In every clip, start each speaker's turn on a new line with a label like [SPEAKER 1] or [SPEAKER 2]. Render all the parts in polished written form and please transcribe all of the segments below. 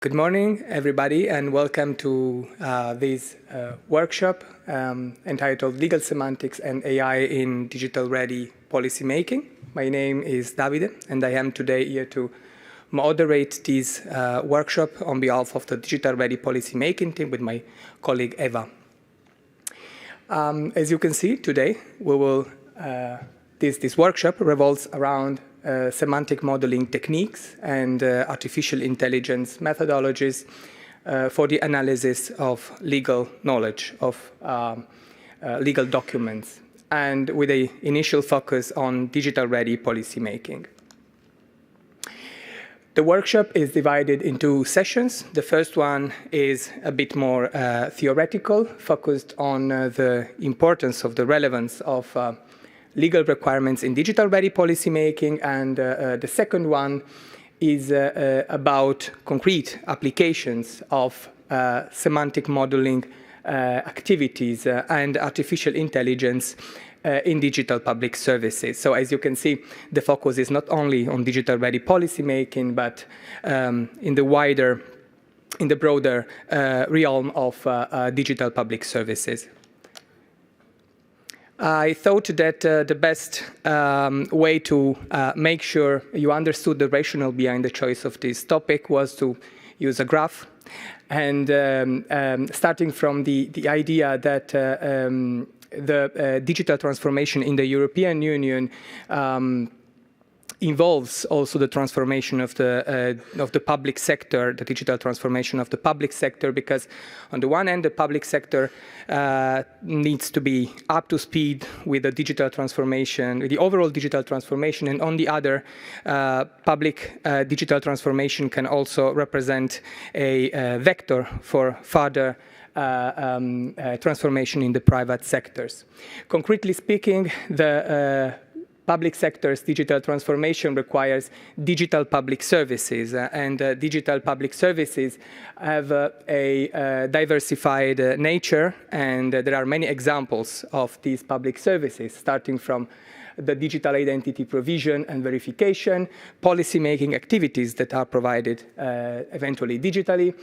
[SPEAKER 1] Good morning, everybody, and welcome to this workshop entitled Legal Semantics and AI in Digital-Ready Policymaking. My name is Davide, and I am today here to moderate this workshop on behalf of the Digital-Ready Policymaking team with my colleague Eva. As you can see, today we will this workshop revolves around semantic modeling techniques and artificial intelligence methodologies for the analysis of legal knowledge, of legal documents, and with an initial focus on digital-ready policymaking. The workshop is divided into sessions. The first one is a bit more theoretical, focused on the importance of the relevance of legal requirements in digital-ready policymaking, and the second one is about concrete applications of semantic modeling activities and artificial intelligence in digital public services. So as you can see, the focus is not only on digital-ready policymaking, but in the broader realm of digital public services. I thought that the best way to make sure you understood the rationale behind the choice of this topic was to use a graph. And starting from the idea that the digital transformation in the European Union involves also the transformation of the public sector, the digital transformation of the public sector, because on the one hand, the public sector needs to be up to speed with the digital transformation, with the overall digital transformation, and on the other, public digital transformation can also represent a vector for further transformation in the private sectors. Concretely speaking, the public sector's digital transformation requires digital public services, and digital public services have a diversified nature, and there are many examples of these public services, starting from the digital identity provision and verification, policy-making activities that are provided eventually digitally,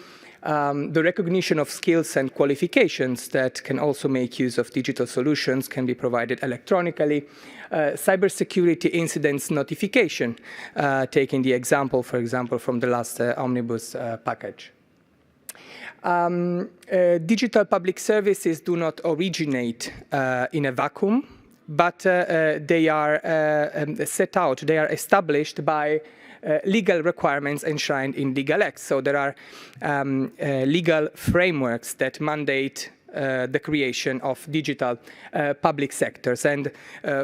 [SPEAKER 1] the recognition of skills and qualifications that can also make use of digital solutions can be provided electronically, cybersecurity incidents notification, taking the example, for example, from the last omnibus package. Digital public services do not originate in a vacuum, but they are set out, they are established by legal requirements enshrined in legal acts. So there are legal frameworks that mandate the creation of digital public sectors. And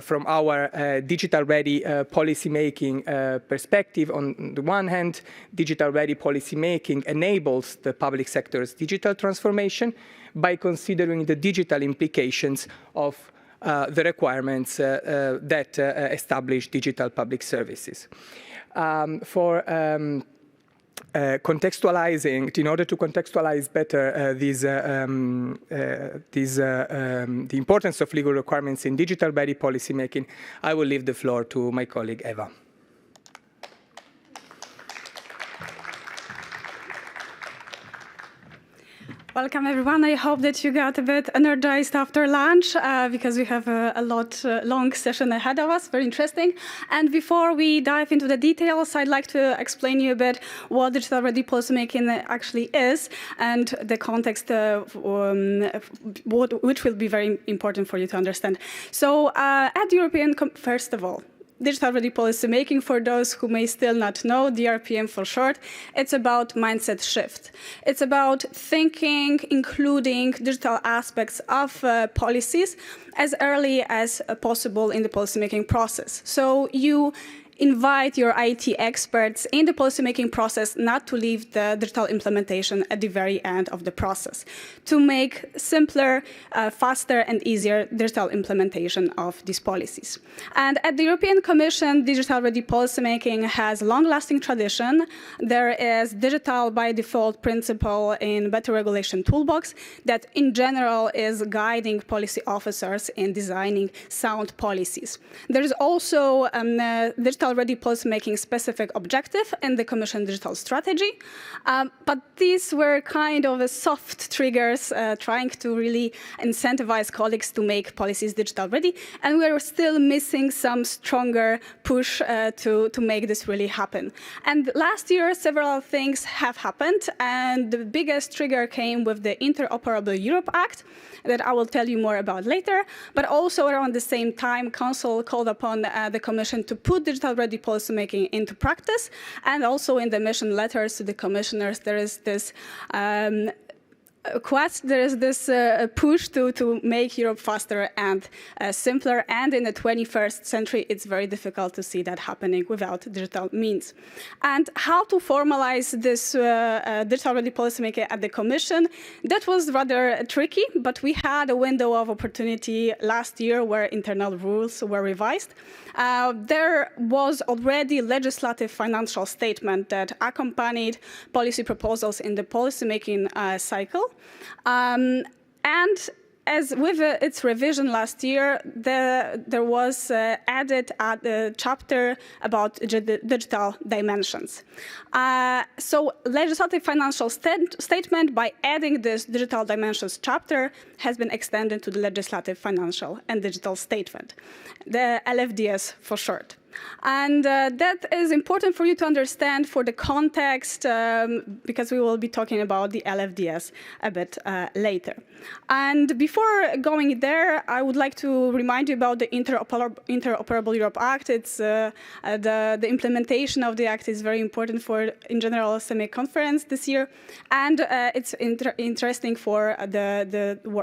[SPEAKER 1] from our digital-ready policy-making perspective, on the one hand, digital-ready policy-making enables the public sector's digital transformation by considering the digital implications of the requirements that establish digital public services. For contextualizing, in order to contextualize better the importance of legal requirements in digital-ready policymaking, I will leave the floor to my colleague Eva.
[SPEAKER 2] Welcome, everyone. I hope that you got a bit energized after lunch because we have a long session ahead of us, very interesting. And before we dive into the details, I'd like to explain you a bit what digital-ready policymaking actually is and the context which will be very important for you to understand. So at the European, first of all, digital-ready policymaking, for those who may still not know, DRPM for short, it's about mindset shift. It's about thinking, including digital aspects of policies as early as possible in the policymaking process. So you invite your IT experts in the policymaking process not to leave the digital implementation at the very end of the process, to make simpler, faster and easier digital implementation of these policies. And at the European Commission, digital-ready policymaking has a long-lasting tradition. There is digital by default principle in Better Regulation Toolbox that in general is guiding policy officers in designing sound policies. There is also digital digital-ready policymaking specific objective in the Commission digital strategy. But these were kind of a soft triggers trying to really incentivize colleagues to make policies digital-ready. And we're still missing some stronger push to make this really happen. And last year, several things have happened. And the biggest trigger came with the Interoperable Europe Act that I will tell you more about later. But also around the same time, Council called upon the Commission to put digital-ready policymaking into practice. And also in the mission letters to the commissioners, there is this push to make Europe faster and simpler. And in the 21st century, it's very difficult to see that happening without digital means. And how to formalize this digital-ready policymaking at the Commission, that was rather tricky, but we had a window of opportunity last year where internal rules were revised. There was already legislative financial statement that accompanied policy proposals in the policymaking cycle. And as with its revision last year, there was added a chapter about digital dimensions. So legislative financial statement, by adding this digital dimensions chapter, has been extended to the legislative financial and digital statement, the LFDS for short. And that is important for you to understand for the context, because we will be talking about the LFDS a bit later. And before going there, I would like to remind you about the Interoperable Europe Act. It's the implementation of the Act is very important for, in general, SEMIC conference this year, and it's interesting for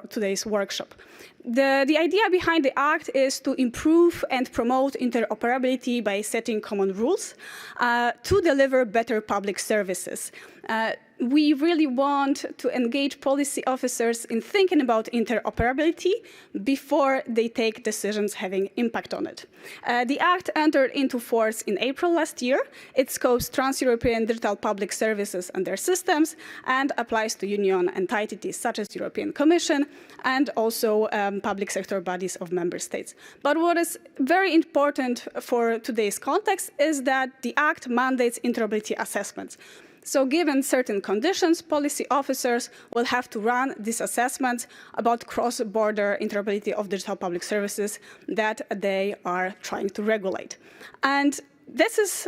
[SPEAKER 2] today's workshop. The idea behind the Act is to improve and promote interoperability by setting common rules to deliver better public services. We really want to engage policy officers in thinking about interoperability before they take decisions having impact on it. The Act entered into force in April last year. It scopes trans-European digital public services and their systems and applies to union entities such as European Commission and also public sector bodies of member states. But what is very important for today's context is that the Act mandates interoperability assessments. So given certain conditions, policy officers will have to run these assessments about cross-border interoperability of digital public services that they are trying to regulate. And this is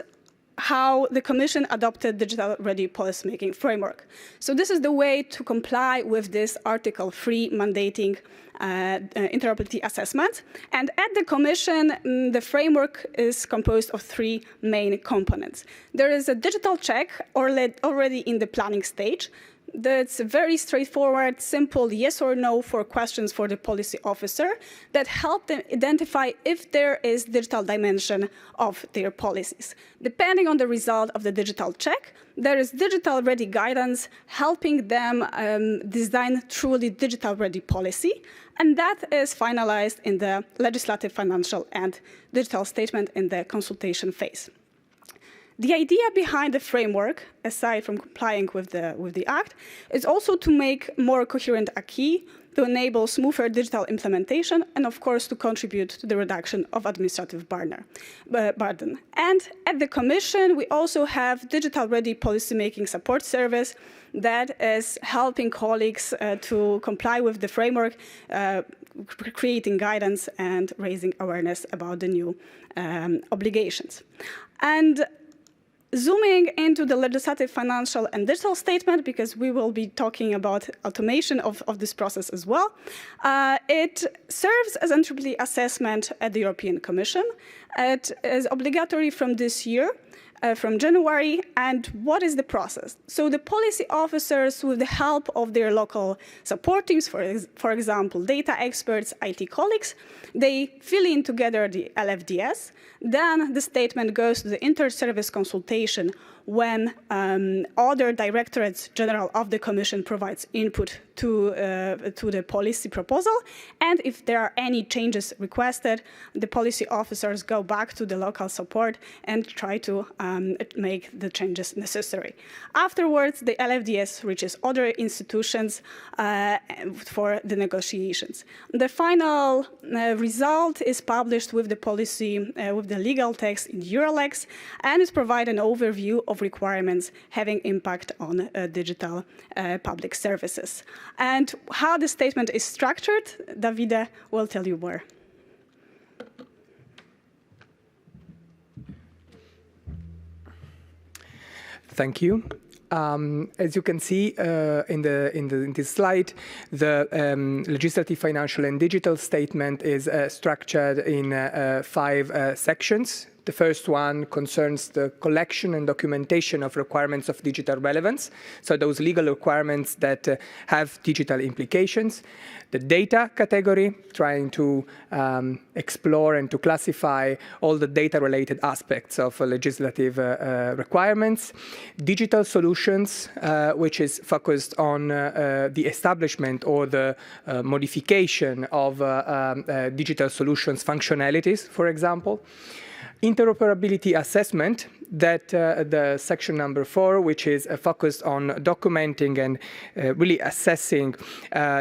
[SPEAKER 2] how the Commission adopted digital-ready policymaking framework. So this is the way to comply with this Article 3 mandating interoperability assessment. And at the Commission, the framework is composed of three main components. There is a digital check already in the planning stage. That's a very straightforward, simple yes or no for questions for the policy officer that help them identify if there is digital dimension of their policies. Depending on the result of the digital check, there is digital-ready guidance helping them design truly digital-ready policy, and that is finalized in the legislative, financial, and digital statement in the consultation phase. The idea behind the framework, aside from complying with the Act, is also to make more coherent acquis, to enable smoother digital implementation, and of course to contribute to the reduction of administrative burden. And at the Commission, we also have digital-ready policymaking support service that is helping colleagues to comply with the framework, creating guidance and raising awareness about the new obligations. And zooming into the legislative, financial, and digital statement, because we will be talking about automation of this process as well, it serves as an interoperability assessment at the European Commission. It is obligatory from this year, from January, and what is the process? So the policy officers, with the help of their local support teams, for example, data experts, IT colleagues, they fill in together the LFDS. Then the statement goes to the inter-service consultation, when other directorates general of the Commission provides input to the policy proposal, and if there are any changes requested, the policy officers go back to the local support and try to make the changes necessary. Afterwards, the LFDS reaches other institutions for the negotiations. The final result is published with the policy, with the legal text in Eurolex, and it provides an overview of requirements having impact on digital public services. And how the statement is structured, Davide will tell you more.
[SPEAKER 1] Thank you. As you can see in this slide, the legislative, financial, and digital statement is structured in 5 sections. The first one concerns the collection and documentation of requirements of digital relevance, so those legal requirements that have digital implications. The data category, trying to explore and to classify all the data-related aspects of legislative requirements. Digital solutions, which is focused on the establishment or the modification of digital solutions functionalities, for example. Interoperability assessment, that the section number 4, which is focused on documenting and really assessing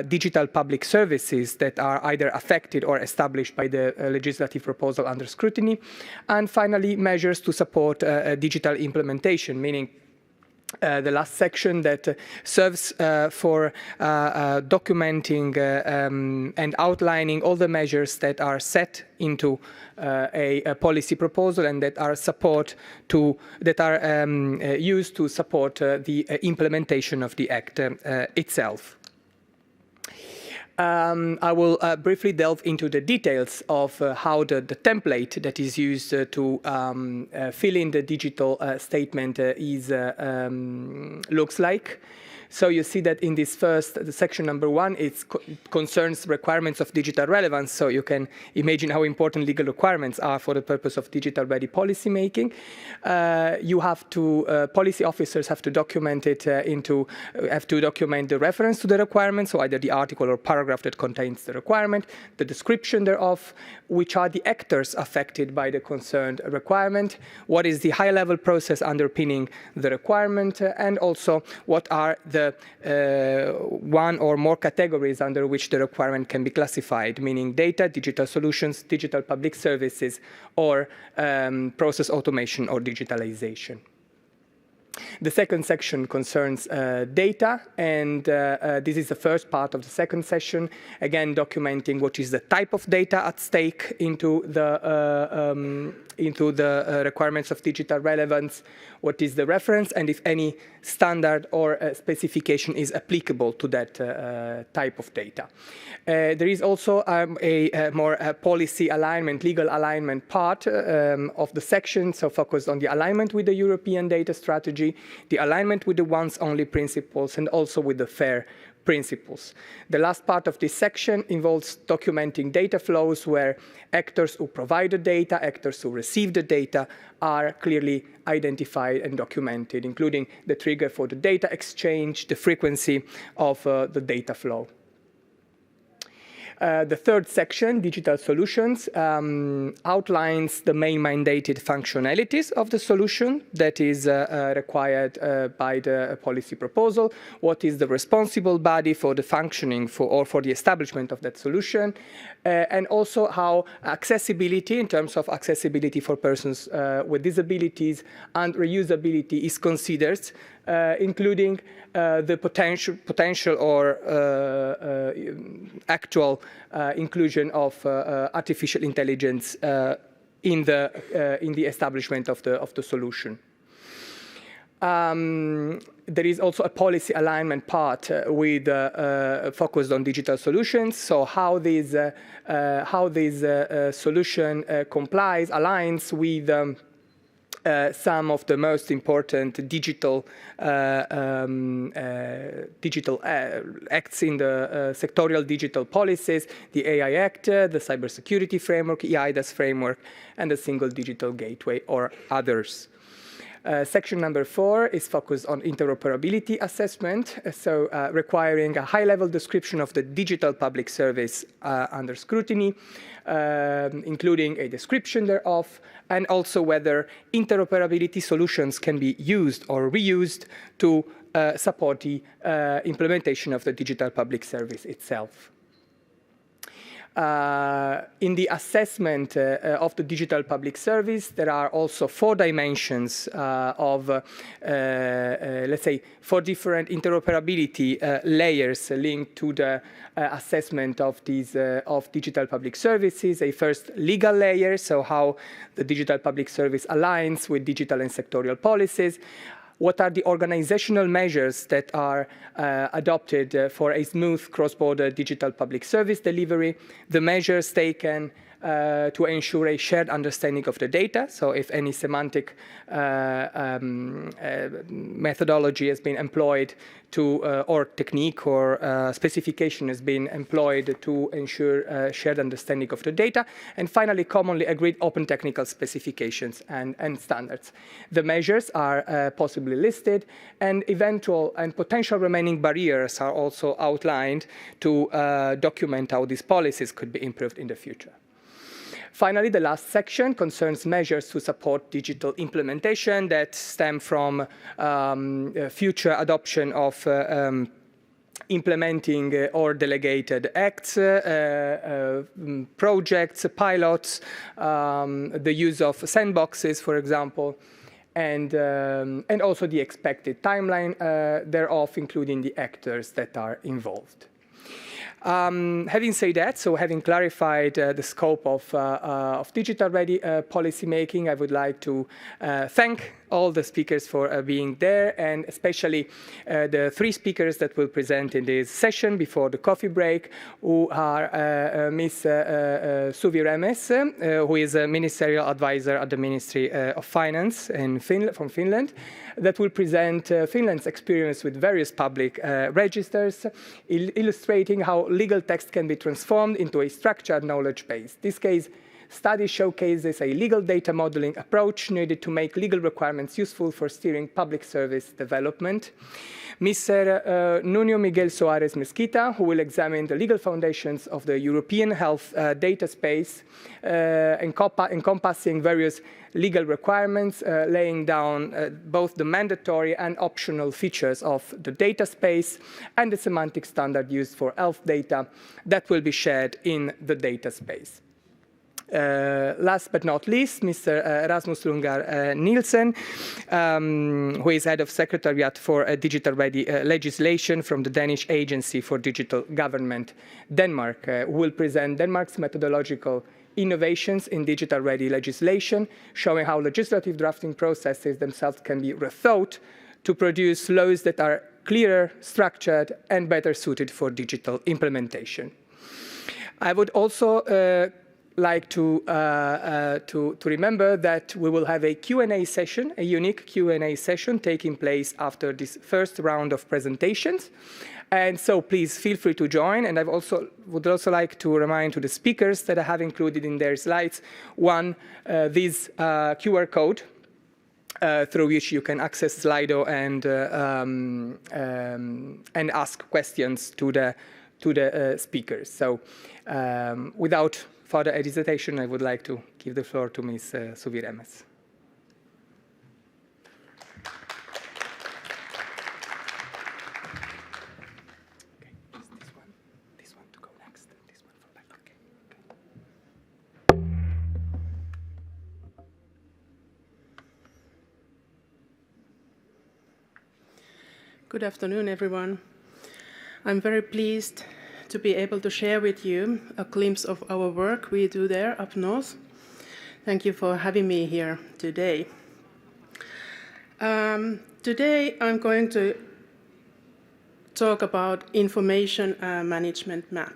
[SPEAKER 1] digital public services that are either affected or established by the legislative proposal under scrutiny. And finally, measures to support digital implementation, meaning the last section that serves for documenting and outlining all the measures that are set into a policy proposal and that are used to support the implementation of the act itself. I will briefly delve into the details of how the template that is used to fill in the digital statement looks like. So you see that in this the section number 1, it concerns requirements of digital relevance. So you can imagine how important legal requirements are for the purpose of digital-ready policy making. Policy officers have to document it have to document the reference to the requirement, so either the article or paragraph that contains the requirement, the description thereof, which are the actors affected by the concerned requirement, what is the high-level process underpinning the requirement, and also what are the one or more categories under which the requirement can be classified, meaning data, digital solutions, digital public services, or process automation or digitalization. The second section concerns data, and this is the first part of the second session, again documenting what is the type of data at stake into the requirements of digital relevance, what is the reference, and if any standard or specification is applicable to that type of data. There is also a more policy alignment, legal alignment part of the section, so focused on the alignment with the European data strategy, the alignment with the once-only principles, and also with the FAIR principles. The last part of this section involves documenting data flows where actors who provide the data, actors who receive the data are clearly identified and documented, including the trigger for the data exchange, the frequency of the data flow. The third section, digital solutions, outlines the main mandated functionalities of the solution that is required by the policy proposal, what is the responsible body for the functioning or for the establishment of that solution, and also how accessibility, in terms of accessibility for persons with disabilities and reusability, is considered, including the potential or actual inclusion of artificial intelligence in the establishment of the solution. There is also a policy alignment part with focused on digital solutions. So how this solution aligns with some of the most important digital acts in the sectorial digital policies, the AI Act, the Cybersecurity Framework, eIDAS Framework, and the Single Digital Gateway, or others. Section number 4 is focused on interoperability assessment, so requiring a high-level description of the digital public service under scrutiny, including a description thereof, and also whether interoperability solutions can be used or reused to support the implementation of the digital public service itself. In the assessment of the digital public service, there are also 4 dimensions of, let's say, 4 different interoperability layers linked to the assessment of these of digital public services. A first legal layer, so how the digital public service aligns with digital and sectorial policies. What are the organizational measures that are adopted for a smooth cross-border digital public service delivery? The measures taken to ensure a shared understanding of the data. So if any semantic methodology has been employed to, or technique or specification has been employed to ensure shared understanding of the data. And finally, commonly agreed open technical specifications and standards. The measures are possibly listed, and eventual and potential remaining barriers are also outlined to document how these policies could be improved in the future. Finally, the last section concerns measures to support digital implementation that stem from future adoption of implementing or delegated acts, projects, pilots, the use of sandboxes, for example, and also the expected timeline thereof, including the actors that are involved. Having said that, so having clarified the scope of digital-ready policymaking, I would like to thank all the speakers for being there, and especially the 3 speakers that will present in this session before the coffee break, who are Ms. Suvi Remes, who is a ministerial advisor at the Ministry of Finance from Finland, that will present Finland's experience with various public registers, illustrating how legal text can be transformed into a structured knowledge base. This case study showcases a legal data modeling approach needed to make legal requirements useful for steering public service development. Mr. Nuno Miguel Soares Mesquita, who will examine the legal foundations of the European health data space, encompassing various legal requirements, laying down both the mandatory and optional features of the data space and the semantic standard used for health data that will be shared in the data space. Last but not least, Mr. Rasmus Lundgaard Nielsen, who is head of Secretariat for digital-ready legislation from the Danish Agency for Digital Government, Denmark, who will present Denmark's methodological innovations in digital-ready legislation, showing how legislative drafting processes themselves can be rethought to produce laws that are clearer, structured, and better suited for digital implementation. I would also like to remember that we will have a Q&A session, a unique Q&A session taking place after this first round of presentations. And so please feel free to join. And I would also like to remind to the speakers that I have included in their slides, one, this QR code through which you can access Slido and ask questions to the speakers. So without further hesitation, I would like to give the floor to Ms. Suvi Remes. This one to go next, this one for back. Okay.
[SPEAKER 3] Good afternoon, everyone. I'm very pleased to be able to share with you a glimpse of our work we do there up north. Thank you for having me here today. Today I'm going to talk about information management map.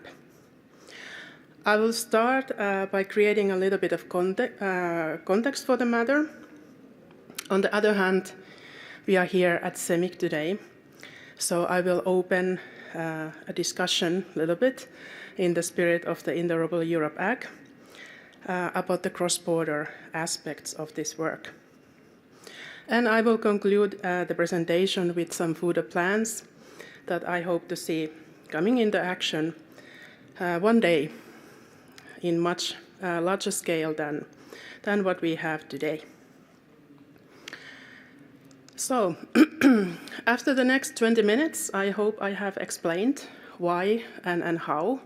[SPEAKER 3] I will start by creating a little bit of context for the matter. On the other hand, we are here at SEMIC today, so I will open a discussion a little bit in the spirit of the Interoperable Europe Act about the cross-border aspects of this work. And I will conclude the presentation with some further plans that I hope to see coming into action one day in much larger scale than what we have today. So, after the next 20 minutes, I hope I have explained why and how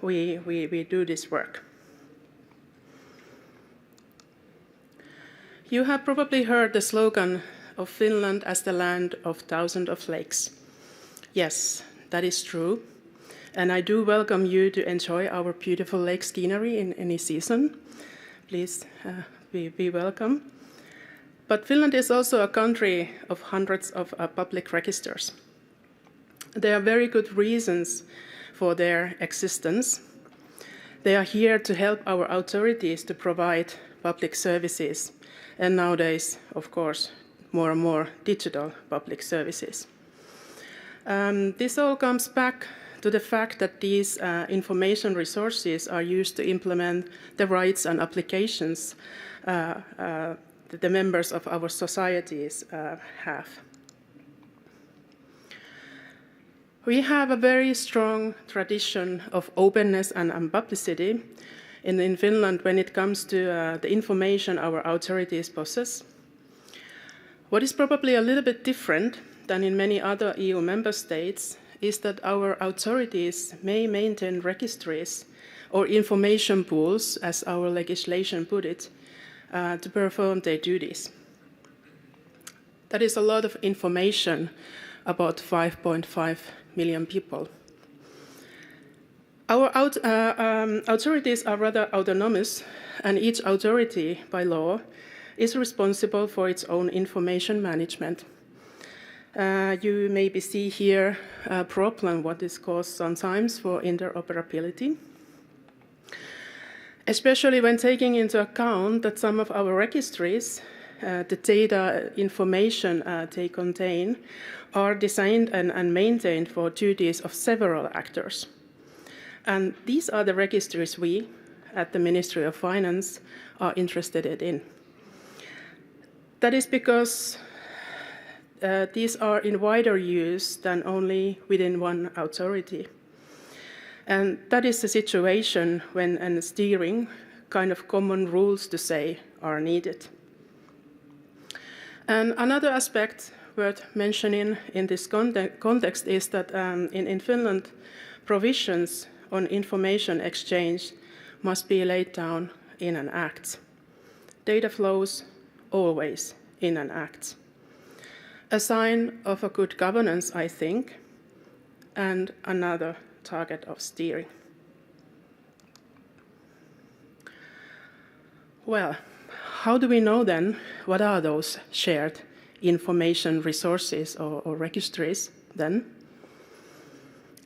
[SPEAKER 3] we do this work. You have probably heard the slogan of Finland as the land of thousands of lakes. Yes, that is true. And I do welcome you to enjoy our beautiful lake scenery in any season. Please be welcome. But Finland is also a country of hundreds of public registers. There are very good reasons for their existence. They are here to help our authorities to provide public services, and nowadays, of course, more and more digital public services. This all comes back to the fact that these information resources are used to implement the rights and applications that the members of our societies have. We have a very strong tradition of openness and publicity in Finland when it comes to the information our authorities possess. What is probably a little bit different than in many other EU member states is that our authorities may maintain registries or information pools, as our legislation put it, to perform their duties. That is a lot of information about 5.5 million people. Our authorities are rather autonomous, and each authority, by law, is responsible for its own information management. You maybe see here a problem what is caused sometimes for interoperability, especially when taking into account that some of our registries, the data information they contain, are designed and maintained for duties of several actors. And these are the registries we, at the Ministry of Finance, are interested in. That is because these are in wider use than only within one authority. And that is the situation when steering kind of common rules to say are needed. And another aspect worth mentioning in this context is that in Finland, provisions on information exchange must be laid down in an act. Data flows always in an act. A sign of a good governance, I think, and another target of steering. Well, how do we know then what are those shared information resources or registries then?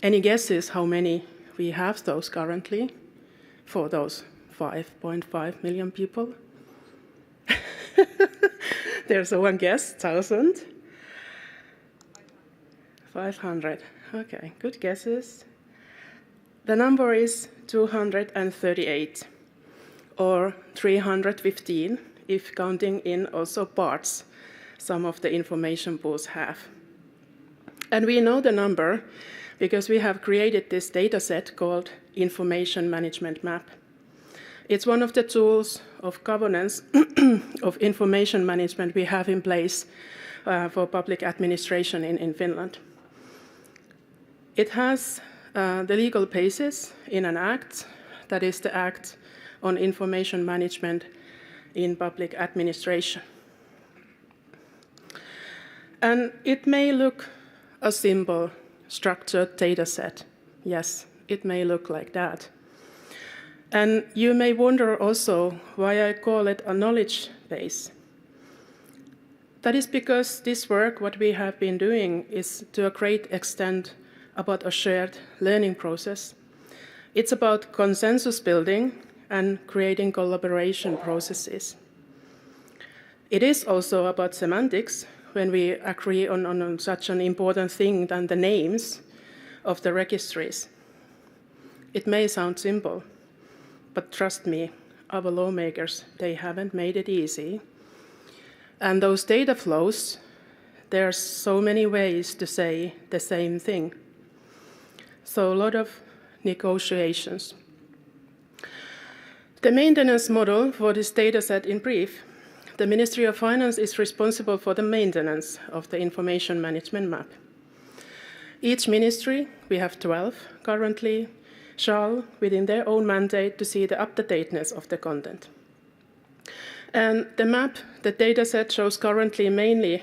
[SPEAKER 3] Any guesses how many we have those currently for those 5.5 million people? There's one guess, 1,000. 500. Okay, good guesses. The number is 238, or 315, if counting in also parts some of the information pools have. And we know the number because we have created this data set called Information Management Map. It's one of the tools of governance of information management we have in place for public administration in Finland. It has the legal basis in an act, that is the Act on Information Management in Public Administration. And it may look a simple structured data set. Yes, it may look like that. And you may wonder also why I call it a knowledge base. That is because this work, what we have been doing, is to a great extent about a shared learning process. It's about consensus building and creating collaboration processes. It is also about semantics, when we agree on such an important thing than the names of the registries. It may sound simple, but trust me, our lawmakers, they haven't made it easy. And those data flows, there are so many ways to say the same thing. So a lot of negotiations. The maintenance model for this data set in brief. The Ministry of Finance is responsible for the maintenance of the information management map. Each ministry, we have 12 currently, shall, within their own mandate, to see the up-to-dateness of the content. And the map, the dataset, shows currently mainly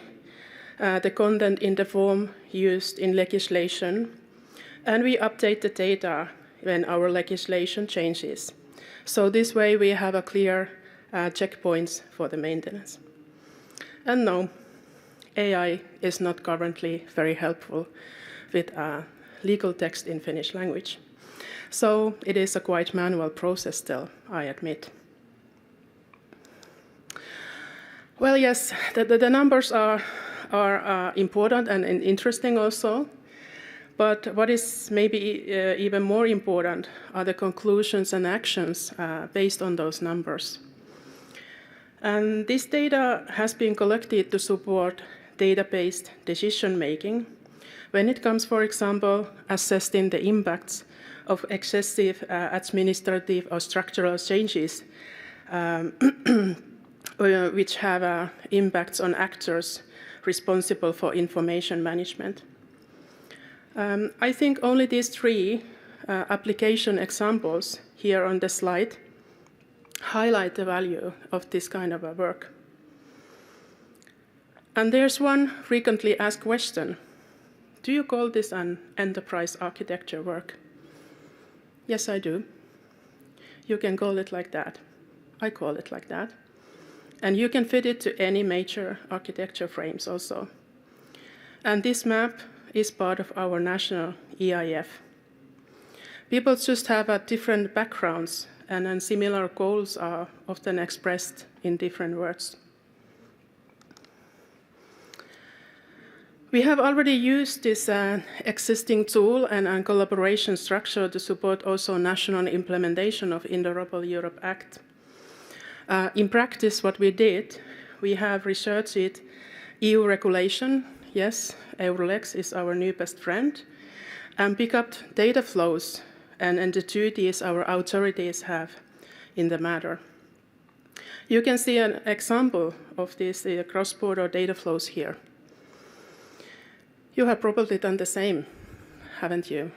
[SPEAKER 3] the content in the form used in legislation, and we update the data when our legislation changes. So this way we have a clear checkpoints for the maintenance. And no, AI is not currently very helpful with legal text in Finnish language. So it is a quite manual process still, I admit. Well, yes, the numbers are important and interesting also. But what is maybe even more important are the conclusions and actions based on those numbers. And this data has been collected to support data-based decision-making when it comes, for example, assessing the impacts of excessive administrative or structural changes which have impacts on actors responsible for information management. I think only these three application examples here on the slide highlight the value of this kind of a work. And there's one frequently asked question. Do you call this an enterprise architecture work? Yes, I do. You can call it like that. I call it like that. And you can fit it to any major architecture frames also. And this map is part of our national EIF. People just have different backgrounds, and similar goals are often expressed in different words. We have already used this existing tool and collaboration structure to support also national implementation of Interoperable Europe Act. In practice, what we did, we have researched EU regulation. Yes, Eurolex is our new best friend, and pick up data flows and the duties our authorities have in the matter. You can see an example of these cross-border data flows here. You have probably done the same, haven't you?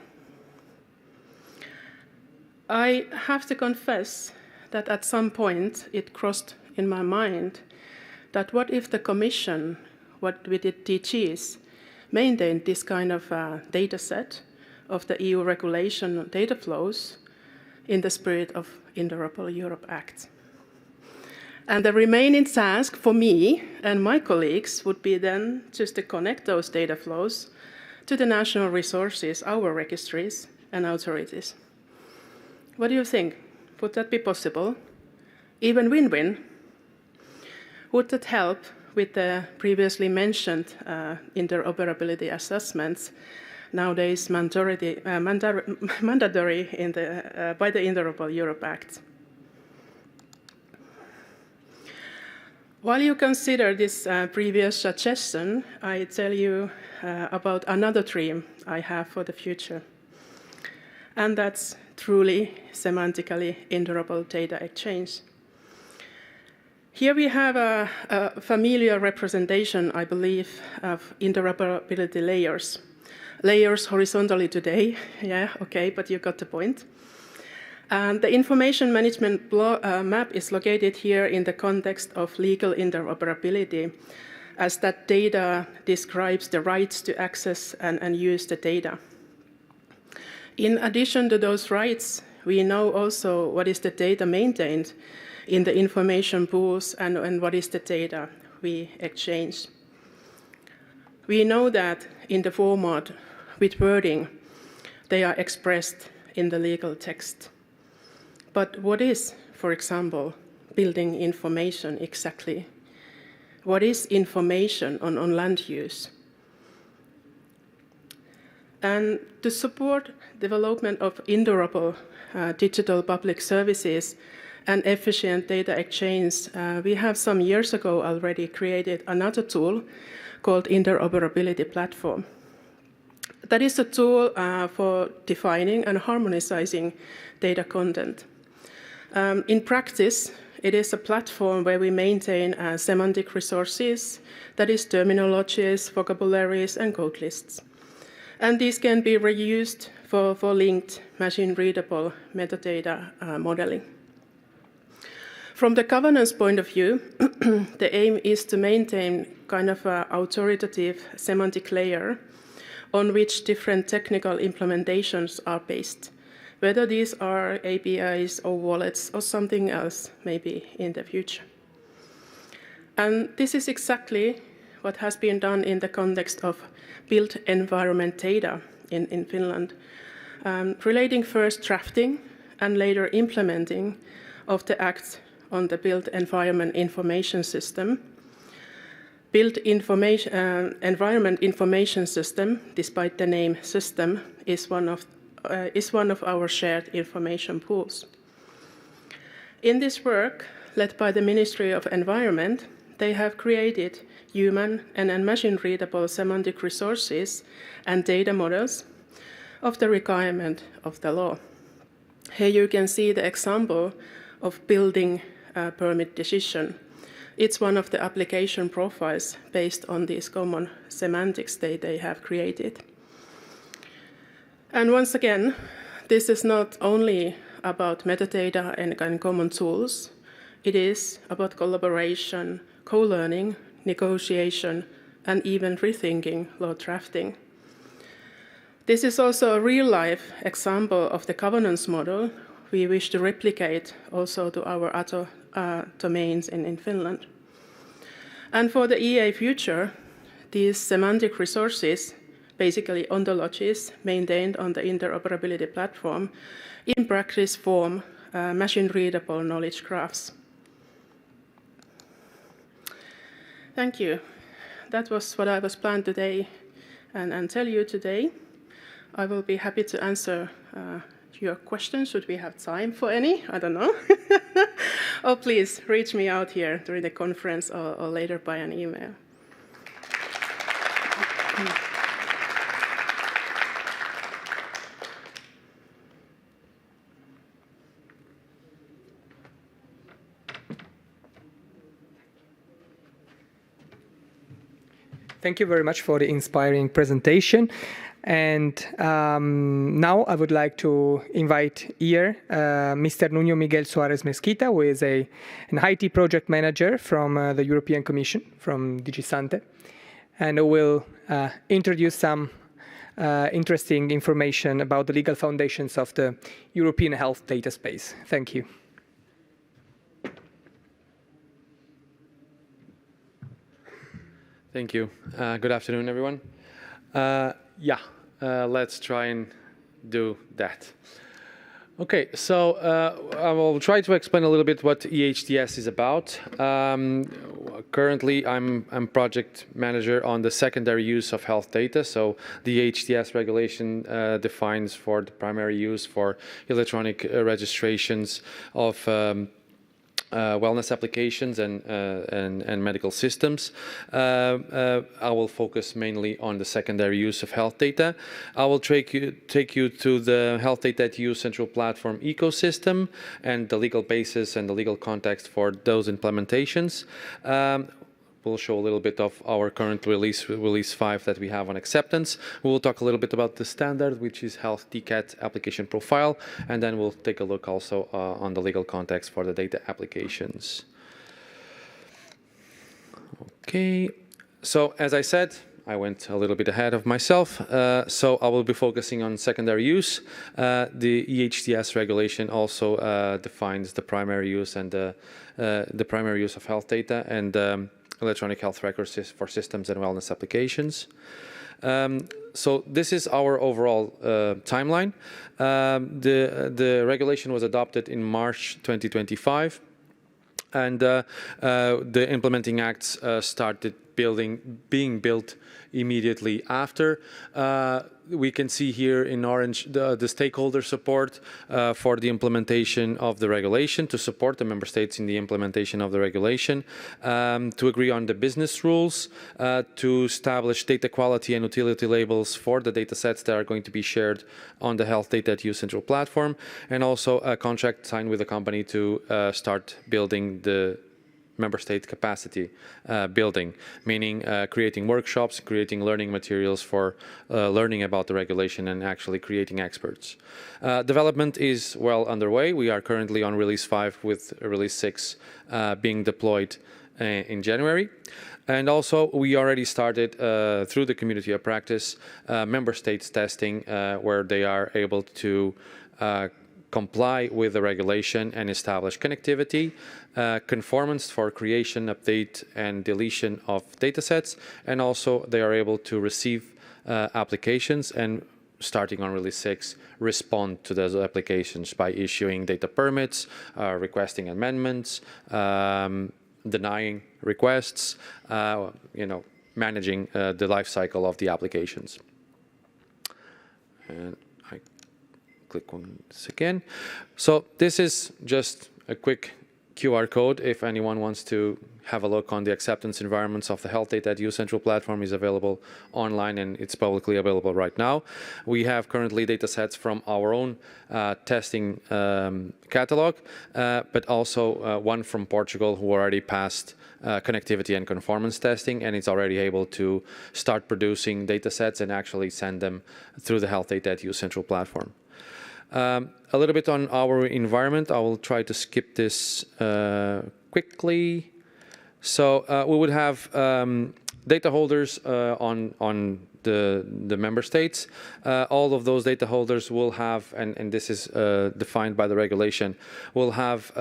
[SPEAKER 3] I have to confess that at some point it crossed in my mind that what if the Commission, what with the DGs, maintained this kind of data set of the EU regulation data flows in the spirit of Interoperable Europe Act. And the remaining task for me and my colleagues would be then just to connect those data flows to the national resources, our registries and authorities. What do you think? Would that be possible? Even win-win? Would that help with the previously mentioned interoperability assessments, nowadays mandatory by the Interoperable Europe Act? While you consider this previous suggestion, I tell you about another dream I have for the future. And that's truly semantically interoperable data exchange. Here we have a familiar representation, I believe, of interoperability layers. Layers horizontally today, yeah, okay, but you got the point. And the information management map is located here in the context of legal interoperability, as that data describes the rights to access and use the data. In addition to those rights, we know also what is the data maintained in the information pools and what is the data we exchange. We know that in the format with wording, they are expressed in the legal text. But what is, for example, building information exactly? What is information on land use? And to support development of interoperable digital public services and efficient data exchange, we have some years ago already created another tool called Interoperability Platform. That is a tool for defining and harmonizing data content. In practice, it is a platform where we maintain semantic resources, that is terminologies, vocabularies, and code lists. And these can be reused for linked machine-readable metadata modeling. From the governance point of view, the aim is to maintain kind of an authoritative semantic layer on which different technical implementations are based, whether these are APIs or wallets or something else maybe in the future. And this is exactly what has been done in the context of built environment data in Finland, relating first drafting and later implementing of the Act on the Built Environment Information System. Built Environment Information System, despite the name system, is one of our shared information pools. In this work, led by the Ministry of Environment, they have created human and machine-readable semantic resources and data models of the requirement of the law. Here you can see the example of building permit decision. It's one of the application profiles based on these common semantics they have created. And once again, this is not only about metadata and common tools. It is about collaboration, co-learning, negotiation, and even rethinking law drafting. This is also a real-life example of the governance model we wish to replicate also to our other domains in Finland. And for the EA future, these semantic resources, basically ontologies maintained on the interoperability platform, in practice form machine-readable knowledge graphs. Thank you. That was what I was planned today and tell you today. I will be happy to answer your questions, should we have time for any, I don't know. Or please reach me out here during the conference or later by an email.
[SPEAKER 1] Thank you very much for the inspiring presentation. And now I would like to invite here Mr. Nuno Miguel Suarez Mesquita, who is an IT project manager from the European Commission, from DG Sante, and who will introduce some interesting information about the legal foundations of the European health data space. Thank you.
[SPEAKER 4] Thank you. Good afternoon, everyone. Let's try and do that. Okay, so I will try to explain a little bit what EHDS is about. Currently, I'm project manager on the secondary use of health data. So the EHDS regulation defines for the primary use for electronic registrations of wellness applications and medical systems. I will focus mainly on the secondary use of health data. I will take you to the health data at EU central platform ecosystem and the legal basis and the legal context for those implementations. We'll show a little bit of our current release 5 that we have on acceptance. We will talk a little bit about the standard, which is Health TCAT application profile, and then we'll take a look also on the legal context for the data applications. Okay, so as I said, I went a little bit ahead of myself, so I will be focusing on secondary use. The EHDS regulation also defines the primary use and the primary use of health data and electronic health records for systems and wellness applications. So this is our overall timeline. The regulation was adopted in March 2025, and the implementing acts started being built immediately after. We can see here in orange the stakeholder support for the implementation of the regulation, to support the member states in the implementation of the regulation, to agree on the business rules, to establish data quality and utility labels for the data sets that are going to be shared on the Health Data at EU Central Platform, and also a contract signed with the company to start building the member state capacity building, meaning creating workshops, creating learning materials for learning about the regulation and actually creating experts. Development is well underway. We are currently on release 5 with release 6 being deployed in January. And also, we already started through the community of practice member states testing where they are able to comply with the regulation and establish connectivity, conformance for creation, update, and deletion of datasets, and also they are able to receive applications and, starting on release 6, respond to those applications by issuing data permits, requesting amendments, denying requests, managing the life cycle of the applications. And I click on this again. So this is just a quick QR code. If anyone wants to have a look on the acceptance environments of the Health Data at EU Central Platform, is available online and it's publicly available right now. We have currently data sets from our own testing catalog, but also one from Portugal who already passed connectivity and conformance testing, and it's already able to start producing data sets and actually send them through the Health Data at EU Central Platform. A little bit on our environment. I will try to skip this quickly. So we would have data holders on the member states. All of those data holders will have, and this is defined by the regulation, will have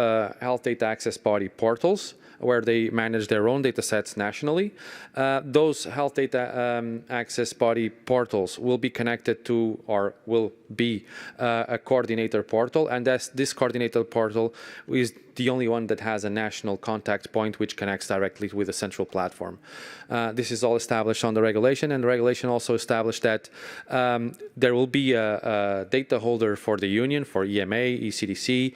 [SPEAKER 4] health data access body portals where they manage their own data sets nationally. Those health data access body portals will be connected to, or will be a coordinator portal, and this coordinator portal is the only one that has a national contact point which connects directly with the central platform. This is all established on the regulation, and the regulation also established that there will be a data holder for the union, for EMA, ECDC,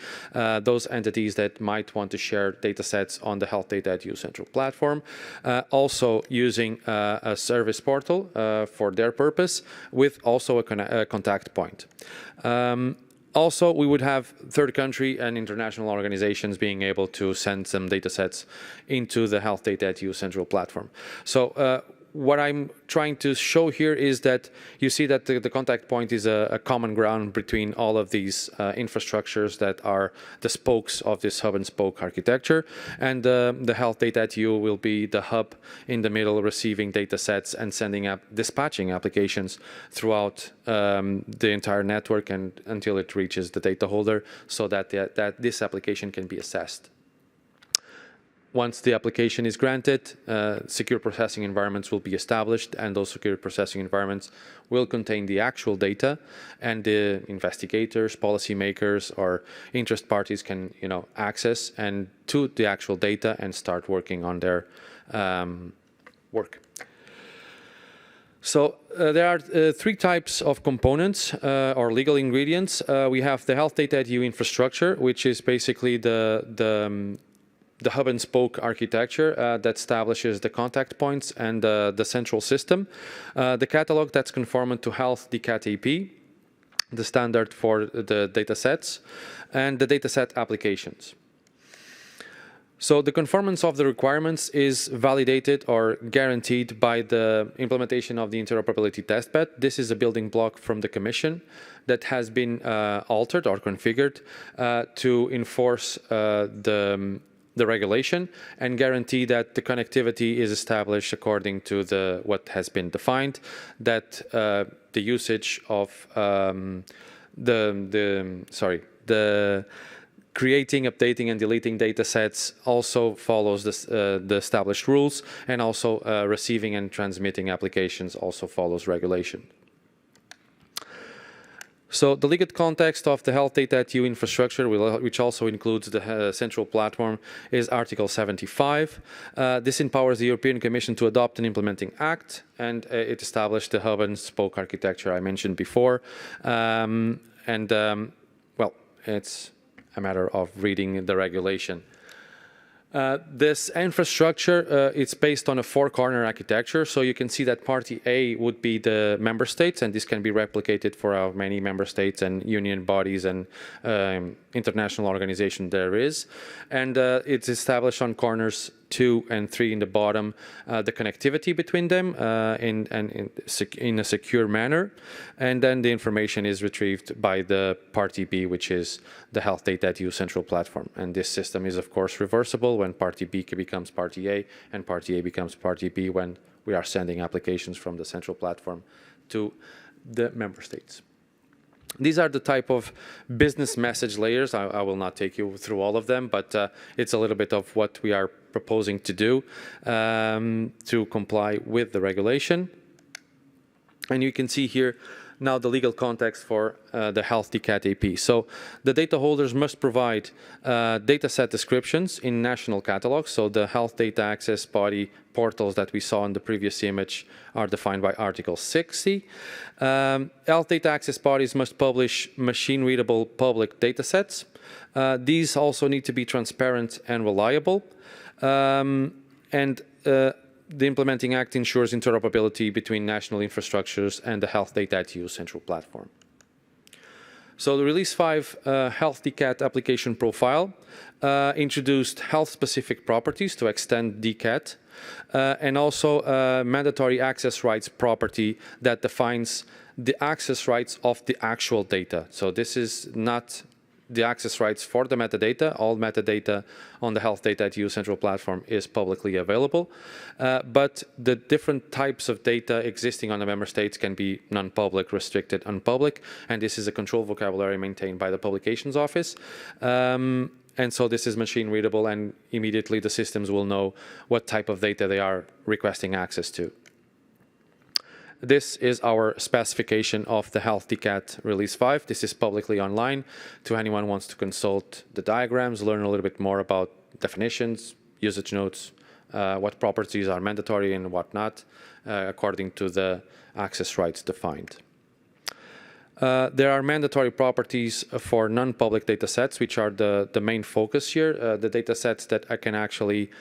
[SPEAKER 4] those entities that might want to share data sets on the Health Data at EU Central Platform, also using a service portal for their purpose, with also a contact point. Also, we would have third country and international organizations being able to send some data sets into the Health Data at EU Central Platform. So what I'm trying to show here is that you see that the contact point is a common ground between all of these infrastructures that are the spokes of this hub and spoke architecture, and the Health Data at EU will be the hub in the middle, receiving data sets and dispatching applications throughout the entire network and until it reaches the data holder, so that this application can be assessed. Once the application is granted, secure processing environments will be established, and those secure processing environments will contain the actual data, and the investigators, policymakers, or interest parties can, access and to the actual data and start working on their work. So there are three types of components or legal ingredients. We have the Health Data at EU infrastructure, which is basically the hub and spoke architecture that establishes the contact points and the central system. The catalog that's conformant to Health DCAT AP, the standard for the data sets, and the data set applications. So the conformance of the requirements is validated or guaranteed by the implementation of the interoperability testbed. This is a building block from the Commission that has been altered or configured to enforce the regulation and guarantee that the connectivity is established according to what has been defined, that the usage of the creating, updating, and deleting data sets also follows the established rules, and also receiving and transmitting applications also follows regulation. So the legal context of the health data at EU infrastructure, which also includes the central platform, is Article 75. This empowers the European Commission to adopt an implementing act, and it established the hub and spoke architecture I mentioned before. Well, it's a matter of reading the regulation. This infrastructure, it's based on a four-corner architecture. So you can see that party A would be the member states, and this can be replicated for many member states and union bodies and international organizations there is. And it's established on corners 2 and 3 in the bottom, the connectivity between them in a secure manner. And then the information is retrieved by the party B, which is the health data at EU central platform. And this system is, of course, reversible when party B becomes party A and party A becomes party B when we are sending applications from the central platform to the member states. These are the type of business message layers. I will not take you through all of them, but it's a little bit of what we are proposing to do to comply with the regulation. And you can see here now the legal context for the Health DCAT AP. So the data holders must provide data set descriptions in national catalogs. So the health data access body portals that we saw in the previous image are defined by Article 60. Health data access bodies must publish machine-readable public data sets. These also need to be transparent and reliable. The Implementing Act ensures interoperability between national infrastructures and the Health Data at EU central platform. So the Release 5 Health DCAT application profile introduced health-specific properties to extend DCAT, and also a mandatory access rights property that defines the access rights of the actual data. So this is not the access rights for the metadata. All metadata on the Health Data at EU central platform is publicly available, but the different types of data existing on the member states can be non-public, restricted, unpublic, and this is a control vocabulary maintained by the Publications Office. And so this is machine readable, and immediately the systems will know what type of data they are requesting access to. This is our specification of the Health DCAT Release 5. This is publicly online to anyone who wants to consult the diagrams, learn a little bit more about definitions, usage notes, what properties are mandatory and what not, according to the access rights defined. There are mandatory properties for non-public data sets, which are the main focus here, the data sets that can actually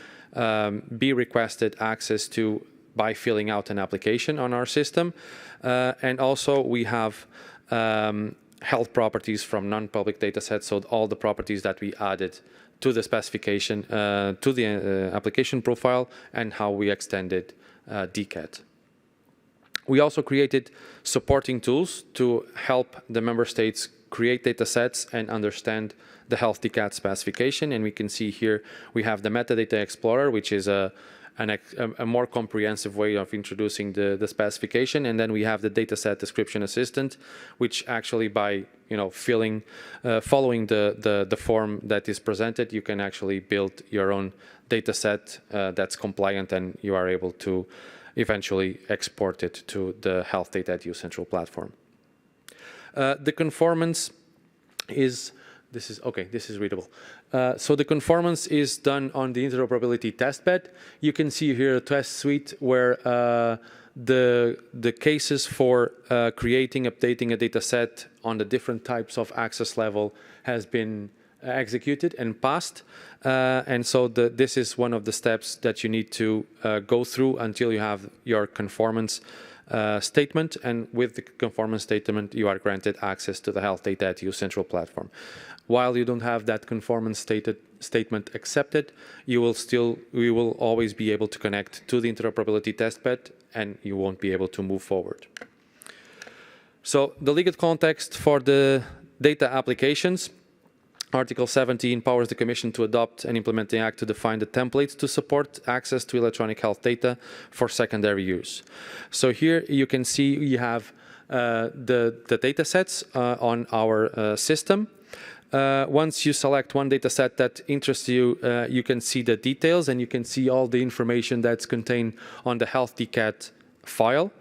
[SPEAKER 4] be requested access to by filling out an application on our system. And also we have health properties from non-public data sets, so all the properties that we added to the specification, to the application profile, and how we extended DCAT. We also created supporting tools to help the member states create data sets and understand the Health DCAT specification. And we can see here we have the Metadata Explorer, which is a more comprehensive way of introducing the specification, and then we have the Dataset Description Assistant, which actually by following the form that is presented, you can actually build your own dataset that's compliant, and you are able to eventually export it to the Health Data at EU central platform. The conformance is. This is readable. So the conformance is done on the interoperability testbed. You can see here a test suite where the cases for creating, updating a data set on the different types of access level has been executed and passed. And so this is one of the steps that you need to go through until you have your conformance statement, and with the conformance statement you are granted access to the Health Data at EU central platform. While you don't have that conformance statement accepted, we will always be able to connect to the interoperability testbed, and you won't be able to move forward. So the legal context for the data applications. Article 70 empowers the Commission to adopt an implementing act to define the templates to support access to electronic health data for secondary use. So here you can see you have the data sets on our system. Once you select one data set that interests you, you can see the details, and you can see all the information that's contained on the Health DCAT file,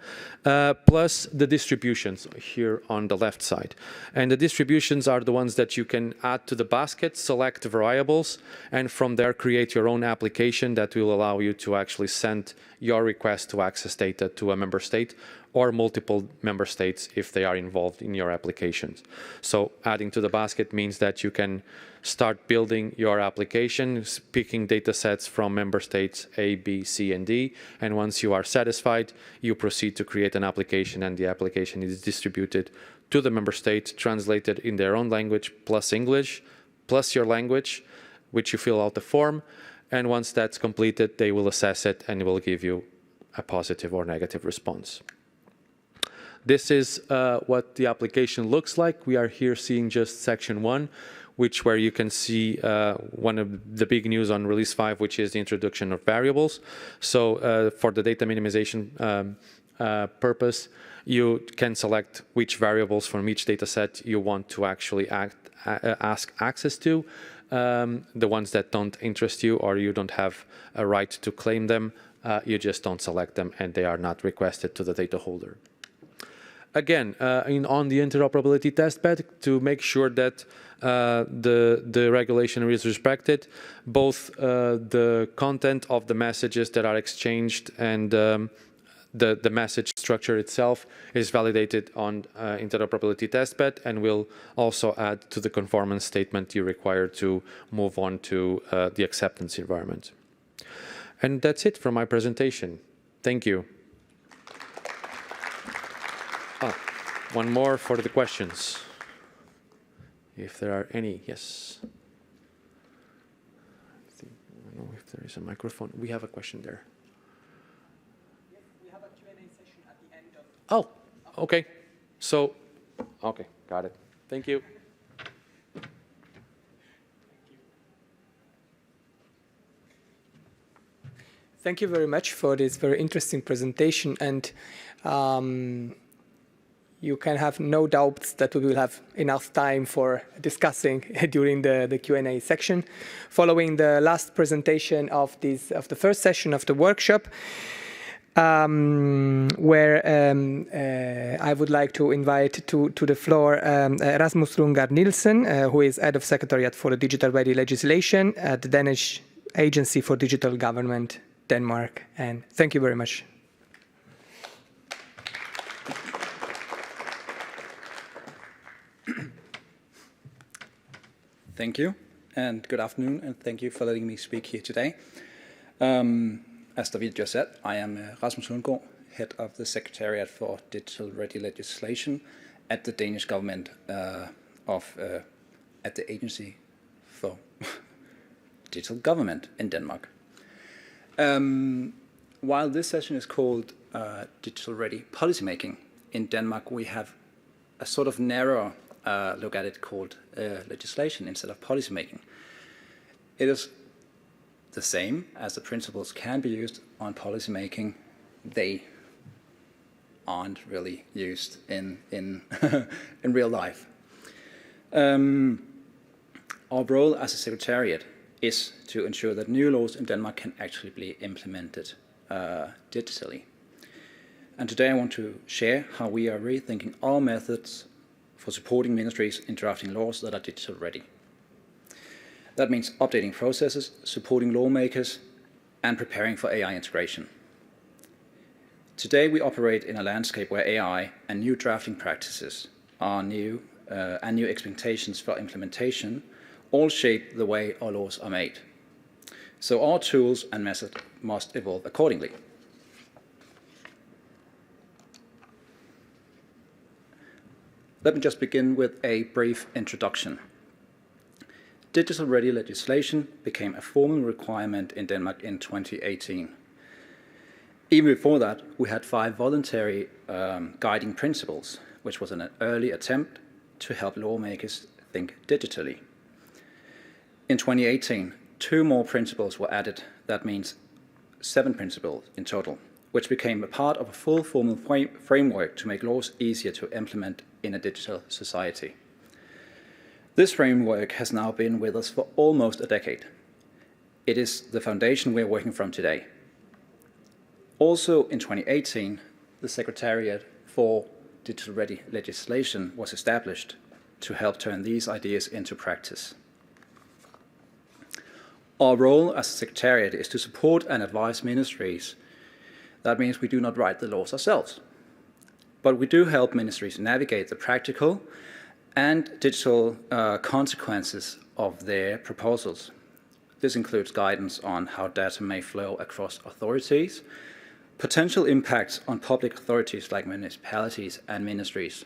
[SPEAKER 4] plus the distributions here on the left side. And the distributions are the ones that you can add to the basket, select variables, and from there create your own application that will allow you to actually send your request to access data to a member state or multiple member states if they are involved in your applications. So adding to the basket means that you can start building your application, picking data sets from member states A, B, C, and D. And once you are satisfied, you proceed to create an application, and the application is distributed to the member state, translated in their own language, plus English, plus your language, which you fill out the form. And once that's completed, they will assess it and will give you a positive or negative response. This is what the application looks like. We are here seeing just section 1, where you can see one of the big news on release 5, which is the introduction of variables. So for the data minimization purpose, you can select which variables from each data set you want to actually ask access to. The ones that don't interest you or you don't have a right to claim them, you just don't select them and they are not requested to the data holder. Again, on the interoperability testbed, to make sure that the regulation is respected, both the content of the messages that are exchanged and the message structure itself is validated on interoperability testbed, and will also add to the conformance statement you require to move on to the acceptance environment. And that's it from my presentation. Thank you. One more for the questions, if there are any. Yes. I don't know if there is a microphone. We have a question there.
[SPEAKER 1] Yes, we have a Q&A session at the end of.
[SPEAKER 4] Oh, okay. So, okay, got it. Thank you.
[SPEAKER 1] Thank you very much for this very interesting presentation, and you can have no doubts that we will have enough time for discussing during the Q&A section. Following the last presentation of the first session of the workshop, where I would like to invite to the floor Rasmus Lundgaard Nielsen, who is head of Secretariat for the Digital Ready legislation at the Danish Agency for Digital Government, Denmark. And thank you very much.
[SPEAKER 5] Thank you, and good afternoon, and thank you for letting me speak here today. As Davide just said, I am Rasmus Lundgaard, head of the Secretariat for Digital Ready legislation at the Danish government at the Agency for Digital Government in Denmark. While this session is called Digital Ready Policymaking, in Denmark we have a sort of narrower look at it called legislation instead of policymaking. It is the same as the principles can be used on policymaking. They aren't really used in in real life. Our role as a secretariat is to ensure that new laws in Denmark can actually be implemented digitally. And today I want to share how we are rethinking our methods for supporting ministries in drafting laws that are digital ready. That means updating processes, supporting lawmakers, and preparing for AI integration. Today we operate in a landscape where AI and new drafting practices are new, and new expectations for implementation all shape the way our laws are made. So our tools and methods must evolve accordingly. Let me just begin with a brief introduction. Digital ready legislation became a formal requirement in Denmark in 2018. Even before that, we had 5 voluntary guiding principles, which was an early attempt to help lawmakers think digitally. In 2018, 2 more principles were added. That means 7 principles in total, which became a part of a full formal framework to make laws easier to implement in a digital society. This framework has now been with us for almost a decade. It is the foundation we are working from today. Also in 2018, the Secretariat for Digital-Ready Legislation was established to help turn these ideas into practice. Our role as a Secretariat is to support and advise ministries. That means we do not write the laws ourselves, but we do help ministries navigate the practical and digital consequences of their proposals. This includes guidance on how data may flow across authorities, potential impacts on public authorities like municipalities and ministries,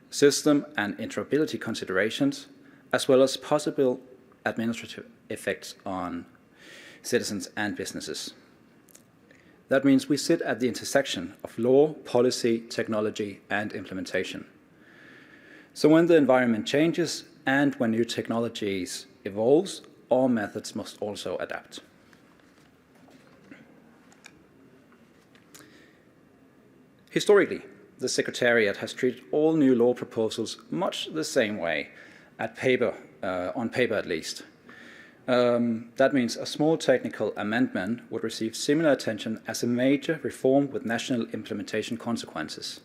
[SPEAKER 5] system and interoperability considerations, as well as possible administrative effects on citizens and businesses. That means we sit at the intersection of law, policy, technology, and implementation. So when the environment changes and when new technologies evolve, our methods must also adapt. Historically, the Secretariat has treated all new law proposals much the same way, on paper at least. That means a small technical amendment would receive similar attention as a major reform with national implementation consequences.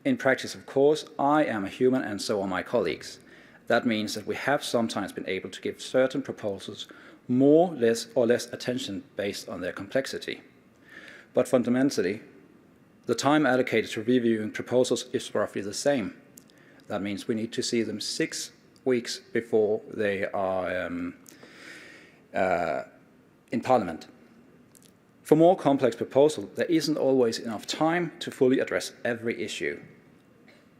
[SPEAKER 5] In practice, of course, I am a human and so are my colleagues. That means that we have sometimes been able to give certain proposals more, less, or less attention based on their complexity. But fundamentally, the time allocated to reviewing proposals is roughly the same. That means we need to see them 6 weeks before they are in Parliament. For more complex proposals, there isn't always enough time to fully address every issue.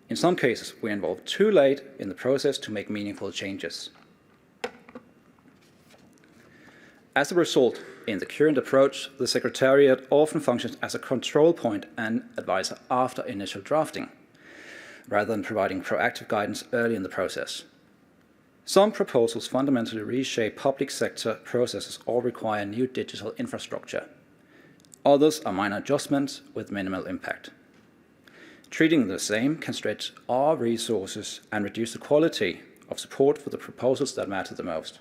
[SPEAKER 5] In some cases, we're involved too late in the process to make meaningful changes. As a result, in the current approach, the Secretariat often functions as a control point and advisor after initial drafting, rather than providing proactive guidance early in the process. Some proposals fundamentally reshape public sector processes or require new digital infrastructure. Others are minor adjustments with minimal impact. Treating them the same can stretch our resources and reduce the quality of support for the proposals that matter the most.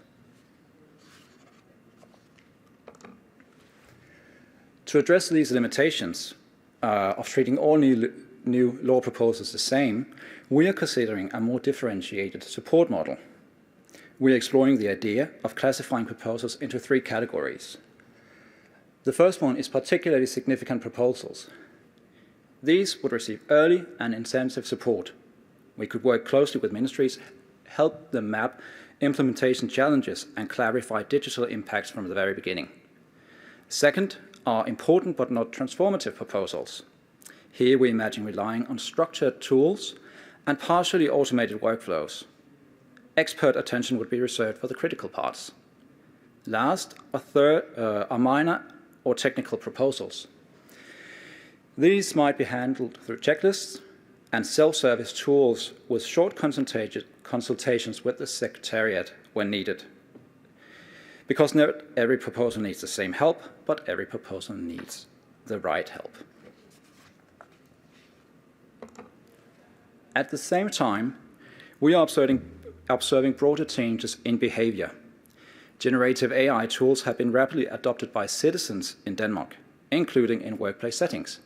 [SPEAKER 5] To address these limitations of treating all new law proposals the same, we are considering a more differentiated support model. We are exploring the idea of classifying proposals into 3 categories. The first one is particularly significant proposals. These would receive early and intensive support. We could work closely with ministries, help them map implementation challenges, and clarify digital impacts from the very beginning. Second are important but not transformative proposals. Here we imagine relying on structured tools and partially automated workflows. Expert attention would be reserved for the critical parts. Last, are minor or technical proposals. These might be handled through checklists and self-service tools with short consultations with the Secretariat when needed. Because not every proposal needs the same help, but every proposal needs the right help. At the same time, we are observing broader changes in behavior. Generative AI tools have been rapidly adopted by citizens in Denmark, including in workplace settings.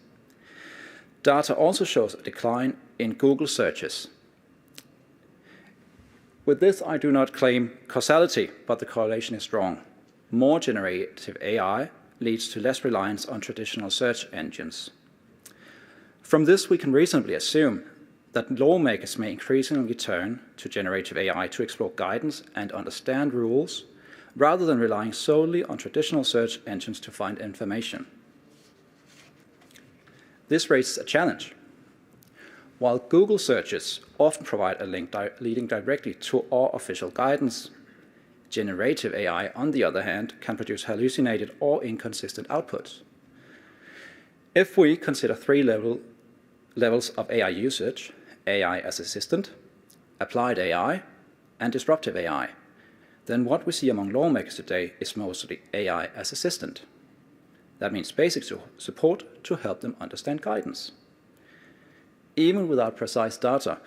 [SPEAKER 5] Data also shows a decline in Google searches. With this, I do not claim causality, but the correlation is strong. More generative AI leads to less reliance on traditional search engines. From this, we can reasonably assume that lawmakers may increasingly turn to generative AI to explore guidance and understand rules, rather than relying solely on traditional search engines to find information. This raises a challenge. While Google searches often provide a link leading directly to our official guidance, generative AI, on the other hand, can produce hallucinated or inconsistent outputs. If we consider 3 levels of AI usage, AI as assistant, applied AI, and disruptive AI, then what we see among lawmakers today is mostly AI as assistant. That means basic support to help them understand guidance. Even without precise data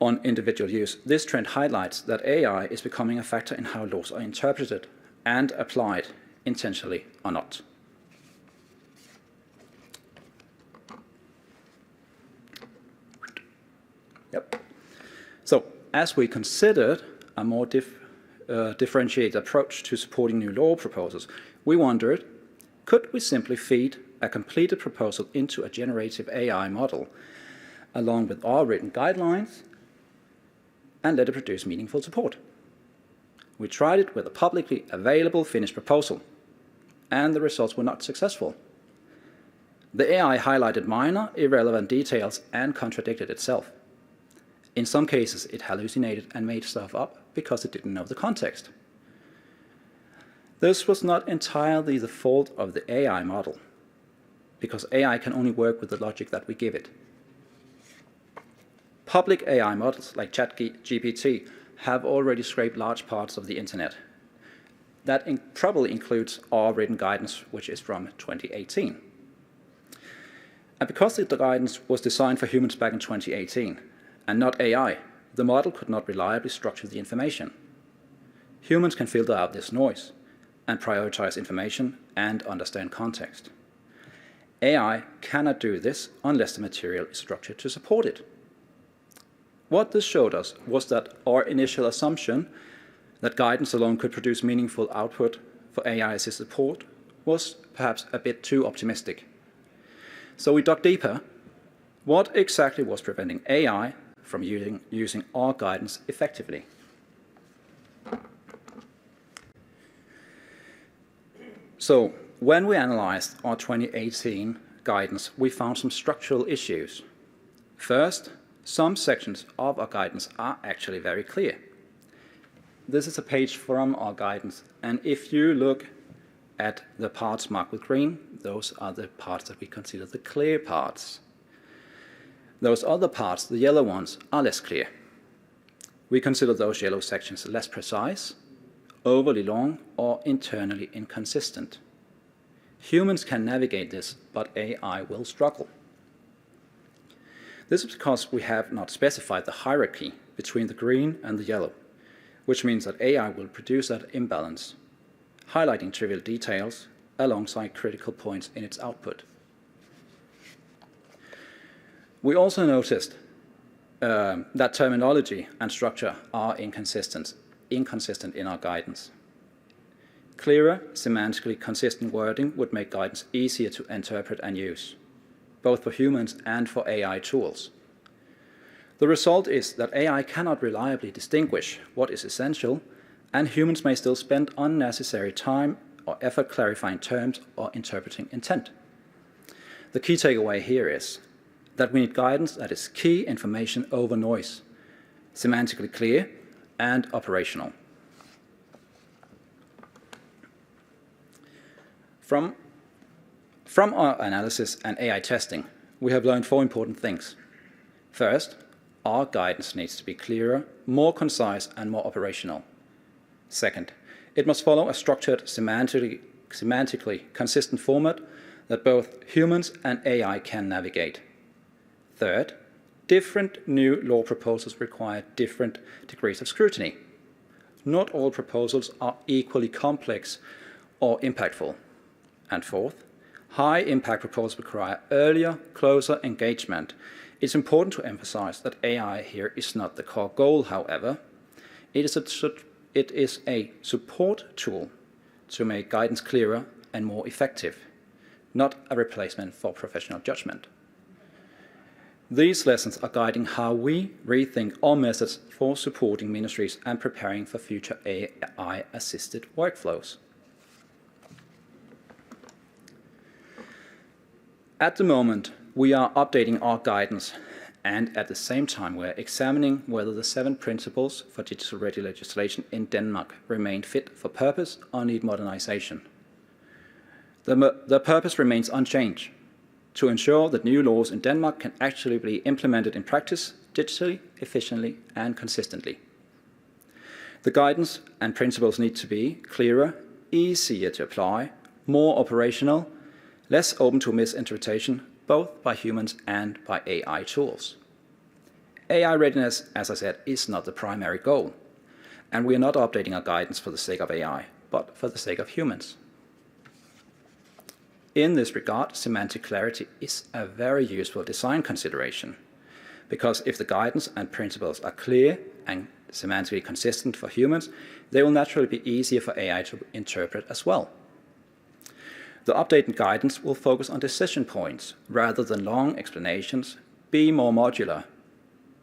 [SPEAKER 5] on individual use, this trend highlights that AI is becoming a factor in how laws are interpreted and applied, intentionally or not. So, as we considered a more differentiated approach to supporting new law proposals, we wondered, could we simply feed a completed proposal into a generative AI model, along with our written guidelines, and let it produce meaningful support? We tried it with a publicly available finished proposal, and the results were not successful. The AI highlighted minor, irrelevant details and contradicted itself. In some cases, it hallucinated and made stuff up because it didn't know the context. This was not entirely the fault of the AI model, because AI can only work with the logic that we give it. Public AI models like ChatGPT have already scraped large parts of the internet. That probably includes our written guidance, which is from 2018. And because the guidance was designed for humans back in 2018, and not AI, the model could not reliably structure the information. Humans can filter out this noise and prioritize information and understand context. AI cannot do this unless the material is structured to support it. What this showed us was that our initial assumption that guidance alone could produce meaningful output for AI-assisted support was perhaps a bit too optimistic. So we dug deeper. What exactly was preventing AI from using our guidance effectively? So when we analyzed our 2018 guidance, we found some structural issues. First, some sections of our guidance are actually very clear. This is a page from our guidance, and if you look at the parts marked with green, those are the parts that we consider the clear parts. Those other parts, the yellow ones, are less clear. We consider those yellow sections less precise, overly long, or internally inconsistent. Humans can navigate this, but AI will struggle. This is because we have not specified the hierarchy between the green and the yellow, which means that AI will produce that imbalance, highlighting trivial details alongside critical points in its output. We also noticed that terminology and structure are inconsistent in our guidance. Clearer, semantically consistent wording would make guidance easier to interpret and use, both for humans and for AI tools. The result is that AI cannot reliably distinguish what is essential, and humans may still spend unnecessary time or effort clarifying terms or interpreting intent. The key takeaway here is that we need guidance that is key information over noise, semantically clear and operational. From our analysis and AI testing, we have learned 4 important things. First, our guidance needs to be clearer, more concise, and more operational. Second, it must follow a structured, semantically consistent format that both humans and AI can navigate. Third, different new law proposals require different degrees of scrutiny. Not all proposals are equally complex or impactful. And fourth, high-impact proposals require earlier, closer engagement. It's important to emphasize that AI here is not the core goal, however. It is a support tool to make guidance clearer and more effective, not a replacement for professional judgment. These lessons are guiding how we rethink our methods for supporting ministries and preparing for future AI-assisted workflows. At the moment, we are updating our guidance, and at the same time, we're examining whether the 7 principles for digital-ready legislation in Denmark remain fit for purpose or need modernization. The purpose remains unchanged: to ensure that new laws in Denmark can actually be implemented in practice digitally, efficiently, and consistently. The guidance and principles need to be clearer, easier to apply, more operational, less open to misinterpretation, both by humans and by AI tools. AI readiness, as I said, is not the primary goal, and we are not updating our guidance for the sake of AI, but for the sake of humans. In this regard, semantic clarity is a very useful design consideration. because if the guidance and principles are clear and semantically consistent for humans, they will naturally be easier for AI to interpret as well. The updated guidance will focus on decision points rather than long explanations, be more modular,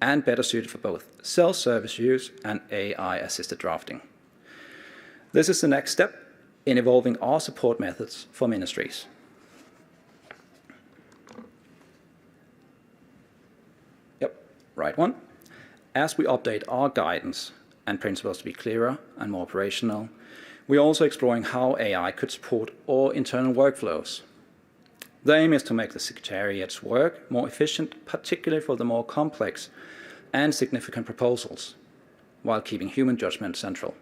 [SPEAKER 5] and better suited for both self-service use and AI-assisted drafting. This is the next step in evolving our support methods for ministries. Yep, right one. As we update our guidance and principles to be clearer and more operational, we are also exploring how AI could support our internal workflows. The aim is to make the Secretariat's work more efficient, particularly for the more complex and significant proposals, while keeping human judgment central.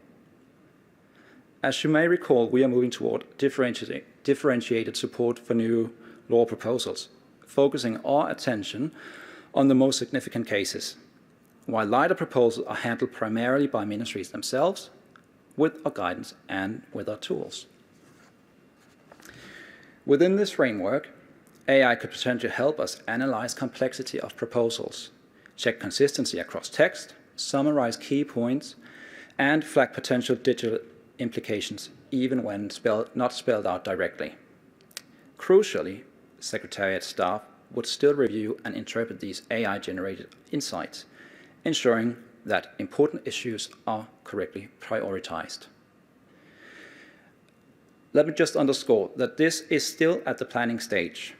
[SPEAKER 5] As you may recall, we are moving toward differentiated support for new law proposals, focusing our attention on the most significant cases, while lighter proposals are handled primarily by ministries themselves, with our guidance and with our tools. Within this framework, AI could potentially help us analyze complexity of proposals, check consistency across text, summarize key points, and flag potential digital implications even when not spelled out directly. Crucially, Secretariat staff would still review and interpret these AI-generated insights, ensuring that important issues are correctly prioritized. Let me just underscore that this is still at the planning stage.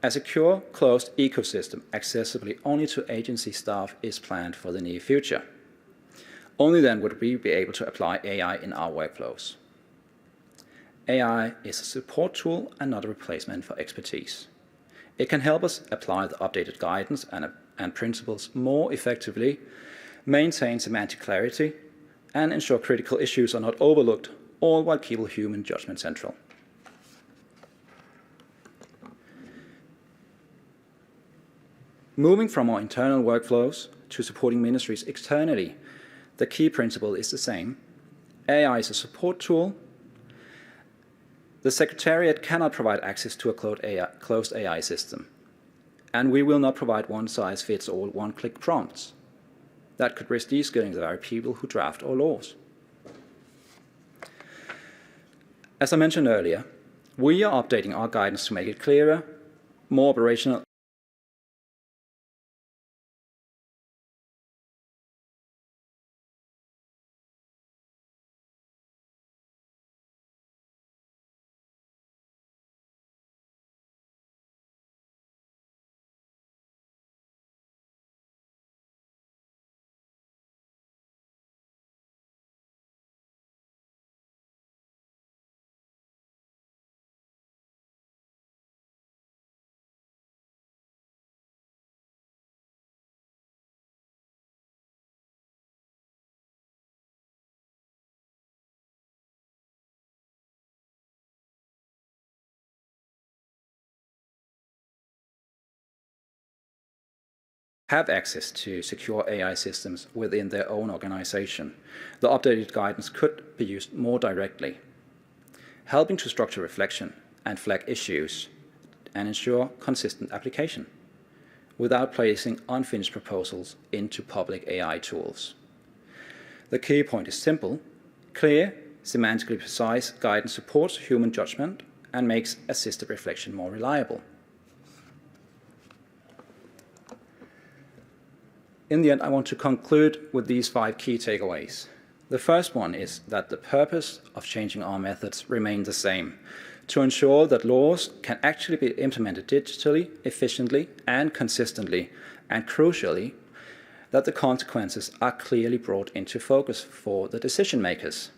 [SPEAKER 5] A secure, closed ecosystem accessible only to agency staff is planned for the near future. Only then would we be able to apply AI in our workflows. AI is a support tool and not a replacement for expertise. It can help us apply the updated guidance and principles more effectively, maintain semantic clarity, and ensure critical issues are not overlooked, all while keeping human judgment central. Moving from our internal workflows to supporting ministries externally, the key principle is the same. AI is a support tool. The Secretariat cannot provide access to a closed AI system, and we will not provide one-size-fits-all one-click prompts. That could risk de-skilling the very people who draft our laws. As I mentioned earlier, we are updating our guidance to make it clearer, more operational, have access to secure AI systems within their own organization. The updated guidance could be used more directly, helping to structure reflection and flag issues and ensure consistent application without placing unfinished proposals into public AI tools. The key point is simple: clear, semantically precise guidance supports human judgment and makes assisted reflection more reliable. In the end, I want to conclude with these 5 key takeaways. The first one is that the purpose of changing our methods remains the same: to ensure that laws can actually be implemented digitally, efficiently, and consistently, and crucially, that the consequences are clearly brought into focus for the decision makers.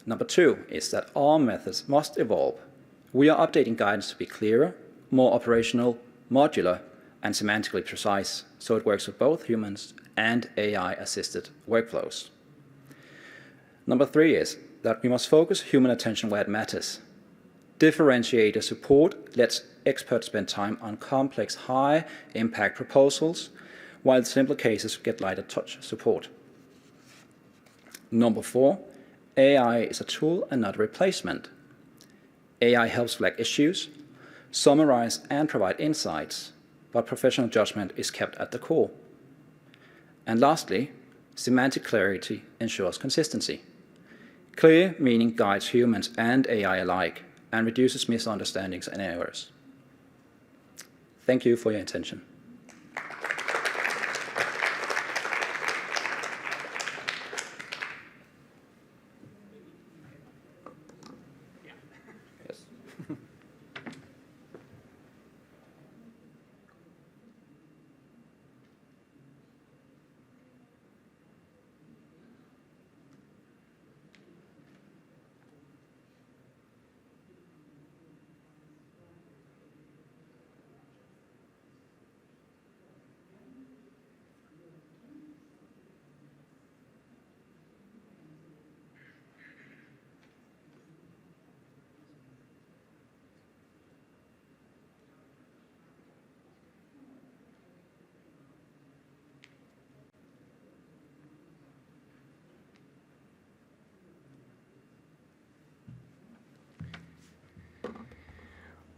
[SPEAKER 5] Number 2 is that our methods must evolve. We are updating guidance to be clearer, more operational, modular, and semantically precise, so it works with both humans and AI-assisted workflows. Number 3 is that we must focus human attention where it matters. Differentiator support lets experts spend time on complex, high-impact proposals, while simpler cases get lighter touch support. Number 4, AI is a tool and not a replacement. AI helps flag issues, summarize and provide insights, but professional judgment is kept at the core. And lastly, semantic clarity ensures consistency. Clear meaning guides humans and AI alike and reduces misunderstandings and errors. Thank you for your attention.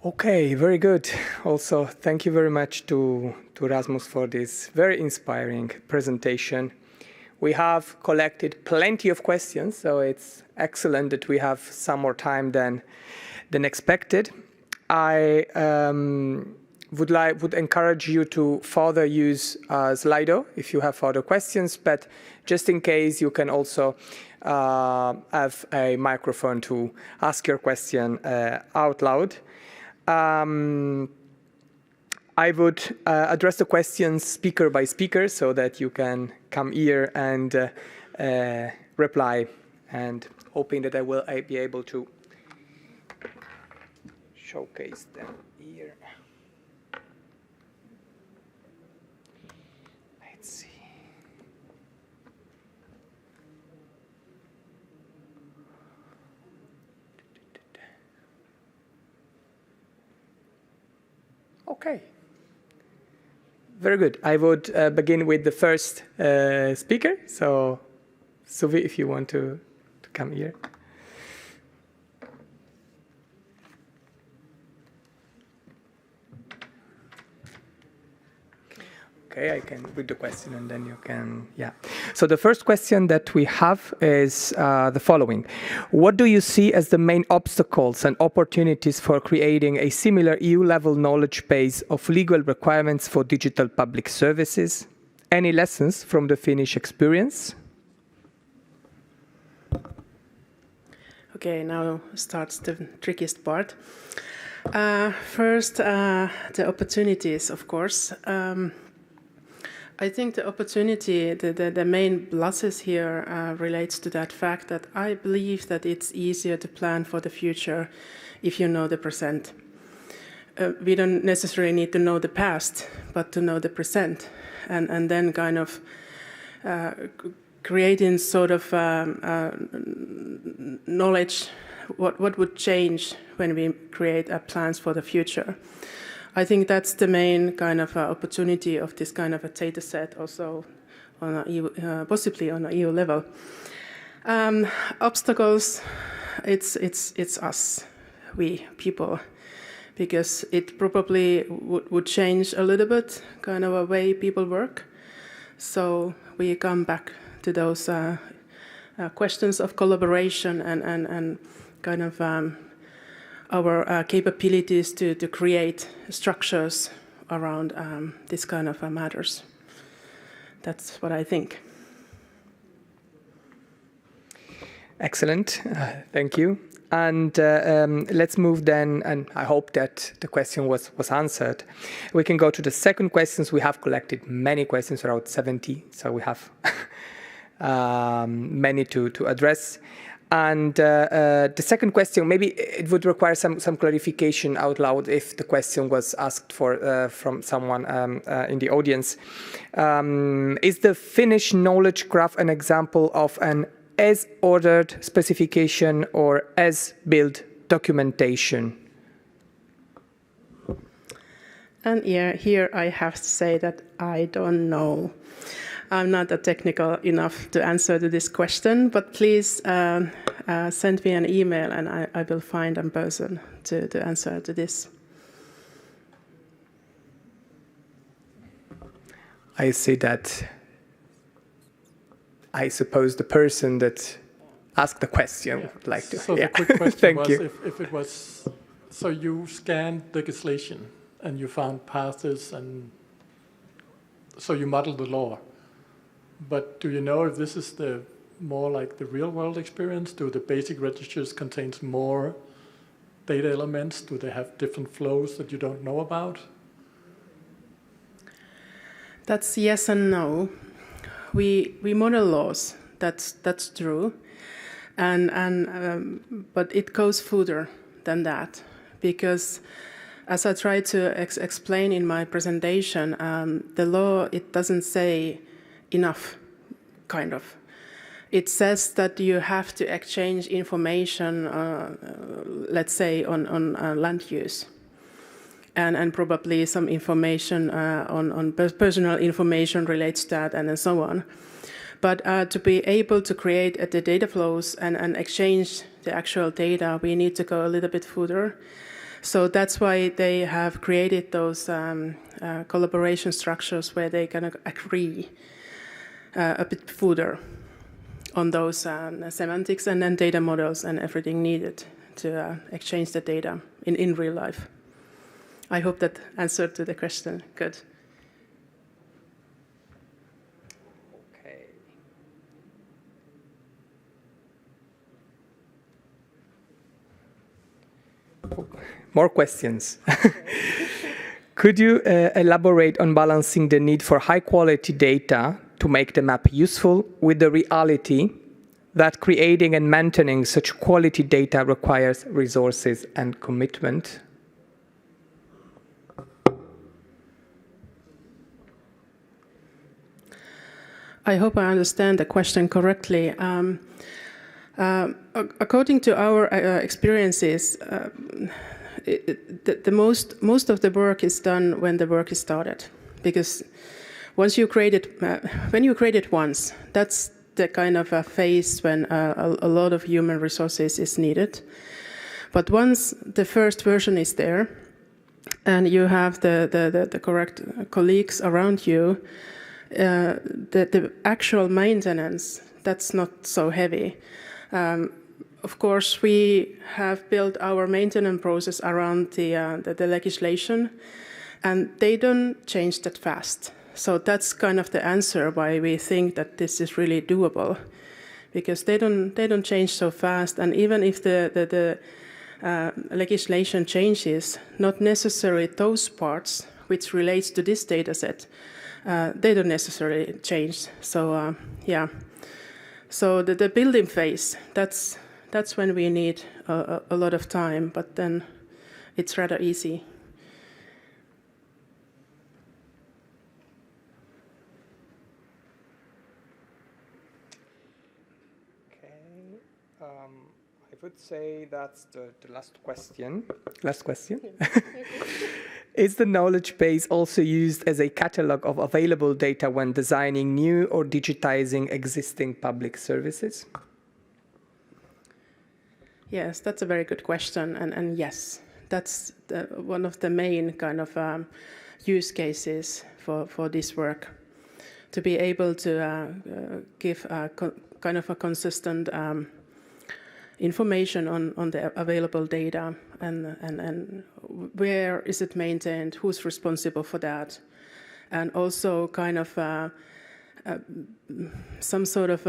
[SPEAKER 1] Okay, very good. Also, thank you very much to Rasmus for this very inspiring presentation. We have collected plenty of questions, so it's excellent that we have some more time than expected. I would encourage you to further use Slido if you have further questions, but just in case, you can also have a microphone to ask your question out loud. I would address the questions speaker by speaker so that you can come here and reply, and hoping that I will be able to showcase them here. Let's see. Okay. Very good. I would begin with the first speaker. So, Suvi, if you want to come here. Okay, I can read the question and then you can, yeah. So the first question that we have is the following. What do you see as the main obstacles and opportunities for creating a similar EU-level knowledge base of legal requirements for digital public services? Any lessons from the Finnish experience?
[SPEAKER 3] Okay, now starts the trickiest part. First, the opportunities, of course. I think the opportunity, the main pluses here relates to that fact that I believe that it's easier to plan for the future if you know the present. We don't necessarily need to know the past, but to know the present, and then kind of creating sort of knowledge, what would change when we create plans for the future. I think that's the main kind of opportunity of this kind of a data set, also on a EU, possibly on a EU level. Obstacles, it's us, we people, because it probably would change a little bit kind of a way people work. So we come back to those questions of collaboration and kind of our capabilities to create structures around this kind of matters. That's what I think.
[SPEAKER 1] Excellent, thank you. And let's move then, and I hope that the question was answered. We can go to the second questions. We have collected many questions, around 70, so we have many to address. And the second question, maybe it would require some clarification out loud if the question was asked for from someone in the audience. Is the Finnish knowledge graph an example of an as-ordered specification or as-built documentation?
[SPEAKER 3] And here I have to say that I don't know. I'm not technical enough to answer to this question, but please send me an email and I will find a person to answer to this.
[SPEAKER 1] I see that, I suppose the person that asked the question would like to.
[SPEAKER 6] So the quick question
[SPEAKER 1] Thank
[SPEAKER 6] was,
[SPEAKER 1] you.
[SPEAKER 6] if it was, so you scanned legislation and you found paths, and so you modeled the law. But do you know if this is the more like the real world experience? Do the basic registers contain more data elements? Do they have different flows that you don't know about?
[SPEAKER 3] That's yes and no. We model laws. That's true, but it goes further than that, because as I tried to explain in my presentation, the law, it doesn't say enough, kind of. It says that you have to exchange information, let's say, on land use, and probably some information on personal information relates to that, and so on. But to be able to create the data flows and exchange the actual data, we need to go a little bit further. So that's why they have created those collaboration structures where they can agree a bit further on those semantics and then data models and everything needed to exchange the data in real life. I hope that answered to the question. Good.
[SPEAKER 1] Okay. More questions. Could you elaborate on balancing the need for high-quality data to make the map useful with the reality that creating and maintaining such quality data requires resources and commitment?
[SPEAKER 3] I hope I understand the question correctly. According to our experiences, most of the work is done when the work is started, because once you create it, when you create it once, that's the kind of a phase when a lot of human resources is needed. But once the first version is there, and you have the correct colleagues around you, the actual maintenance, that's not so heavy. Of course, we have built our maintenance process around the legislation, and they don't change that fast. So that's kind of the answer why we think that this is really doable, because they don't change so fast. And even if the legislation changes, not necessarily those parts which relates to this data set, they don't necessarily change. So yeah. So the building phase, that's when we need a lot of time, but then it's rather easy.
[SPEAKER 1] Okay, I would say that's the last question. Last question. Is the knowledge base also used as a catalog of available data when designing new or digitizing existing public services?
[SPEAKER 3] Yes, that's a very good question, and yes, that's one of the main kind of use cases for this work, to be able to give kind of a consistent information on the available data and where is it maintained, who's responsible for that, and also kind of some sort of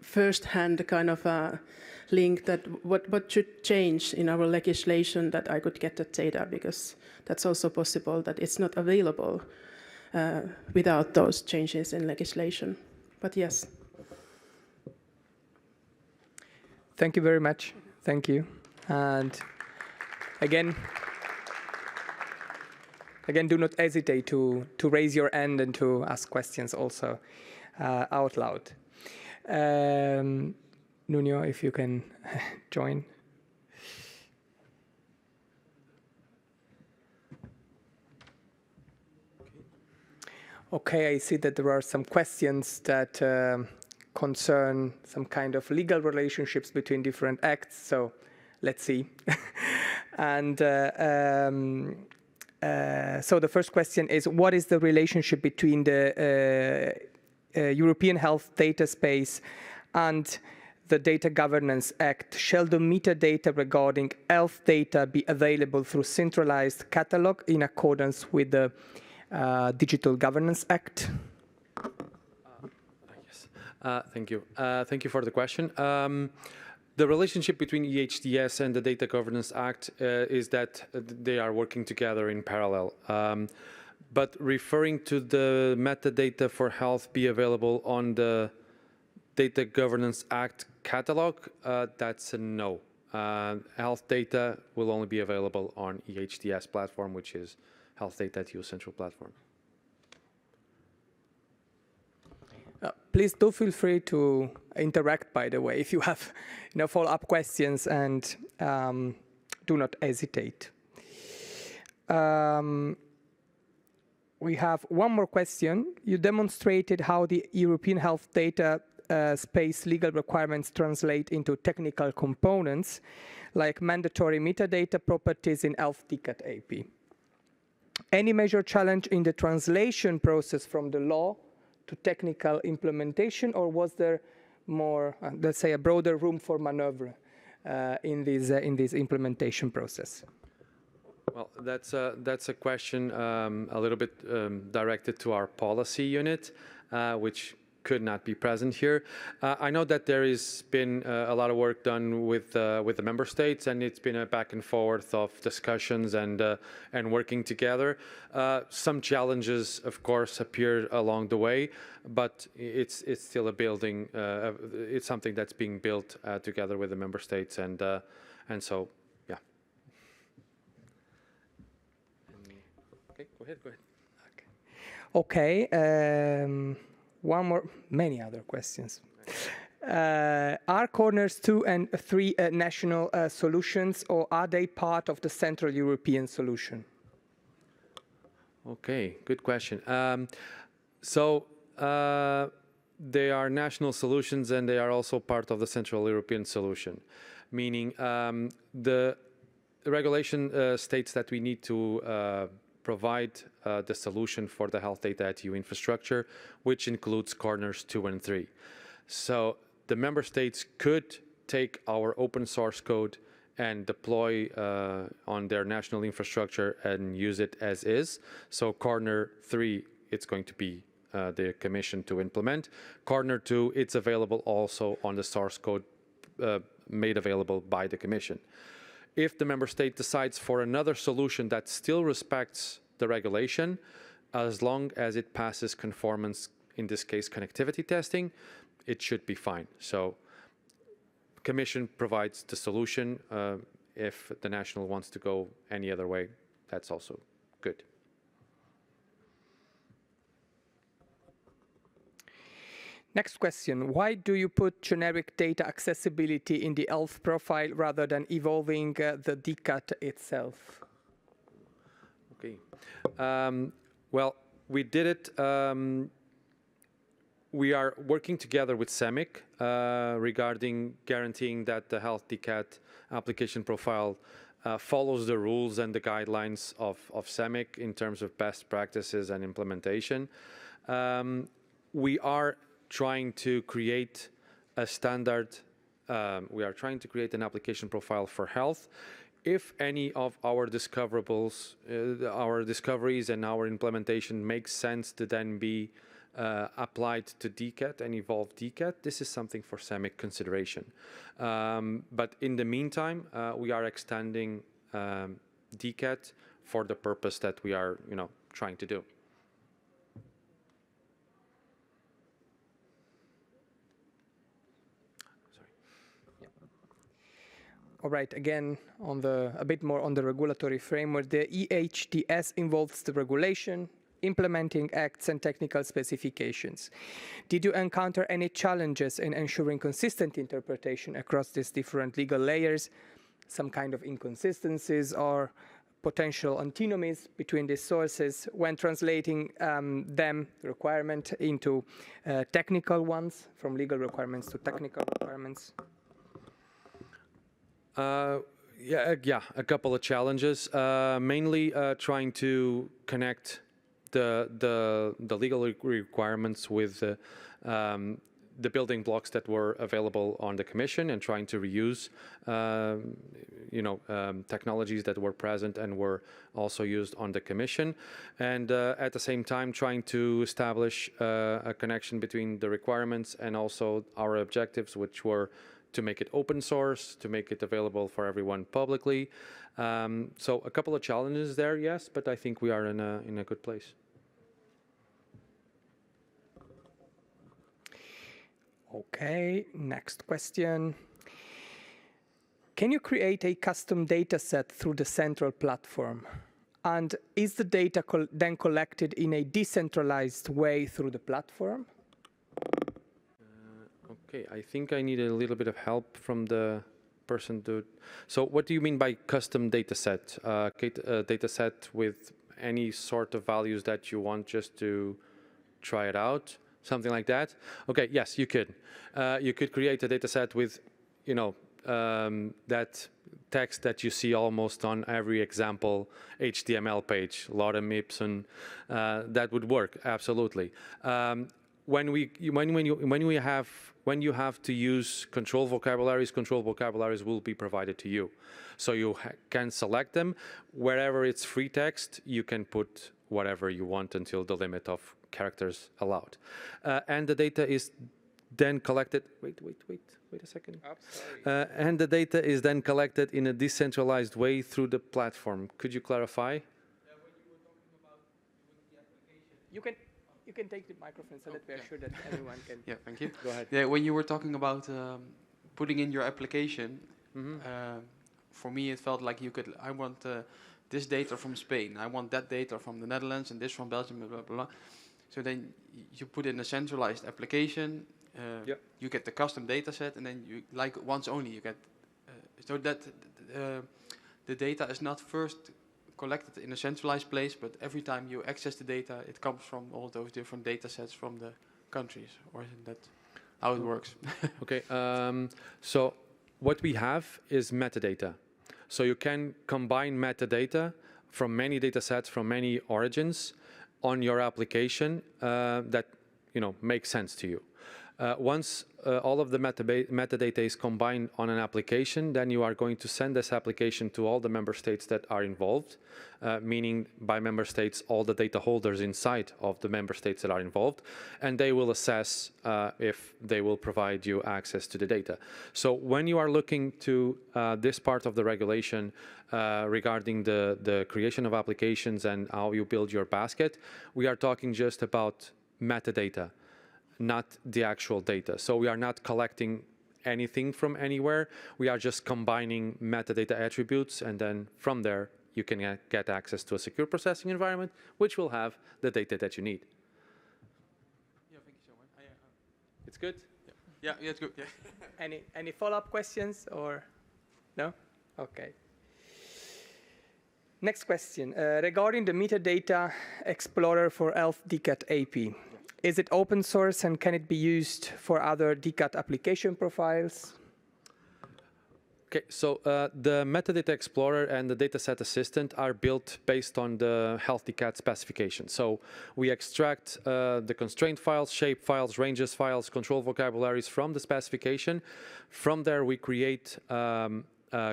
[SPEAKER 3] first-hand kind of link that what should change in our legislation that I could get that data, because that's also possible that it's not available without those changes in legislation. But yes.
[SPEAKER 1] Thank you very much. Thank you. And again, do not hesitate to raise your hand and to ask questions also out loud. Nuno, if you can join. Okay, I see that there are some questions that concern some kind of legal relationships between different acts, so let's see. And So the first question is, what is the relationship between the European Health Data Space and the Data Governance Act? Shall the metadata regarding health data be available through centralized catalog in accordance with the Digital Governance Act?
[SPEAKER 4] Yes. Thank you. Thank you for the question. The relationship between EHDS and the Data Governance Act is that they are working together in parallel. But referring to the metadata for health be available on the Data Governance Act catalog, that's a no. Health data will only be available on EHDS platform, which is Health Data at EU Central Platform.
[SPEAKER 1] Please do feel free to interact, by the way, if you have follow-up questions, and do not hesitate. We have one more question. You demonstrated how the European Health Data Space legal requirements translate into technical components, like mandatory metadata properties in Health DCAT AP. Any major challenge in the translation process from the law to technical implementation, or was there more, let's say, a broader room for maneuver in this implementation process?
[SPEAKER 4] Well, that's a question a little bit directed to our policy unit, which could not be present here. I know that there has been a lot of work done with the member states, and it's been a back and forth of discussions and working together. Some challenges, of course, appeared along the way, but it's still a building. It's something that's being built together with the member states, and so yeah. Okay, go ahead.
[SPEAKER 1] Okay. One more, many other questions. Are corners 2 and 3 national solutions, or are they part of the Central European solution?
[SPEAKER 4] Okay, good question. So they are national solutions, and they are also part of the Central European solution, meaning the regulation states that we need to provide the solution for the health data at EU infrastructure, which includes corners 2 and 3. So the member states could take our open source code and deploy on their national infrastructure and use it as is. So corner 3, it's going to be the Commission to implement. Corner 2, it's available also on the source code made available by the Commission. If the member state decides for another solution that still respects the regulation, as long as it passes conformance, in this case connectivity testing, it should be fine. So Commission provides the solution. If the national wants to go any other way, that's also good.
[SPEAKER 1] Next question. Why do you put generic data accessibility in the health profile rather than evolving the DCAT itself?
[SPEAKER 4] Okay. Well, we did it. We are working together with SEMIC regarding guaranteeing that the health DCAT application profile follows the rules and the guidelines of SEMIC in terms of best practices and implementation. We are trying to create a standard, we are trying to create an application profile for health. If any of our discoverables, our discoveries and our implementation makes sense to then be applied to DCAT and evolve DCAT, this is something for SEMIC consideration. But in the meantime, we are extending DCAT for the purpose that we are, trying to do.
[SPEAKER 1] All right, again, a bit more on the regulatory framework. The EHDS involves the regulation, implementing acts and technical specifications. Did you encounter any challenges in ensuring consistent interpretation across these different legal layers, some kind of inconsistencies or potential antinomies between these sources when translating the requirement into technical ones, from legal requirements to technical requirements?
[SPEAKER 4] Yeah, a couple of challenges. Mainly trying to connect the legal requirements with the building blocks that were available on the Commission, and trying to reuse, technologies that were present and were also used on the Commission, and at the same time trying to establish a connection between the requirements and also our objectives, which were to make it open source, to make it available for everyone publicly. So a couple of challenges there, yes, but I think we are in a good place.
[SPEAKER 1] Okay, next question. Can you create a custom data set through the central platform? And is the data then collected in a decentralized way through the platform?
[SPEAKER 4] Okay, I think I need a little bit of help from the person to... So what do you mean by custom data set? Data set with any sort of values that you want just to try it out? Something like that? Okay, yes, you could. You could create a data set with, that text that you see almost on every example HTML page, Lorem Ipsum, that would work, absolutely. When you have to use control vocabularies will be provided to you. So you can select them. Wherever it's free text, you can put whatever you want until the limit of characters allowed. And the data is then collected, wait a second.
[SPEAKER 1] Oh, sorry.
[SPEAKER 4] And the data is then collected in a decentralized way through the platform. Could you clarify?
[SPEAKER 1] When you were talking about the application. You can take the microphone so that we are sure that everyone can.
[SPEAKER 7] Yeah, thank you.
[SPEAKER 1] Go ahead.
[SPEAKER 7] Yeah, when you were talking about putting in your application, for me it felt like I want this data from Spain, I want that data from the Netherlands, and this from Belgium, blah, blah, blah. So then you put in a centralized application, you get the custom data set, and then you, like once only, you get, so that the data is not first collected in a centralized place, but every time you access the data, it comes from all those different data sets from the countries, or isn't that how it works?
[SPEAKER 4] Okay, so what we have is metadata. So you can combine metadata from many data sets, from many origins on your application that makes sense to you. Once all of the metadata is combined on an application, then you are going to send this application to all the member states that are involved, meaning by member states, all the data holders inside of the member states that are involved, and they will assess if they will provide you access to the data. So when you are looking to this part of the regulation regarding the creation of applications and how you build your basket, we are talking just about metadata, not the actual data. So we are not collecting anything from anywhere. We are just combining metadata attributes, and then from there you can get access to a secure processing environment, which will have the data that you need.
[SPEAKER 7] Yeah, thank you so much.
[SPEAKER 4] It's good?
[SPEAKER 7] Yeah, it's good. Yeah.
[SPEAKER 1] Any follow-up questions or no? Okay. Next question. Regarding the metadata explorer for ELF DCAT AP. Is it open source and can it be used for other DCAT application profiles?
[SPEAKER 4] Okay, so the metadata explorer and the dataset assistant are built based on the Health DCAT specification. So we extract the constraint files, shape files, ranges files, control vocabularies from the specification. From there we create a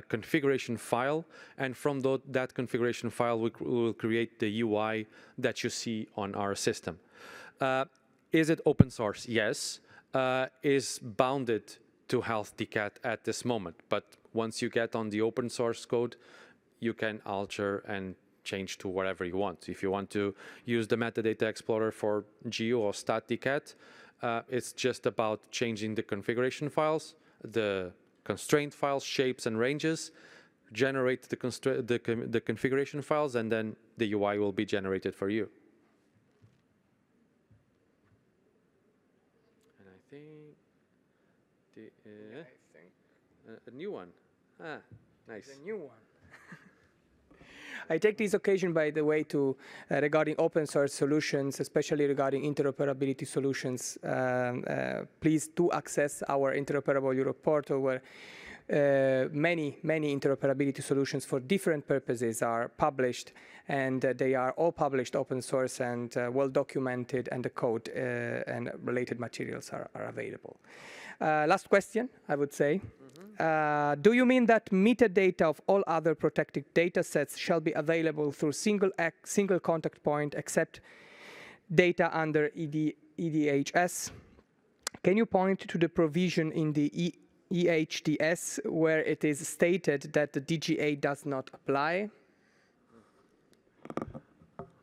[SPEAKER 4] configuration file, and from that configuration file we will create the UI that you see on our system. Is it open source? Yes. Is bounded to Health DCAT at this moment, but once you get on the open source code, you can alter and change to whatever you want. If you want to use the metadata explorer for Geo or Stat DCAT, it's just about changing the configuration files, the constraint files, shapes and ranges, generate the configuration files, and then the UI will be generated for you. And I think a new one. Ah, nice.
[SPEAKER 1] A new one. I take this occasion, by the way, to regarding open source solutions, especially regarding interoperability solutions. Please do access our Interoperable Europe portal, where many interoperability solutions for different purposes are published, and they are all published open source and well documented, and the code and related materials are available. Last question, I would say. Do you mean that metadata of all other protected data sets shall be available through single contact point except data under EDHS? Can you point to the provision in the EHDS where it is stated that the DGA does not apply?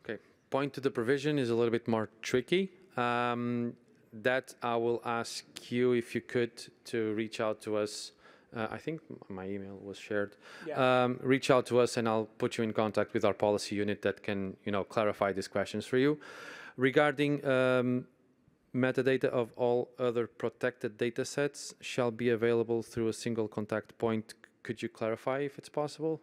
[SPEAKER 4] Okay, point to the provision is a little bit more tricky. That I will ask you, if you could, to reach out to us. I think my email was shared. Yeah. Reach out to us and I'll put you in contact with our policy unit that can, clarify these questions for you. Regarding metadata of all other protected data sets shall be available through a single contact point. Could you clarify if it's possible?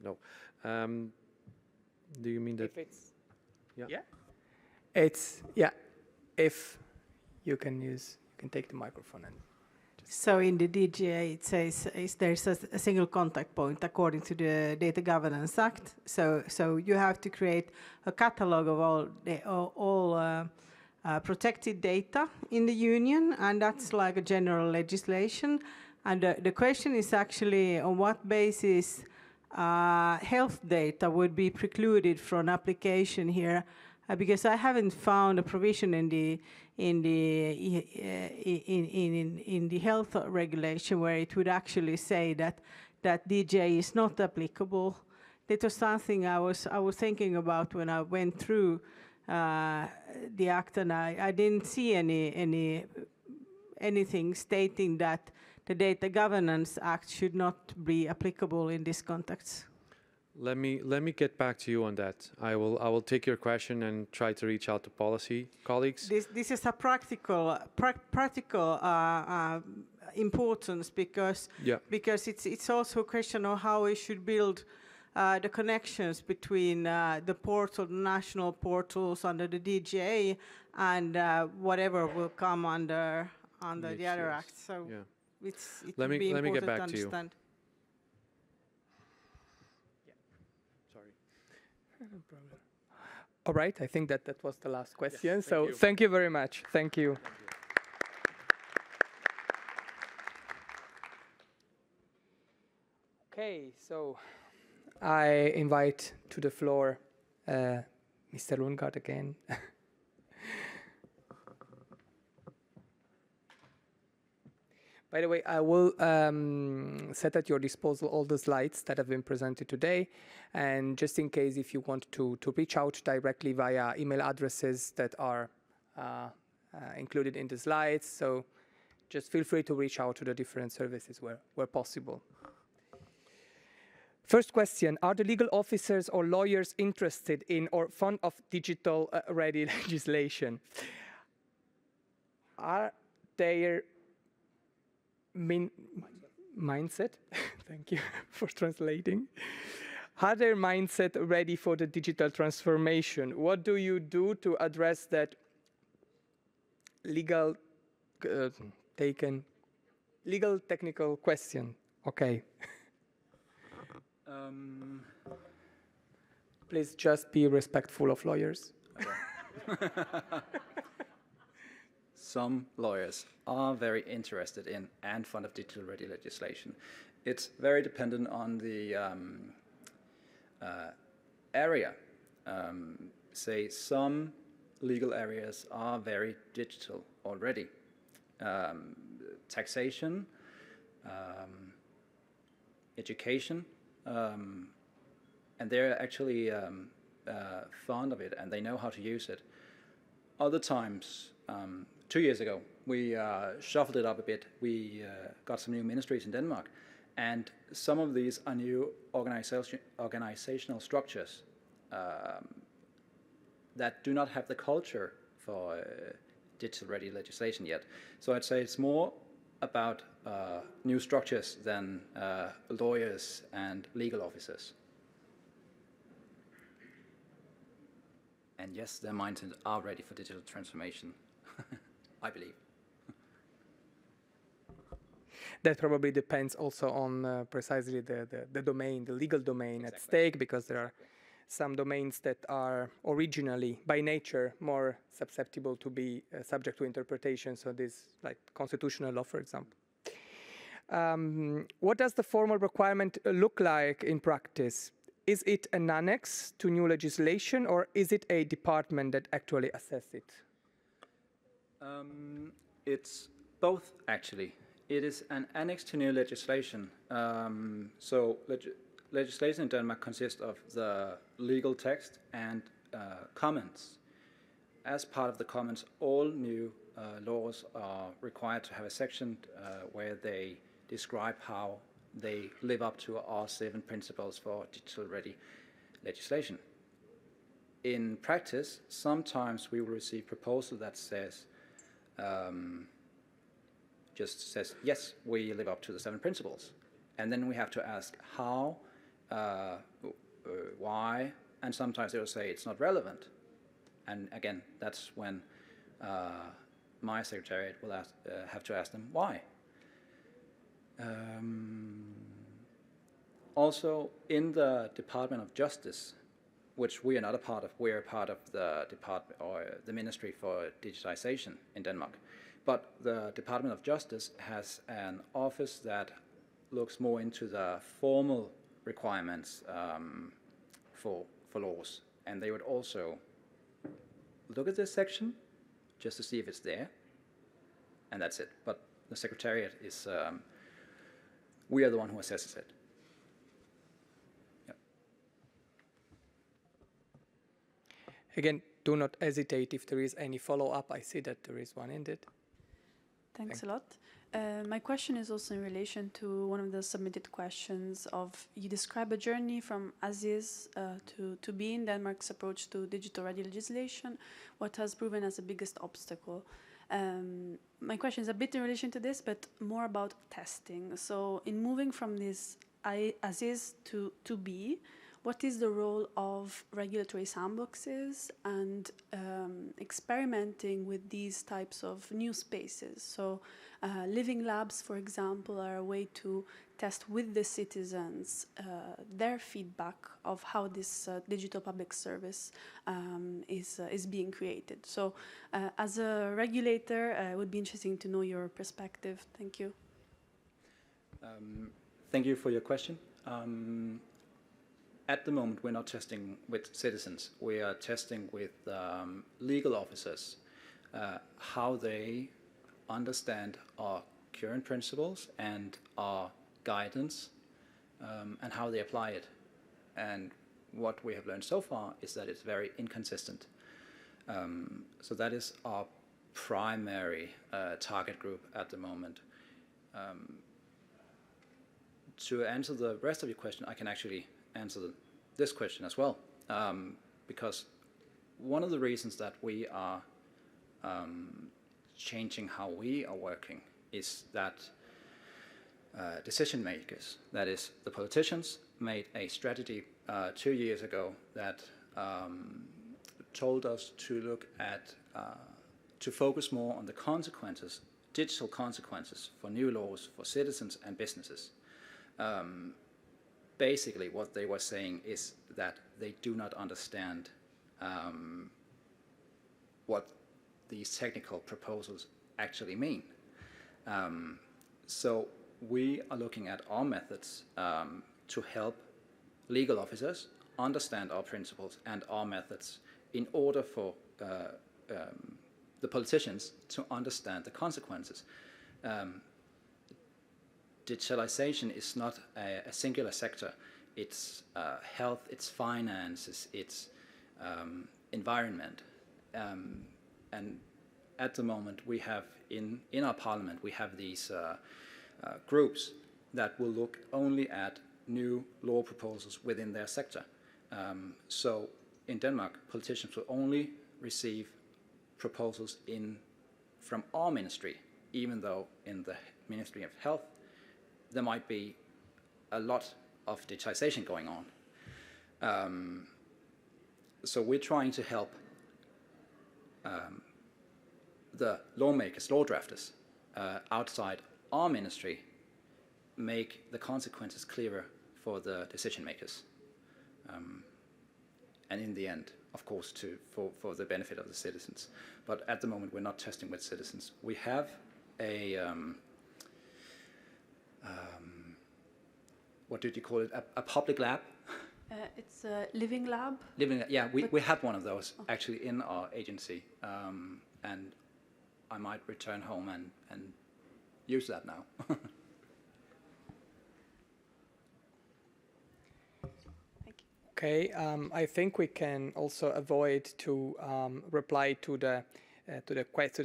[SPEAKER 4] No. Do you mean that?
[SPEAKER 1] If it's, yeah. It's, yeah. If you can use, you can take the microphone and.
[SPEAKER 8] So in the DGA it says there's a single contact point according to the Data Governance Act. So you have to create a catalog of all protected data in the union, and that's like a general legislation. And the question is actually on what basis health data would be precluded from application here. Because I haven't found a provision in the health regulation where it would actually say that DGA is not applicable. That was something I was thinking about when I went through the act, and I didn't see anything stating that the Data Governance Act should not be applicable in this context.
[SPEAKER 4] Let me get back to you on that. I will take your question and try to reach out to policy colleagues.
[SPEAKER 8] This is a practical importance because it's also a question of how we should build the connections between the portal, the national portals under the DGA, and whatever will come under the other act. So yeah. It will be important to understand.
[SPEAKER 1] No problem. All right, I think that was the last question. Yes, so thank you very much. Thank you. Okay, so I invite to the floor Mr. Lundgaard again. By the way, I will set at your disposal all the slides that have been presented today. And just in case, if you want to reach out directly via email addresses that are included in the slides, so just feel free to reach out to the different services where possible. First question, are the legal officers or lawyers interested in or fond of digital ready legislation? Are their mindset, thank you for translating. Are their mindset ready for the digital transformation? What do you do to address that legal technical question? Okay. Please just be respectful of lawyers.
[SPEAKER 5] Okay. Some lawyers are very interested in and fond of digital ready legislation. It's very dependent on the area. Say some legal areas are very digital already. Taxation, education, and they're actually fond of it and they know how to use it. Other times, 2 years ago, we shuffled it up a bit. We got some new ministries in Denmark, and some of these are new organizational structures that do not have the culture for digital-ready legislation yet. So I'd say it's more about new structures than lawyers and legal officers. And yes, their minds are ready for digital transformation. I believe.
[SPEAKER 1] that probably depends also on precisely the domain, the legal domain at stake, because there are some domains that are originally, by nature, more susceptible to be subject to interpretation. So this, like constitutional law, for example. What does the formal requirement look like in practice? Is it an annex to new legislation, or is it a department that actually assesses it?
[SPEAKER 5] It's both, actually. It is an annex to new legislation. Legislation in Denmark consists of the legal text and comments. As part of the comments, all new laws are required to have a section where they describe how they live up to our 7 principles for digital-ready legislation. In practice, sometimes we will receive proposal that says, just says, yes, we live up to the 7 principles. And then we have to ask how, why, and sometimes they will say it's not relevant. And again, that's when my secretariat will have to ask them why. Also, in the Department of Justice, which we are not a part of, we are part of the department or the Ministry for Digitization in Denmark. But the Department of Justice has an office that looks more into the formal requirements for laws, and they would also look at this section just to see if it's there, and that's it. But the Secretariat is, we are the one who assesses it. Yep.
[SPEAKER 1] Again, do not hesitate if there is any follow-up. I see that there is one indeed.
[SPEAKER 9] Thanks a lot. My question is also in relation to one of the submitted questions of, you describe a journey from as is to be in Denmark's approach to digital-ready legislation. What has proven as the biggest obstacle? My question is a bit in relation to this, but more about testing. So in moving from this as is to be, what is the role of regulatory sandboxes and experimenting with these types of new spaces? So living labs, for example, are a way to test with the citizens their feedback of how this digital public service is being created. So as a regulator, it would be interesting to know your perspective. Thank you.
[SPEAKER 5] Thank you for your question. At the moment, we're not testing with citizens. We are testing with legal officers, how they understand our current principles and our guidance, and how they apply it. And what we have learned so far is that it's very inconsistent. So that is our primary target group at the moment. To answer the rest of your question, I can actually answer this question as well, because one of the reasons that we are changing how we are working is that decision makers, that is the politicians, made a strategy 2 years ago that told us to look at, to focus more on the consequences, digital consequences for new laws for citizens and businesses. Basically, what they were saying is that they do not understand what these technical proposals actually mean. So we are looking at our methods to help legal officers understand our principles and our methods in order for the politicians to understand the consequences. Digitalization is not a singular sector. It's health, it's finances, it's environment. And at the moment, we have in our parliament, we have these groups that will look only at new law proposals within their sector. So in Denmark, politicians will only receive proposals from our ministry, even though in the Ministry of Health, there might be a lot of digitization going on. So we're trying to help the lawmakers, law drafters outside our ministry make the consequences clearer for the decision makers. And in the end, of course, for the benefit of the citizens. But at the moment, we're not testing with citizens. We have a, what did you call it, a public lab?
[SPEAKER 9] It's a living lab.
[SPEAKER 5] Living, yeah, we have one of those actually in our agency. And I might return home and use that now.
[SPEAKER 1] Okay, I think we can also avoid to reply to the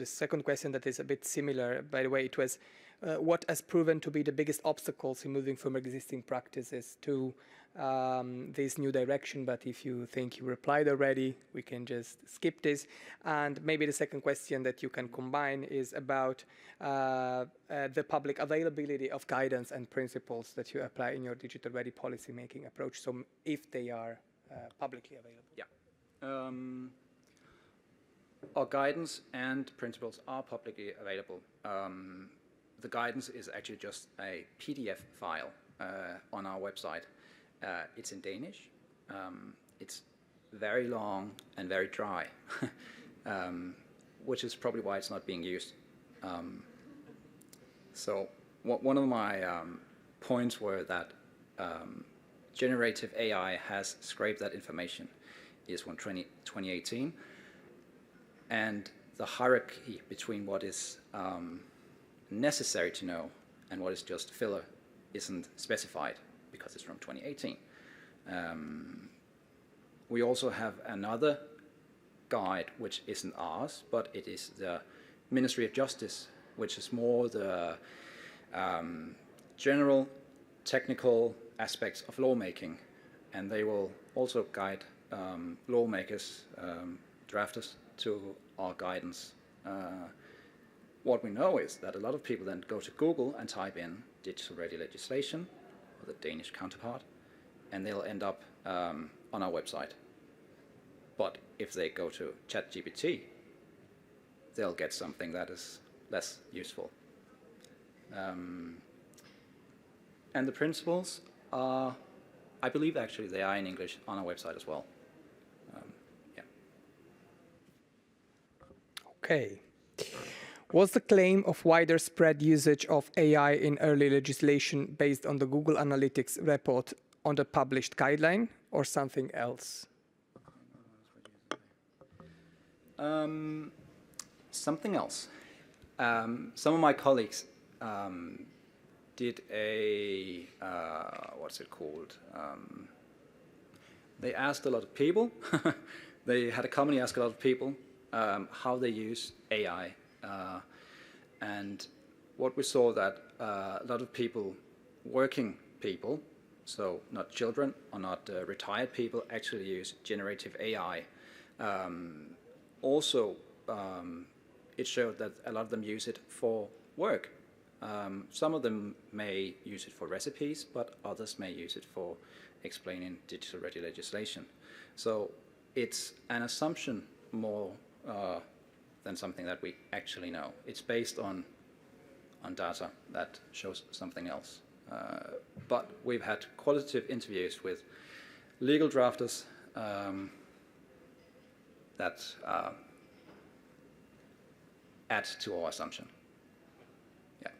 [SPEAKER 1] second question that is a bit similar. By the way, it was what has proven to be the biggest obstacles in moving from existing practices to this new direction. But if you think you replied already, we can just skip this. And maybe the second question that you can combine is about the public availability of guidance and principles that you apply in your digital-ready policy-making approach, so if they are publicly available.
[SPEAKER 5] Yeah. Our guidance and principles are publicly available. The guidance is actually just a PDF file on our website. It's in Danish. It's very long and very dry, which is probably why it's not being used. So one of my points were that generative AI has scraped that information is from 2018, and the hierarchy between what is necessary to know and what is just filler isn't specified because it's from 2018. We also have another guide which isn't ours, but it is the Ministry of Justice, which is more the general technical aspects of lawmaking, and they will also guide lawmakers, drafters to our guidance. What we know is that a lot of people then go to Google and type in digital-ready legislation, or the Danish counterpart, and they'll end up on our website. But if they go to ChatGPT, they'll get something that is less useful. And the principles are, I believe actually they are in English on our website as well. Yeah.
[SPEAKER 1] Okay. Was the claim of wider spread usage of AI in early legislation based on the Google Analytics report on the published guideline or something else?
[SPEAKER 5] Something else. Some of my colleagues did a, what's it called? They asked a lot of people, they had a company ask a lot of people how they use AI. And what we saw that a lot of people, working people, so not children or not retired people, actually use generative AI. Also, it showed that a lot of them use it for work. Some of them may use it for recipes, but others may use it for explaining digital-ready legislation. So it's an assumption more than something that we actually know. It's based on data that shows something else. But we've had qualitative interviews with legal drafters that add to our assumption. Yeah.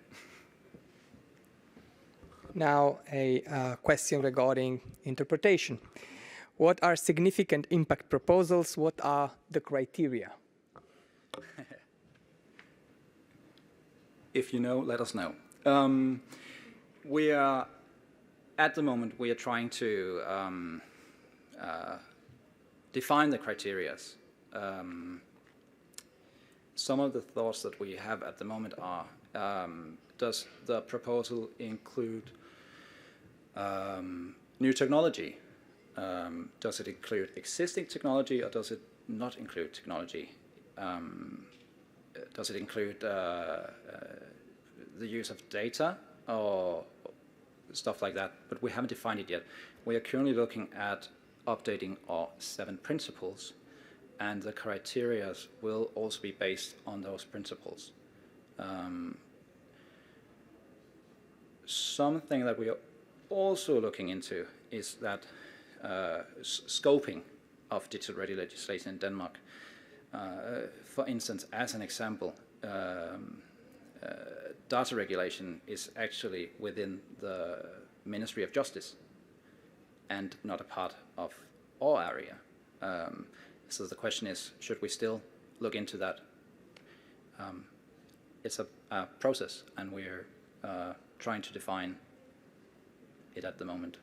[SPEAKER 1] Now a question regarding interpretation. What are significant impact proposals? What are the criteria?
[SPEAKER 5] If you know, let us know. We are, at the moment, we are trying to define the criteria. Some of the thoughts that we have at the moment are, does the proposal include new technology? Does it include existing technology, or does it not include technology? Does it include the use of data or stuff like that? But we haven't defined it yet. We are currently looking at updating our 7 principles, and the criteria will also be based on those principles. something that we are also looking into is that scoping of digital-ready legislation in Denmark. For instance, as an example, data regulation is actually within the Ministry of Justice and not a part of our area. So the question is, should we still look into that? It's a process, and we're trying to define it at the moment.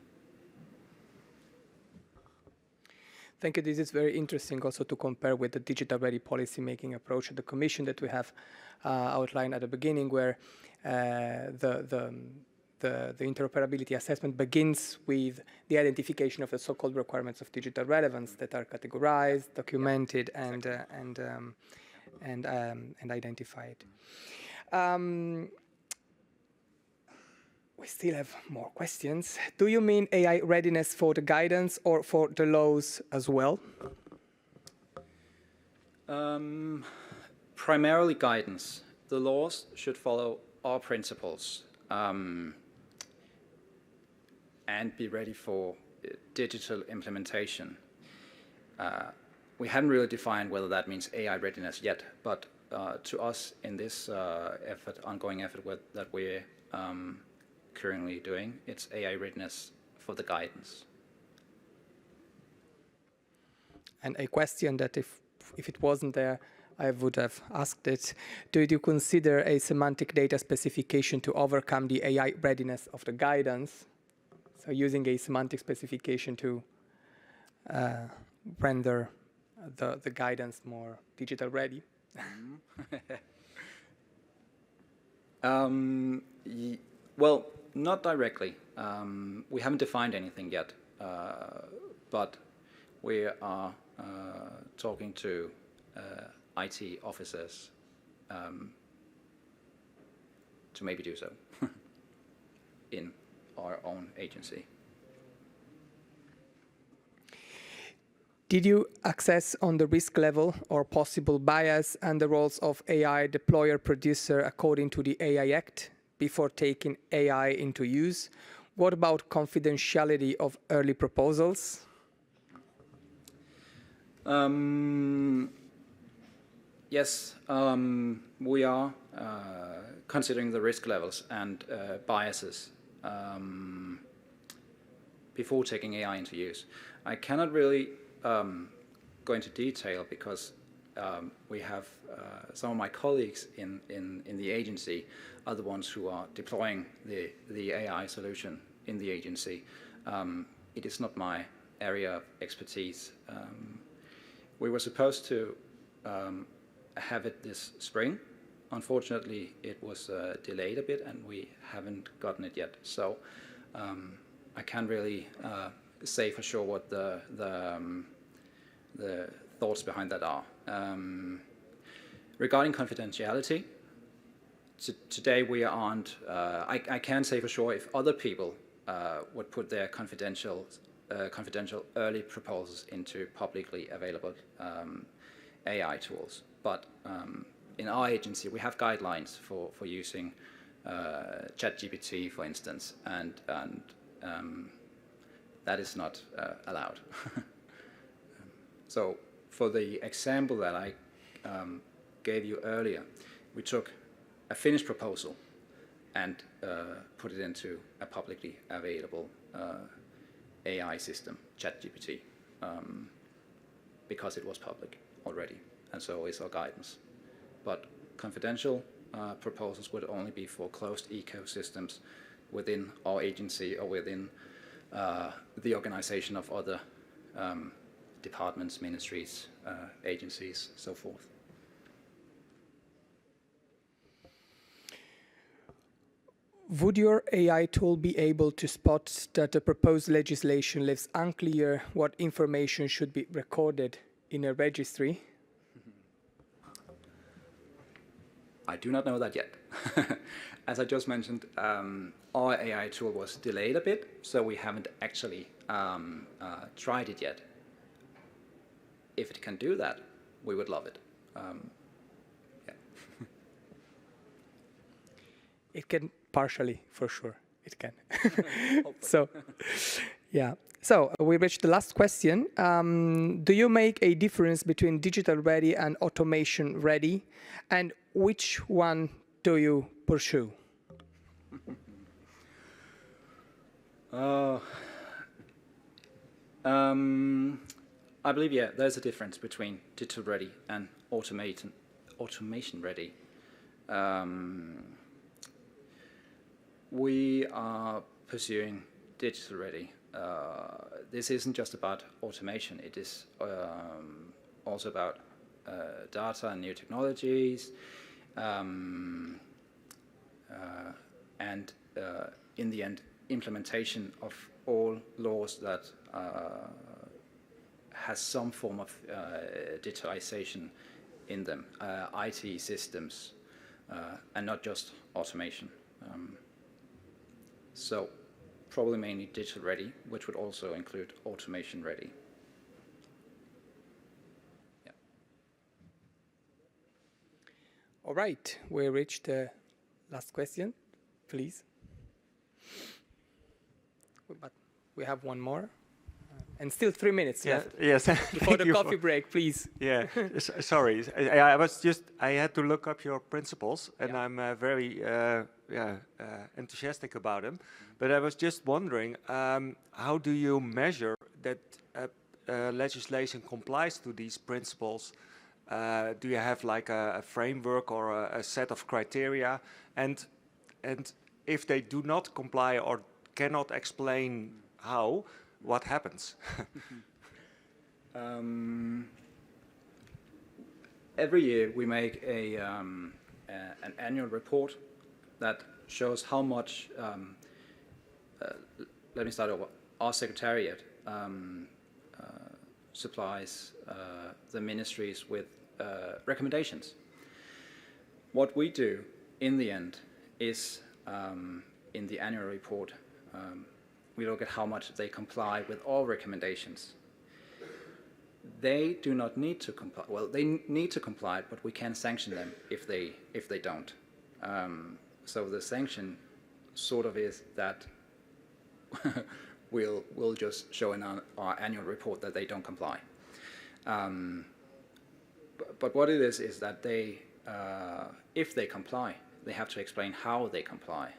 [SPEAKER 1] Thank you. This is very interesting also to compare with the digital-ready policy-making approach of the Commission that we have outlined at the beginning, where the interoperability assessment begins with the identification of the so-called requirements of digital relevance that are categorized, documented, and identified. We still have more questions. Do you mean AI readiness for the guidance or for the laws as well?
[SPEAKER 5] Primarily guidance. The laws should follow our principles and be ready for digital implementation. We haven't really defined whether that means AI readiness yet, but to us in this ongoing effort that we're currently doing, it's AI readiness for the guidance.
[SPEAKER 1] And a question that if it wasn't there, I would have asked it. Do you consider a semantic data specification to overcome the AI readiness of the guidance? So using a semantic specification to render the guidance more digital ready?
[SPEAKER 5] Well, not directly. We haven't defined anything yet, but we are talking to IT officers to maybe do so in our own agency.
[SPEAKER 1] Did you access on the risk level or possible bias and the roles of AI deployer-producer according to the AI Act before taking AI into use? What about confidentiality of early proposals?
[SPEAKER 5] Yes, we are considering the risk levels and biases before taking AI into use. I cannot really go into detail because we have some of my colleagues in the agency are the ones who are deploying the AI solution in the agency. It is not my area of expertise. We were supposed to have it this spring. Unfortunately, it was delayed a bit and we haven't gotten it yet. So I can't really say for sure what the thoughts behind that are. Regarding confidentiality, today we aren't, I can't say for sure if other people would put their confidential early proposals into publicly available AI tools. But in our agency, we have guidelines for using ChatGPT, for instance, and that is not allowed. So for the example that I gave you earlier, we took a finished proposal and put it into a publicly available AI system, ChatGPT, because it was public already, and so is our guidance. But confidential proposals would only be for closed ecosystems within our agency or within the organization of other departments, ministries, agencies, so forth.
[SPEAKER 1] Would your AI tool be able to spot that the proposed legislation leaves unclear what information should be recorded in a registry?
[SPEAKER 5] I do not know that yet. As I just mentioned, our AI tool was delayed a bit, so we haven't actually tried it yet. If it can do that, we would love it. Yeah.
[SPEAKER 1] It can partially, for sure. it can. So, yeah. So we reached the last question. Do you make a difference between digital ready and automation ready? And which one do you pursue?
[SPEAKER 5] I believe, yeah, there's a difference between digital ready and automation ready. We are pursuing digital ready. This isn't just about automation, it is also about data and new technologies, and in the end, implementation of all laws that has some form of digitalization in them, IT systems, and not just automation. So probably mainly digital ready, which would also include automation ready. Yeah.
[SPEAKER 1] All right, we reached the last question, please. But we have one more. And still 3 minutes left.
[SPEAKER 10] Yes.
[SPEAKER 1] Before the coffee break, please.
[SPEAKER 10] Yeah. Sorry, I had to look up your principles, and I'm very enthusiastic about them. But I was just wondering, how do you measure that legislation complies to these principles? Do you have like a framework or a set of criteria? And if they do not comply or cannot explain how, what happens?
[SPEAKER 5] Every year we make an annual report that shows how much, let me start over, our Secretariat supplies the ministries with recommendations. What we do in the end is, in the annual report, we look at how much they comply with all recommendations. They do not need to comply. Well, they need to comply, but we can sanction them if they don't. So the sanction sort of is that we'll just show in our annual report that they don't comply. But what it is that they, if they comply, they have to explain how they comply.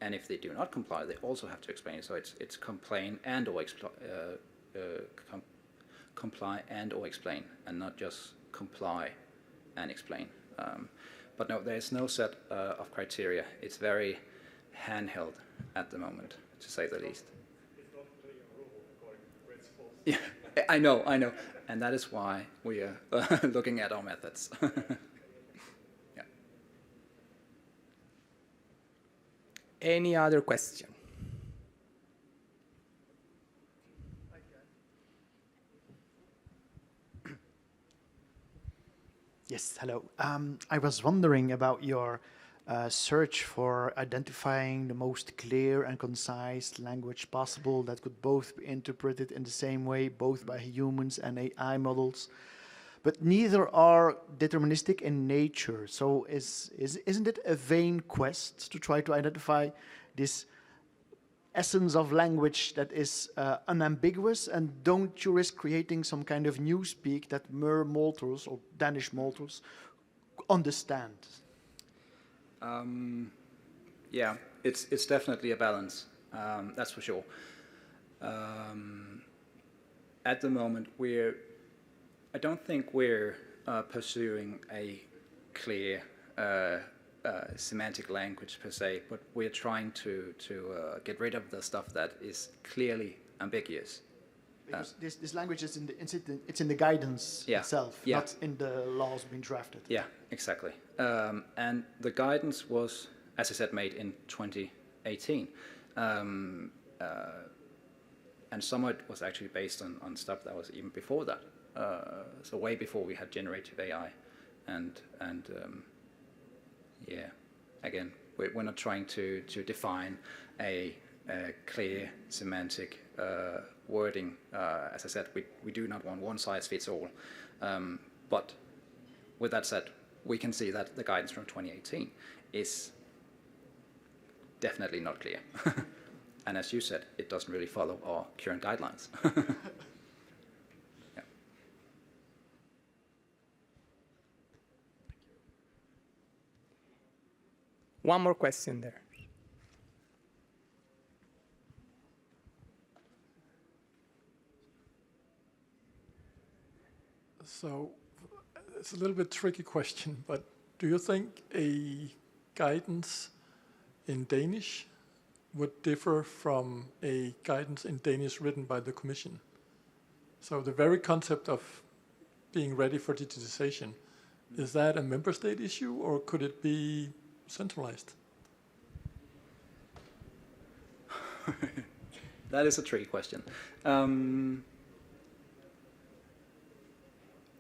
[SPEAKER 5] And if they do not comply, they also have to explain. So it's complain and or comply and or explain, and not just comply and explain. But no, there is no set of criteria. It's very handheld at the moment, to say the least.
[SPEAKER 10] It's not a clear rule according to the principles.
[SPEAKER 5] Yeah, I know, and that is why we are looking at our methods.
[SPEAKER 1] Any other question?
[SPEAKER 11] Yes, hello. I was wondering about your search for identifying the most clear and concise language possible that could both be interpreted in the same way, both by humans and AI models. But neither are deterministic in nature. So isn't it a vain quest to try to identify this essence of language that is unambiguous? And don't you risk creating some kind of newspeak that mere mortals or Danish mortals understand?
[SPEAKER 5] Yeah, it's definitely a balance. That's for sure. At the moment, I don't think we're pursuing a clear semantic language per se, but we're trying to get rid of the stuff that is clearly ambiguous.
[SPEAKER 11] Because this language is it's in the guidance itself, not in the laws being drafted.
[SPEAKER 5] Yeah, exactly. And the guidance was, as I said, made in 2018. And some of it was actually based on stuff that was even before that. So way before we had generative AI, and yeah, again, we're not trying to define a clear semantic wording. As I said, we do not want one size fits all. But with that said, we can see that the guidance from 2018 is definitely not clear. And as you said, it doesn't really follow our current guidelines. Yeah.
[SPEAKER 1] One more question there.
[SPEAKER 6] So it's a little bit tricky question, but do you think a guidance in Danish would differ from a guidance in Danish written by the Commission? So the very concept of being ready for digitization, is that a member state issue or could it be centralized?
[SPEAKER 5] That is a tricky question.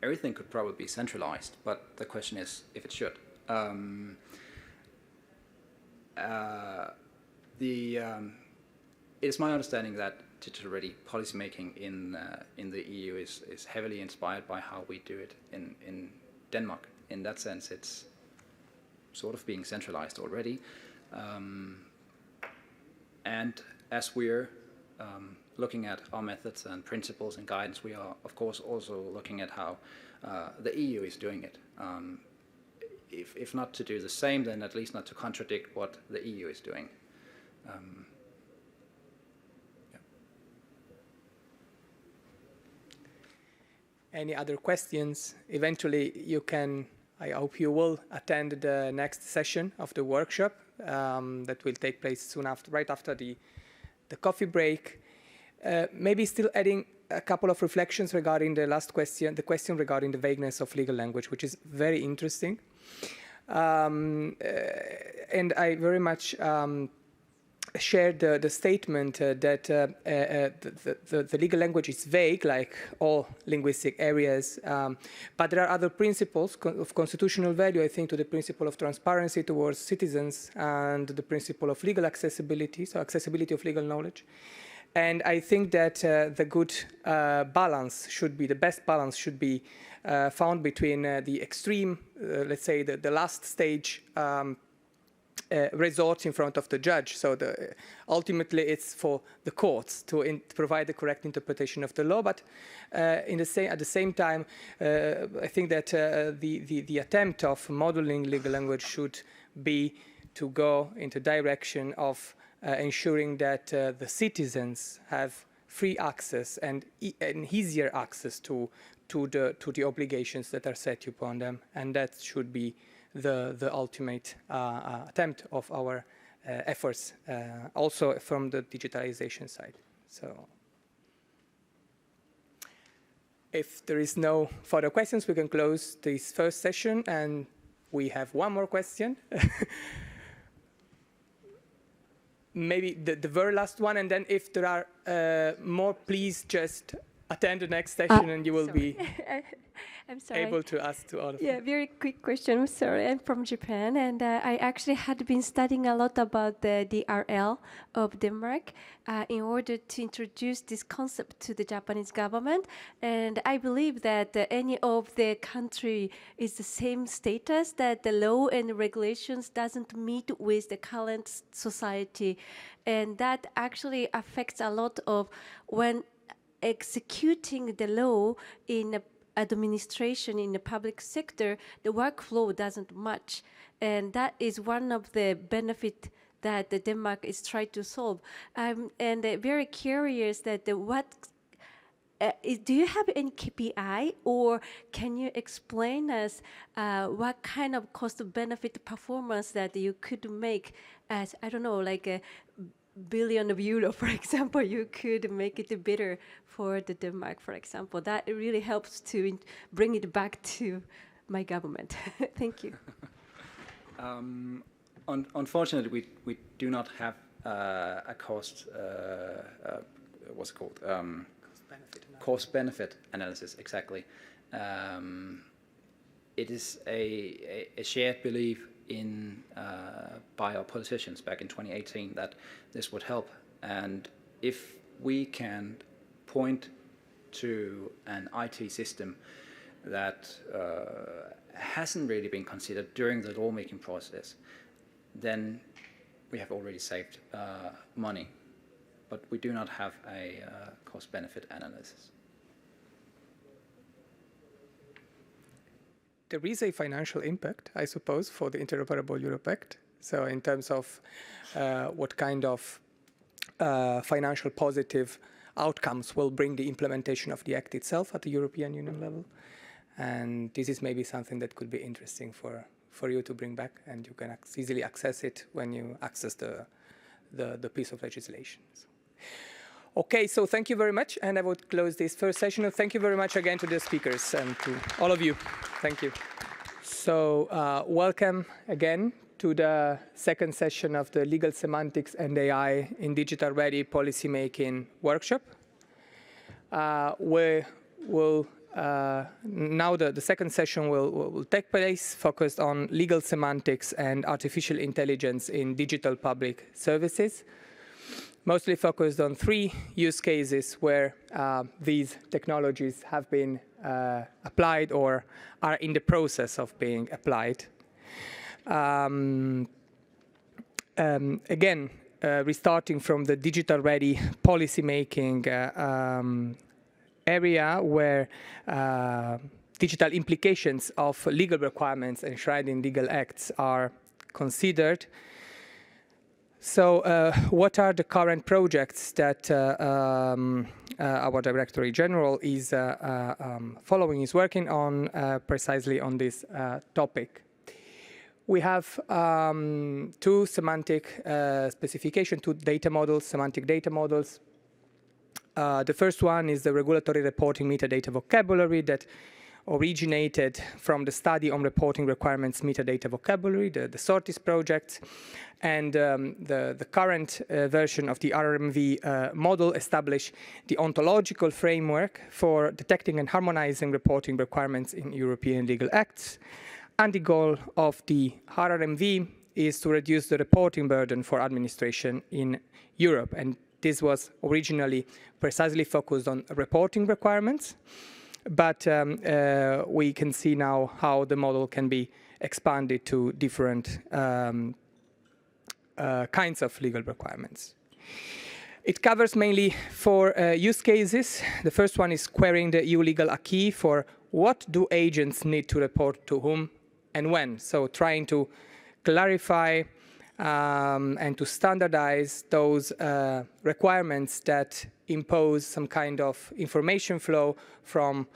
[SPEAKER 5] Everything could probably be centralized, but the question is if it should. It is my understanding that digital-ready policymaking in the EU is heavily inspired by how we do it in Denmark. In that sense, it's sort of being centralized already. And as we're looking at our methods and principles and guidance, we are, of course, also looking at how the EU is doing it. If not to do the same, then at least not to contradict what the EU is doing. Yeah.
[SPEAKER 1] Any other questions? Eventually, you can, I hope you will attend the next session of the workshop that will take place soon after, right after the coffee break. Maybe still adding a couple of reflections regarding the last question, the question regarding the vagueness of legal language, which is very interesting. And I very much shared the statement that the legal language is vague, like all linguistic areas, but there are other principles of constitutional value, I think, to the principle of transparency towards citizens and the principle of legal accessibility, so accessibility of legal knowledge. And I think that the good balance should be, the best balance should be found between the extreme, let's say, the last stage resort in front of the judge. So ultimately it's for the courts to provide the correct interpretation of the law, but at the same time, I think that the attempt of modeling legal language should be to go into direction of ensuring that the citizens have free access and easier access to the obligations that are set upon them, and that should be the ultimate attempt of our efforts, also from the digitalization side. So, if there is no further questions, we can close this first session, and we have one more question. Maybe the very last one, and then if there are more, please just attend the next session and you will be
[SPEAKER 12] I'm sorry.
[SPEAKER 1] able to ask to all of
[SPEAKER 12] Yeah, very quick question. I'm sorry, I'm from Japan, and I actually had been studying a lot about the DRL of Denmark in order to introduce this concept to the Japanese government. And I believe that any of the country is the same status, that the law and regulations doesn't meet with the current society. And that actually affects a lot of when executing the law in administration in the public sector, the workflow doesn't match. And that is one of the benefits that the Denmark is trying to solve. And very curious that do you have any KPI, or can you explain us what kind of cost-benefit performance that you could make as, I don't know, like a billion of euro, for example, you could make it better for the Denmark, for example. That really helps to bring it back to my government. Thank you.
[SPEAKER 5] Unfortunately, we do not have a cost, what's it called? Cost-benefit analysis, exactly. It is a shared belief by our politicians back in 2018 that this would help, and if we can point to an IT system that hasn't really been considered during the lawmaking process, then we have already saved money, but we do not have a cost-benefit analysis.
[SPEAKER 1] There is a financial impact, I suppose, for the Interoperable Europe Act. So in terms of what kind of financial positive outcomes will bring the implementation of the Act itself at the European Union level. And this is maybe something that could be interesting for you to bring back, and you can easily access it when you access the piece of legislation. So. Okay, so thank you very much, and I would close this first session. And thank you very much again to the speakers and to all of you. Thank you. So welcome again to the second session of the Legal Semantics and AI in Digital Ready Policymaking workshop. We will now the second session will take place, focused on legal semantics and artificial intelligence in digital public services, mostly focused on 3 use cases where these technologies have been applied or are in the process of being applied. Again, restarting from the digital ready policymaking area where digital implications of legal requirements enshrined in legal acts are considered. So what are the current projects that our Directorate General is following, is working on precisely on this topic? We have 2 semantic specifications, 2 data models, semantic data models. The first one is the regulatory reporting metadata vocabulary that originated from the study on reporting requirements metadata vocabulary, the SORTIS project, and the current version of the RRMV model established the ontological framework for detecting and harmonizing reporting requirements in European legal acts. And the goal of the RRMV is to reduce the reporting burden for administration in Europe. And this was originally precisely focused on reporting requirements. But we can see now how the model can be expanded to different kinds of legal requirements. It covers mainly 4 use cases. The first one is querying the EU legal acquis for what do agents need to report to whom and when. So trying to clarify and to standardize those requirements that impose some kind of information flow from,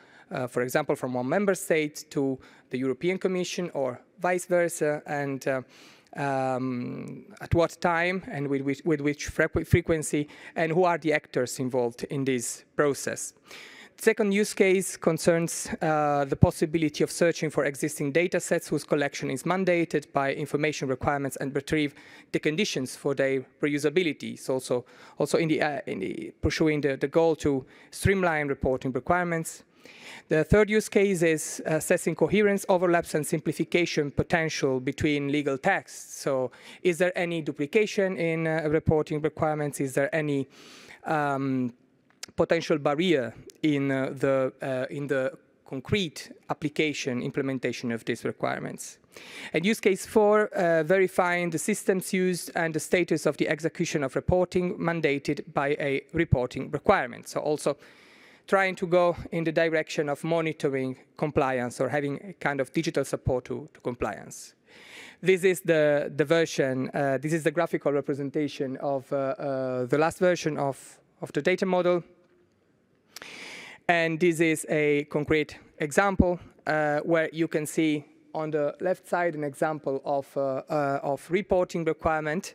[SPEAKER 1] for example, from one member state to the European Commission or vice versa, and at what time and with which frequency, and who are the actors involved in this process. The second use case concerns the possibility of searching for existing data sets whose collection is mandated by information requirements and retrieve the conditions for their reusability. So also in the pursuing the goal to streamline reporting requirements. The third use case is assessing coherence, overlaps, and simplification potential between legal texts. So is there any duplication in reporting requirements? Is there any potential barrier in the concrete application, implementation of these requirements? And use case 4, verifying the systems used and the status of the execution of reporting mandated by a reporting requirement. So also trying to go in the direction of monitoring compliance or having a kind of digital support to compliance. This is the version, this is the graphical representation of the last version of the data model. And this is a concrete example where you can see on the left side an example of reporting requirement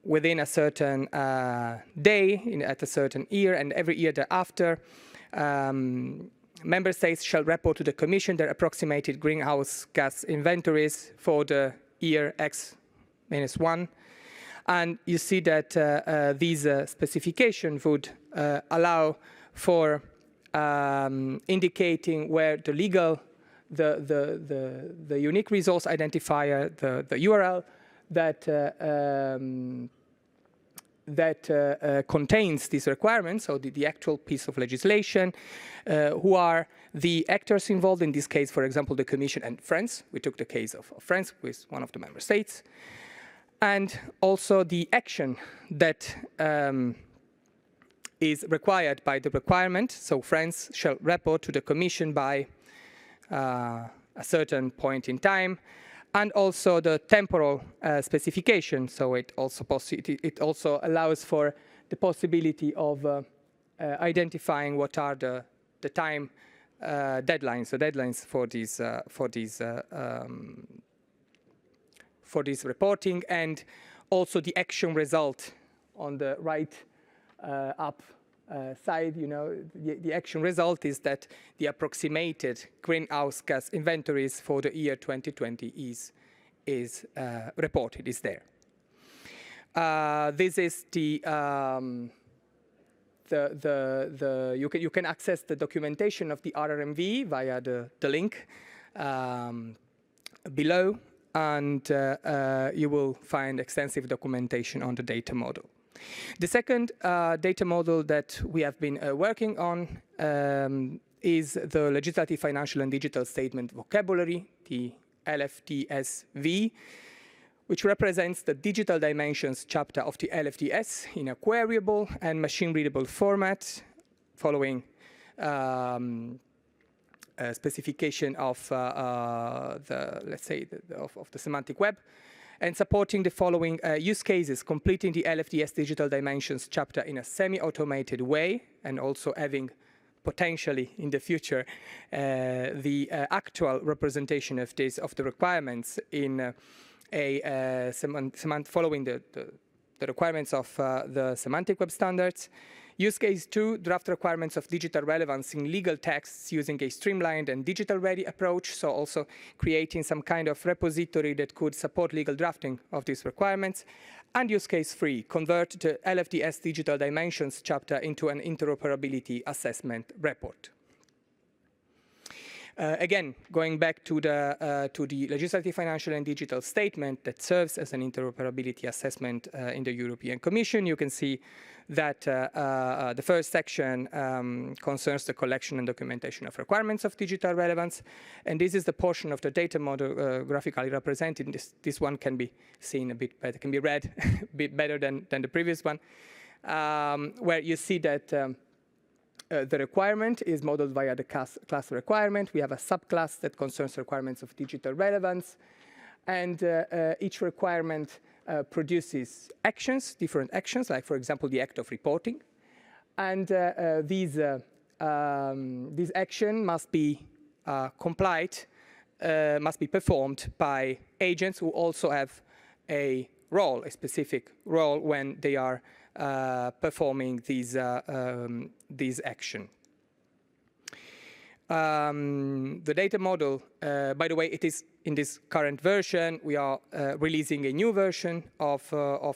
[SPEAKER 1] within a certain day, at a certain year, and every year thereafter. Member states shall report to the Commission their approximated greenhouse gas inventories for the year X-1. And you see that these specifications would allow for indicating where the legal, the unique resource identifier, the URL that contains these requirements, so the actual piece of legislation, who are the actors involved, in this case, for example, the Commission and France. We took the case of France with one of the member states. and also the action that is required by the requirement. So France shall report to the Commission by a certain point in time, and also the temporal specification. So it also allows for the possibility of identifying what are the time deadlines, the deadlines for this reporting, and also the action result on the right up side. You know, the action result is that the approximated greenhouse gas inventories for the year 2020 is reported, is there. This is you can access the documentation of the RRMV via the link below, and you will find extensive documentation on the data model. The second data model that we have been working on is the Legislative, Financial and Digital Statement Vocabulary, the LFDSV, which represents the digital dimensions chapter of the LFDS in a queryable and machine-readable format, following a specification of the semantic web, and supporting the following use cases: completing the LFDS digital dimensions chapter in a semi-automated way, and also having potentially in the future the actual representation of the requirements in following the requirements of the semantic web standards. Use case 2, draft requirements of digital relevance in legal texts using a streamlined and digital-ready approach, so also creating some kind of repository that could support legal drafting of these requirements. And use case 3, convert the LFDS digital dimensions chapter into an interoperability assessment report. Again, going back to the legislative, financial and digital statement that serves as an interoperability assessment in the European Commission, you can see that the first section concerns the collection and documentation of requirements of digital relevance, and this is the portion of the data model graphically represented. This one can be seen a bit better, can be read a bit better than the previous one, where you see that the requirement is modeled via the class requirement. We have a subclass that concerns requirements of digital relevance, and each requirement produces actions, different actions, like for example the act of reporting, and these action must be complied, must be performed by agents who also have a role, a specific role when they are performing these action. The data model, by the way, it is in this current version. We are releasing a new version of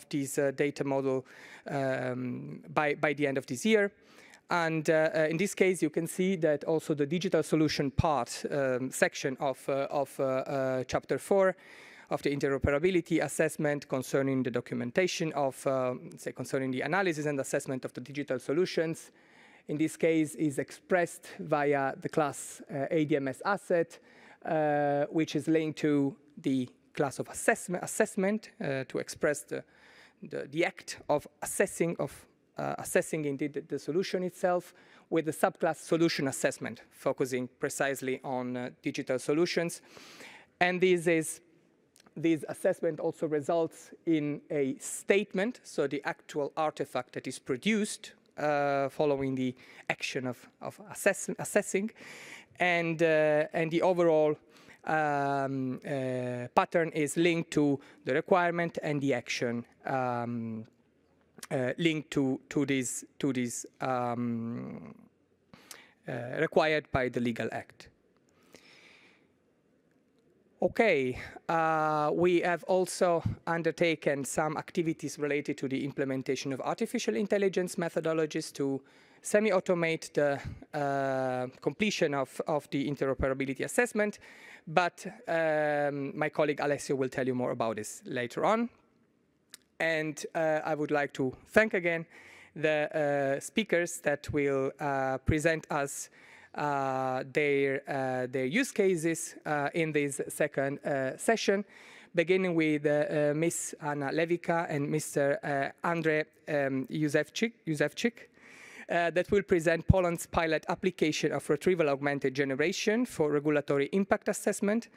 [SPEAKER 1] this data model by the end of this year. And in this case, you can see that also the digital solution part section of Chapter 4 of the interoperability assessment concerning the documentation of, concerning the analysis and assessment of the digital solutions, in this case is expressed via the class ADMS asset, which is linked to the class of assessment to express the act of assessing indeed the solution itself, with the subclass solution assessment, focusing precisely on digital solutions. And this assessment also results in a statement, so the actual artifact that is produced following the action of assessing, and the overall pattern is linked to the requirement and the action linked to this required by the legal act. Okay, we have also undertaken some activities related to the implementation of artificial intelligence methodologies to semi-automate the completion of the interoperability assessment, but my colleague Alessio will tell you more about this later on. And I would like to thank again the speakers that will present us their use cases in this second session. beginning with Ms. Anna Lewicka and Mr. Andrzej Józefczyk, that will present Poland's pilot application of retrieval augmented generation for regulatory impact assessment.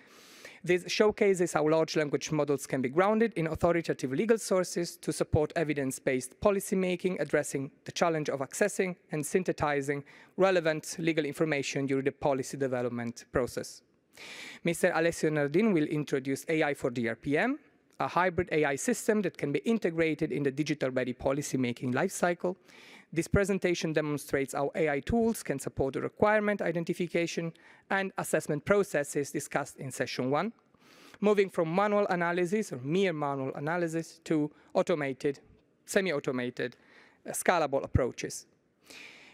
[SPEAKER 1] This showcases how large language models can be grounded in authoritative legal sources to support evidence-based policymaking, addressing the challenge of accessing and synthesizing relevant legal information during the policy development process. Mr. Alessio Nardin will introduce AI for DRPM, a hybrid AI system that can be integrated in the digital-ready policymaking lifecycle. This presentation demonstrates how AI tools can support the requirement identification and assessment processes discussed in session 1, moving from manual analysis or mere manual analysis to automated, semi-automated, scalable approaches.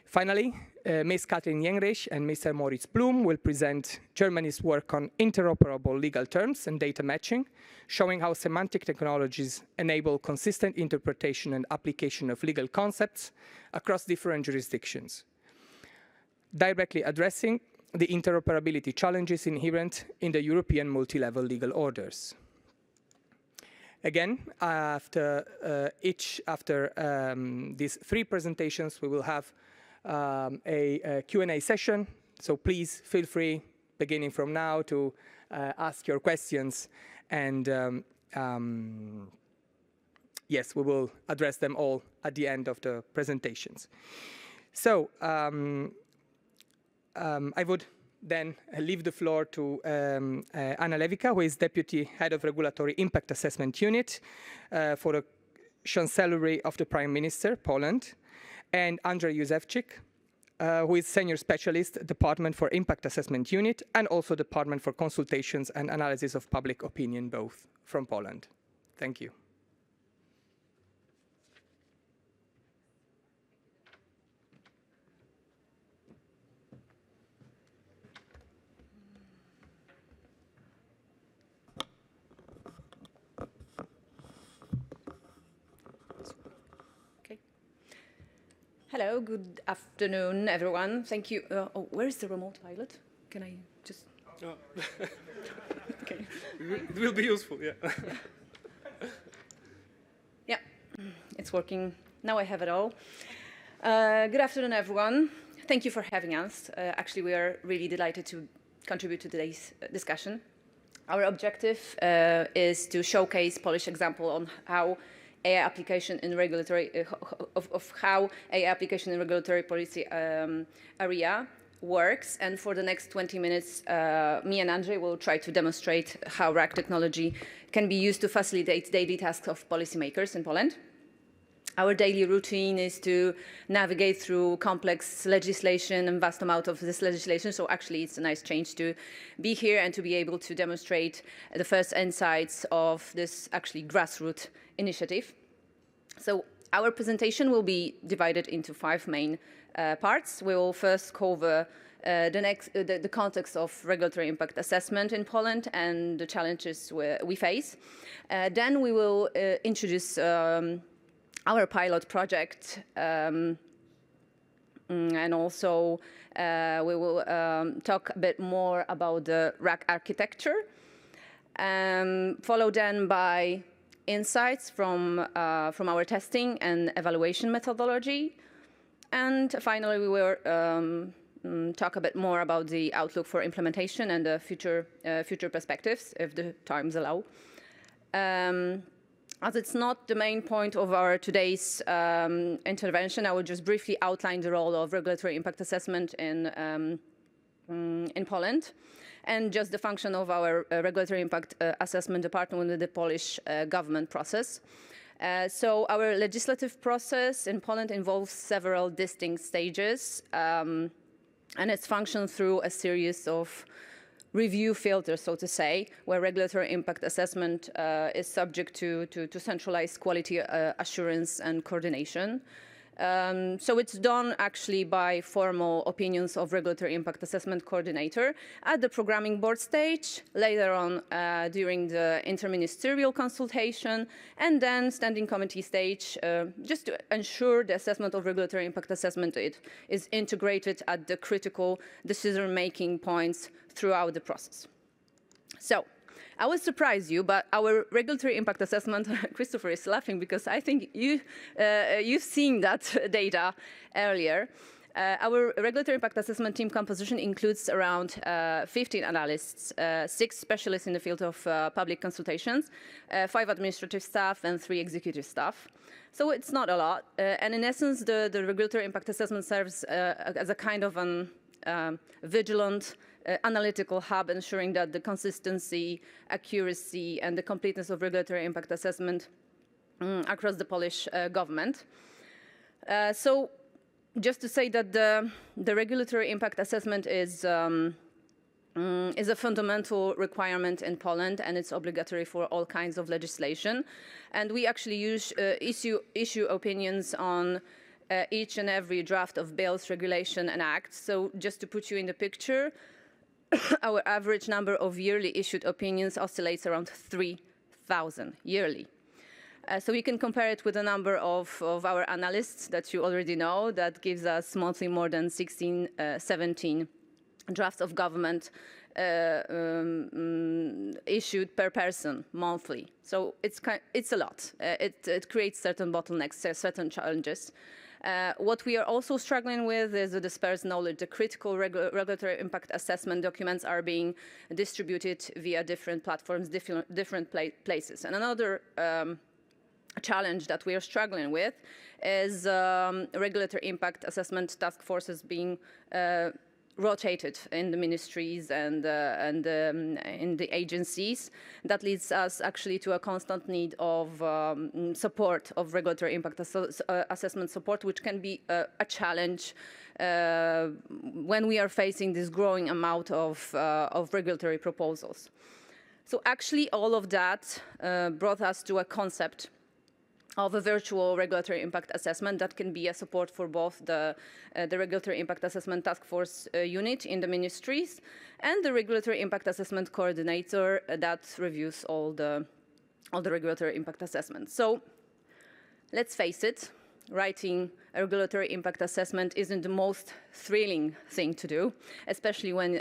[SPEAKER 1] Finally, Ms. Katrin Jenrich and Mr. Moritz Blum will present Germany's work on interoperable legal terms and data matching, showing how semantic technologies enable consistent interpretation and application of legal concepts across different jurisdictions, directly addressing the interoperability challenges inherent in the European multi-level legal orders. Again, after these 3 presentations, we will have a Q&A session, so please feel free, beginning from now, to ask your questions, and yes, we will address them all at the end of the presentations. So I would then leave the floor to Anna Lewicka, who is Deputy Head of Regulatory Impact Assessment Unit for the Chancellery of the Prime Minister, Poland, and Andrzej Józefczyk, who is Senior Specialist, Department for Impact Assessment Unit, and also Department for Consultations and Analysis of Public Opinion, both from Poland. Thank you.
[SPEAKER 13] Hello, good afternoon, everyone. Thank you. Oh, where is the remote pilot? Can I just... Oh. Okay.
[SPEAKER 14] It will be useful, yeah.
[SPEAKER 13] Yeah, it's working. Now I have it all. Good afternoon, everyone. Thank you for having us. Actually, we are really delighted to contribute to today's discussion. Our objective is to showcase Polish example on how AI application in regulatory of how AI application in regulatory policy area works, and for the next 20 minutes, me and Andrzej will try to demonstrate how RAG technology can be used to facilitate daily tasks of policymakers in Poland. Our daily routine is to navigate through complex legislation and vast amount of this legislation, so actually it's a nice change to be here and to be able to demonstrate the first insights of this actually grassroots initiative. So our presentation will be divided into 5 main parts. We will first cover the context of regulatory impact assessment in Poland and the challenges we face. Then we will introduce our pilot project, and also we will talk a bit more about the RAG architecture, followed then by insights from our testing and evaluation methodology. And finally, we will talk a bit more about the outlook for implementation and the future perspectives, if the times allow. As it's not the main point of our today's intervention, I will just briefly outline the role of regulatory impact assessment in Poland, and just the function of our regulatory impact assessment department within the Polish government process. So our legislative process in Poland involves several distinct stages, and it's functioned through a series of review filters, so to say, where regulatory impact assessment is subject to centralized quality assurance and coordination. So it's done actually by formal opinions of regulatory impact assessment coordinator at the programming board stage, later on during the interministerial consultation, and then standing committee stage, just to ensure the assessment of regulatory impact assessment is integrated at the critical decision-making points throughout the process. So I will surprise you, but our regulatory impact assessment, Christopher is laughing because I think you've seen that data earlier. Our regulatory impact assessment team composition includes around 15 analysts, 6 specialists in the field of public consultations, 5 administrative staff, and 3 executive staff. So it's not a lot. And in essence, the regulatory impact assessment serves as a kind of an vigilant, analytical hub, ensuring that the consistency, accuracy, and the completeness of regulatory impact assessment across the Polish government. So just to say that the regulatory impact assessment is a fundamental requirement in Poland, and it's obligatory for all kinds of legislation. And we actually issue opinions on each and every draft of bills, regulation, and acts. So just to put you in the picture, our average number of yearly issued opinions oscillates around 3,000 yearly. So we can compare it with the number of our analysts that you already know. That gives us monthly more than 16, 17 drafts of government issued per person monthly. So it's a lot. It creates certain bottlenecks, certain challenges. What we are also struggling with is the dispersed knowledge. The critical regulatory impact assessment documents are being distributed via different platforms, different places. And another challenge that we are struggling with is regulatory impact assessment task forces being rotated in the ministries and in the agencies. That leads us actually to a constant need of support of regulatory impact assessment support, which can be a challenge when we are facing this growing amount of regulatory proposals. So actually all of that brought us to a concept of a virtual regulatory impact assessment that can be a support for both the regulatory impact assessment task force unit in the ministries and the regulatory impact assessment coordinator that reviews all the regulatory impact assessments. So let's face it, writing a regulatory impact assessment isn't the most thrilling thing to do, especially when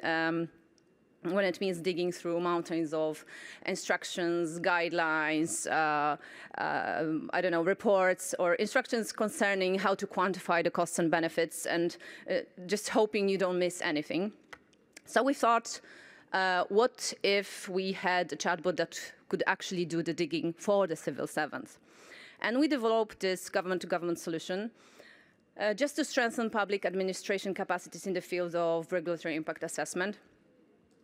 [SPEAKER 13] it means digging through mountains of instructions, guidelines, I don't know, reports, or instructions concerning how to quantify the costs and benefits, and just hoping you don't miss anything. So we thought, what if we had a chatbot that could actually do the digging for the civil servants? And we developed this government-to-government solution just to strengthen public administration capacities in the field of regulatory impact assessment.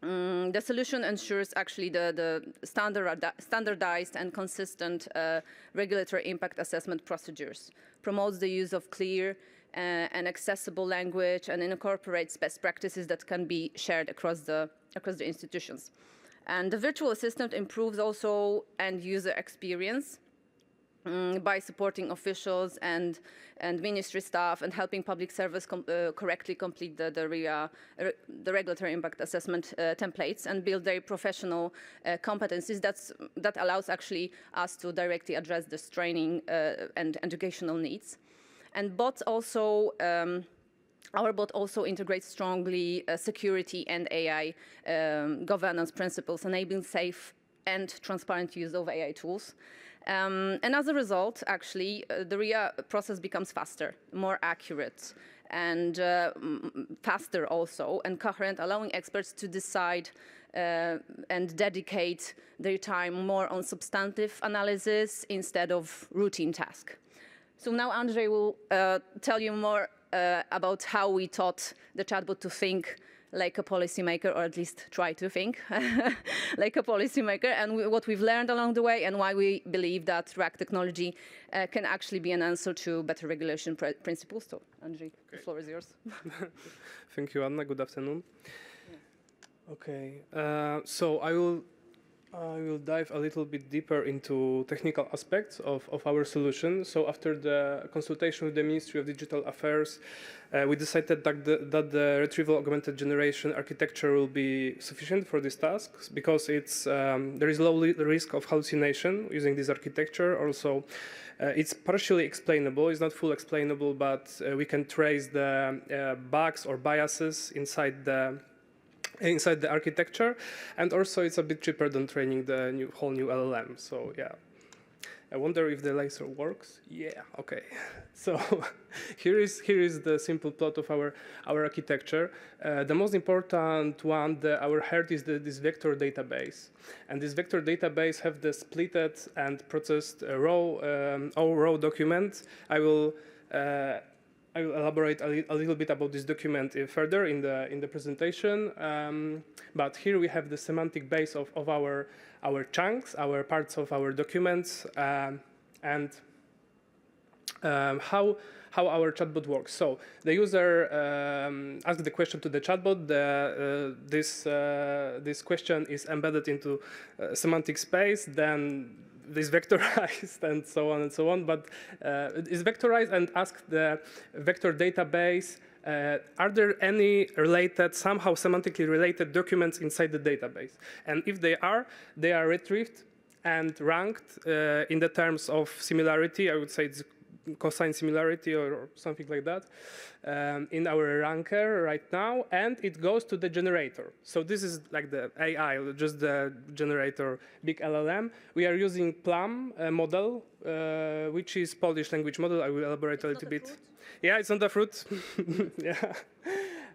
[SPEAKER 13] The solution ensures actually the standardized and consistent regulatory impact assessment procedures, promotes the use of clear and accessible language, and incorporates best practices that can be shared across the institutions. And the virtual assistant improves also end-user experience by supporting officials and ministry staff and helping public service correctly complete the regulatory impact assessment templates and build their professional competencies. That allows actually us to directly address this training and educational needs. And our bot also integrates strongly security and AI governance principles, enabling safe and transparent use of AI tools. And as a result, actually, the RIA process becomes faster, more accurate, and faster also, and coherent, allowing experts to decide and dedicate their time more on substantive analysis instead of routine tasks. So now Andrzej will tell you more about how we taught the chatbot to think like a policymaker, or at least try to think like a policymaker, and what we've learned along the way, and why we believe that RAG technology can actually be an answer to better regulation principles. So, Andrzej, the floor is yours.
[SPEAKER 14] Thank you, Anna. Good afternoon. Yeah. Okay, so I will dive a little bit deeper into technical aspects of our solution. So after the consultation with the Ministry of Digital Affairs, we decided that the retrieval augmented generation architecture will be sufficient for these tasks because there is low risk of hallucination using this architecture. Also, it's partially explainable. It's not full explainable, but we can trace the bugs or biases inside the inside the architecture, and also it's a bit cheaper than training the whole new LLM. So yeah, I wonder if the laser works. Yeah, okay. So here is the simple plot of our architecture. The most important one, our heart, is this vector database, and this vector database have the splitted and processed raw document. I will elaborate a little bit about this document further in the presentation. But here we have the semantic base of our chunks, our parts of our documents, and how our chatbot works. So the user asks the question to the chatbot. This question is embedded into semantic space. Then this vectorized and so on and so on. But it's vectorized and asks the vector database, are there any related, somehow semantically related documents inside the database? And if they are retrieved and ranked in the terms of similarity. I would say it's cosine similarity or something like that in our ranker right now, and it goes to the generator. So this is like the AI, just the generator, big LLM. We are using Plum model, which is Polish language model. I will elaborate a little bit. Yeah, it's not a fruit. Yeah.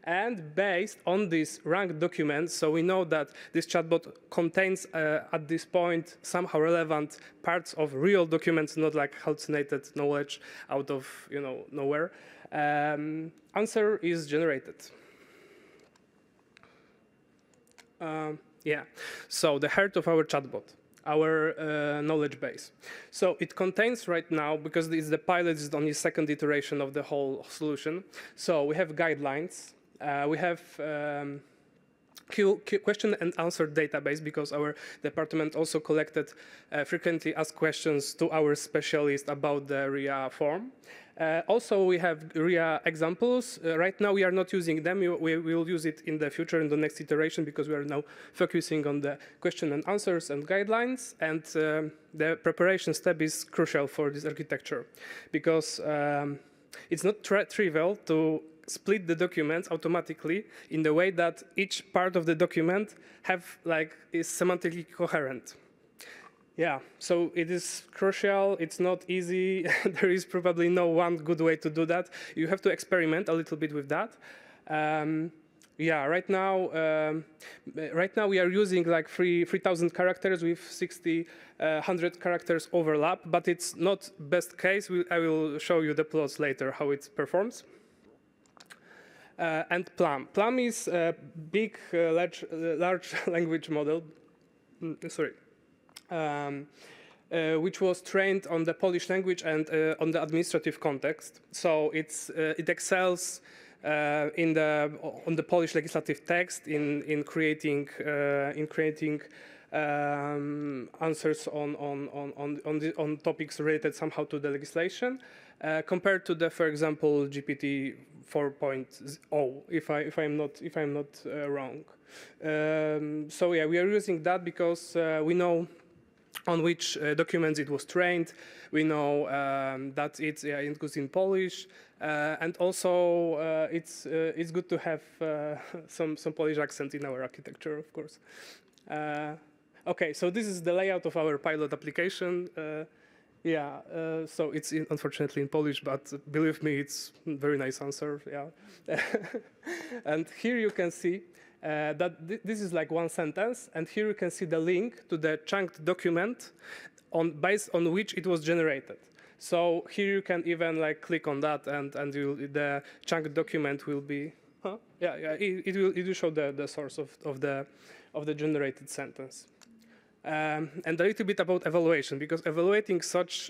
[SPEAKER 14] And based on these ranked documents, so we know that this chatbot contains, at this point, somehow relevant parts of real documents, not like hallucinated knowledge out of nowhere. Answer is generated. Yeah. So the heart of our chatbot, our knowledge base. So it contains right now, because it's the pilot, is only second iteration of the whole solution. So we have guidelines. We have question and answer database, because our department also collected frequently asked questions to our specialist about the RIA form. Also, we have RIA examples. Right now, we are not using them. We will use it in the future, in the next iteration, because we are now focusing on the question and answers and guidelines. And the preparation step is crucial for this architecture, because it's not trivial to split the documents automatically in the way that each part of the document is semantically coherent. Yeah, so it is crucial. It's not easy. There is probably no one good way to do that. You have to experiment a little bit with that. Yeah, right now we are using like 3,000 characters with 100 characters overlap, but it's not best case. I will show you the plots later how it performs. And Plum. Plum is a big, large language model. Sorry. Which was trained on the Polish language and on the administrative context. So it excels on the Polish legislative text in creating answers on topics related somehow to the legislation, compared to the, for example, GPT 4.0, if I'm not wrong. So yeah, we are using that because we know on which documents it was trained. We know that it goes in Polish, and also it's good to have some Polish accent in our architecture, of course. Okay, so this is the layout of our pilot application. Yeah, so it's unfortunately in Polish, but believe me, it's a very nice answer. Yeah, and here you can see that this is like one sentence, and here you can see the link to the chunked document based on which it was generated. So here you can even like click on that, and the chunked document will be. Yeah, it will show the source of the generated sentence. And a little bit about evaluation, because evaluating such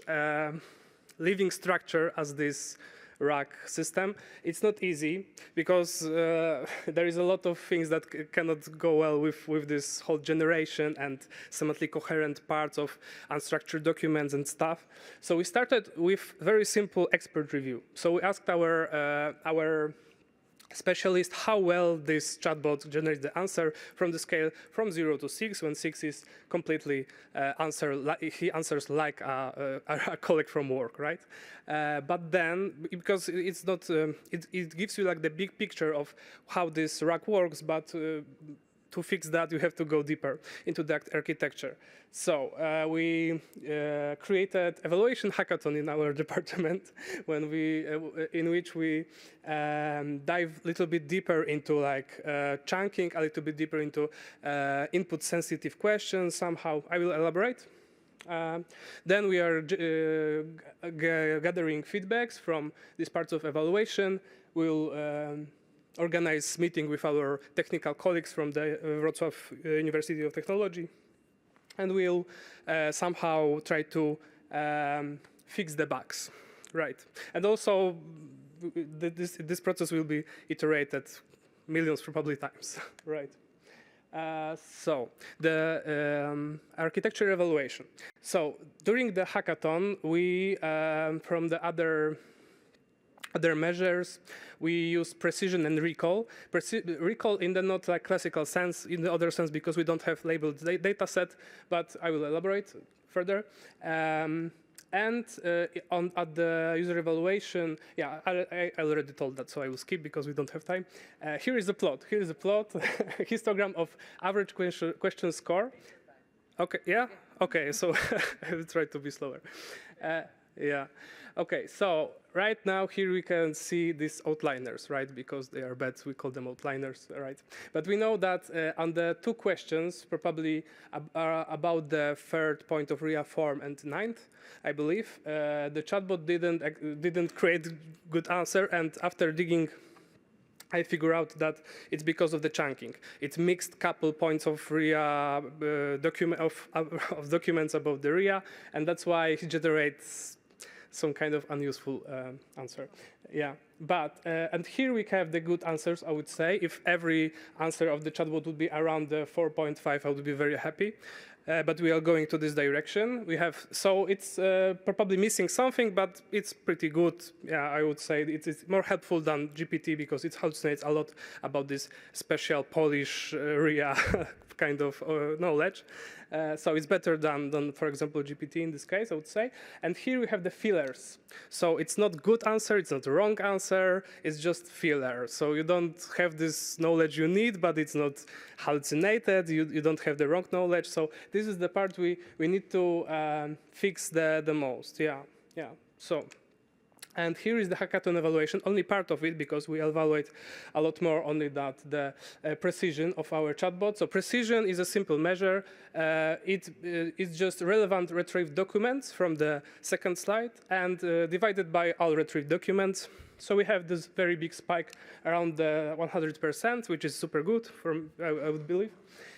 [SPEAKER 14] living structure as this RAG system, it's not easy, because there is a lot of things that cannot go well with this whole generation and semantically coherent parts of unstructured documents and stuff. So we started with very simple expert review. So we asked our specialist how well this chatbot generates the answer from the scale from 0 to 6, when 6 is completely he answers like a colleague from work, right? But then, because it's not, it gives you like the big picture of how this RAG works, but to fix that, you have to go deeper into that architecture. So we created evaluation hackathon in our department when in which we dive a little bit deeper into like chunking, a little bit deeper into input sensitive questions somehow. I will elaborate. Then we are gathering feedbacks from these parts of evaluation. We'll organize meeting with our technical colleagues from the Wrocław University of Technology, and we'll somehow try to fix the bugs, right? And also, this process will be iterated millions probably times, right? So the architecture evaluation. So during the hackathon, we from the other measures, we use precision and recall. Recall in the not like classical sense, in the other sense because we don't have labeled data set, but I will elaborate further. And at the user evaluation, yeah, I already told that, so I will skip because we don't have time. Here is the plot. Here is the plot, histogram of average question score. Okay, yeah? Okay, so I will try to be slower. Yeah. Okay, so right now here we can see these outliners, right? Because they are bad, we call them outliners, right? But we know that on the two questions, probably about the third point of RIA form and ninth, I believe, the chatbot didn't create good answer, and after digging, I figure out that it's because of the chunking. It mixed couple points of RIA of documents about the RIA, and that's why it generates some kind of unuseful answer. Yeah, but and here we have the good answers, I would say. If every answer of the chatbot would be around the 4.5, I would be very happy. But we are going to this direction. We have, so it's probably missing something, but it's pretty good. Yeah, I would say it's more helpful than GPT because it hallucinates a lot about this special Polish RIA kind of knowledge. So it's better than, for example, GPT in this case, I would say. And here we have the fillers. So it's not good answer, it's not the wrong answer, it's just filler. So you don't have this knowledge you need, but it's not hallucinated, you don't have the wrong knowledge. So this is the part we need to fix the most, yeah. So. And here is the hackathon evaluation, only part of it, because we evaluate a lot more only that the precision of our chatbot. So precision is a simple measure. It's just relevant retrieved documents from the second slide and divided by all retrieved documents. So we have this very big spike around the 100%, which is super good, I would believe.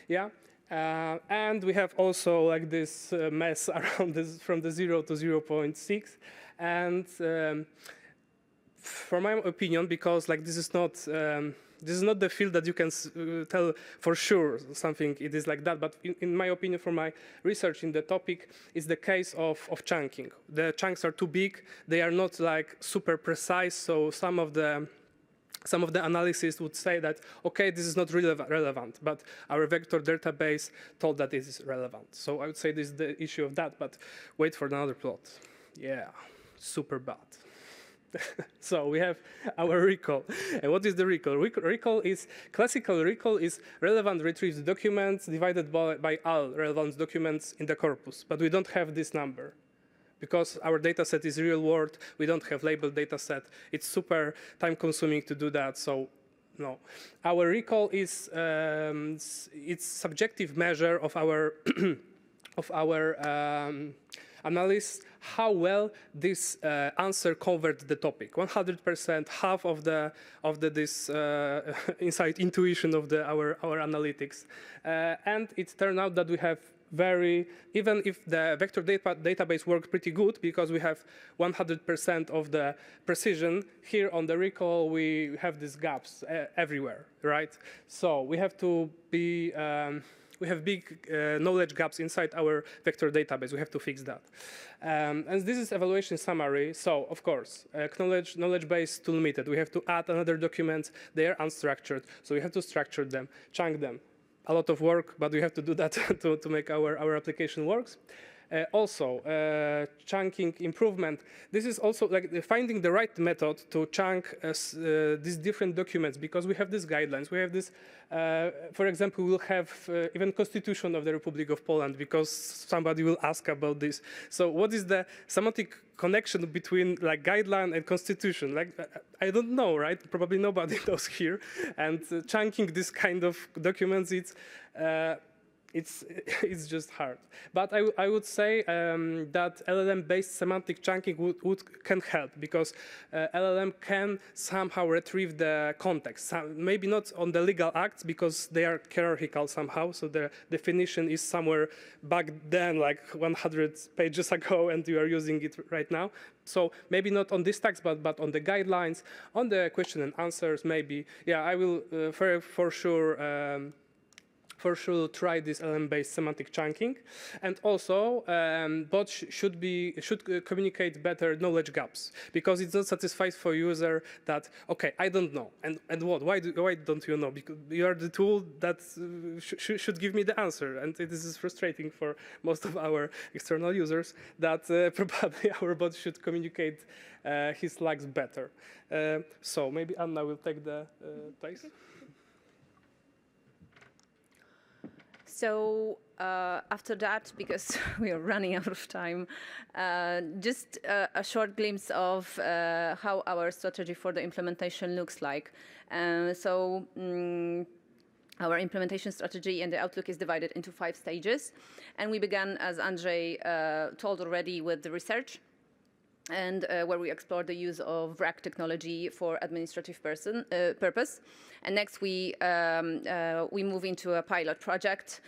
[SPEAKER 14] Yeah. And we have also like this mess around this from the 0 to 0.6. And for my opinion, because like this is not the field that you can tell for sure something it is like that, but in my opinion, for my research in the topic, is the case of chunking. The chunks are too big, they are not like super precise, so some of the analysis would say that, okay, this is not relevant, but our vector database told that it is relevant. So I would say this is the issue of that, but wait for another plot. Yeah, super bad. So we have our recall. And what is the recall? Classical recall is relevant retrieved documents divided by all relevant documents in the corpus, but we don't have this number. Because our data set is real world, we don't have labeled data set. It's super time consuming to do that, so no. Our recall is it's subjective measure of our analysis, how well this answer covered the topic. 100%, half of this inside intuition of our analytics. And it turned out that we have even if the vector database worked pretty good because we have 100% of the precision, here on the recall we have these gaps everywhere, right? So we have to be, we have big knowledge gaps inside our vector database. We have to fix that. And this is evaluation summary. So of course, knowledge base too limited. We have to add another document. They are unstructured. So we have to structure them, chunk them. A lot of work, but we have to do that to make our application works. Also, chunking improvement. This is also like finding the right method to chunk these different documents, because we have these guidelines. We have this, for example, we'll have even Constitution of the Republic of Poland, because somebody will ask about this. So what is the semantic connection between like guideline and constitution? Like, I don't know, right? Probably nobody knows here. And chunking this kind of documents, it's just hard. But I would say that LLM-based semantic chunking can help, because LLM can somehow retrieve the context. Maybe not on the legal acts, because they are hierarchical somehow, so the definition is somewhere back then, like 100 pages ago, and you are using it right now. So maybe not on this text, but on the guidelines, on the question and answers, maybe. Yeah, I will for sure try this LLM-based semantic chunking. And also, bots should communicate better knowledge gaps, because it doesn't satisfy for user that, okay, I don't know, and what? Why don't you know? Because you are the tool that should give me the answer, and this is frustrating for most of our external users, that probably our bot should communicate his likes better. So maybe Anna will take the place.
[SPEAKER 13] So after that, because we are running out of time, just a short glimpse of how our strategy for the implementation looks like. Our implementation strategy and the outlook is divided into 5 stages. And we began, as Andrzej told already, with the research, and where we explored the use of RAG technology for administrative purpose. And next we move into a pilot project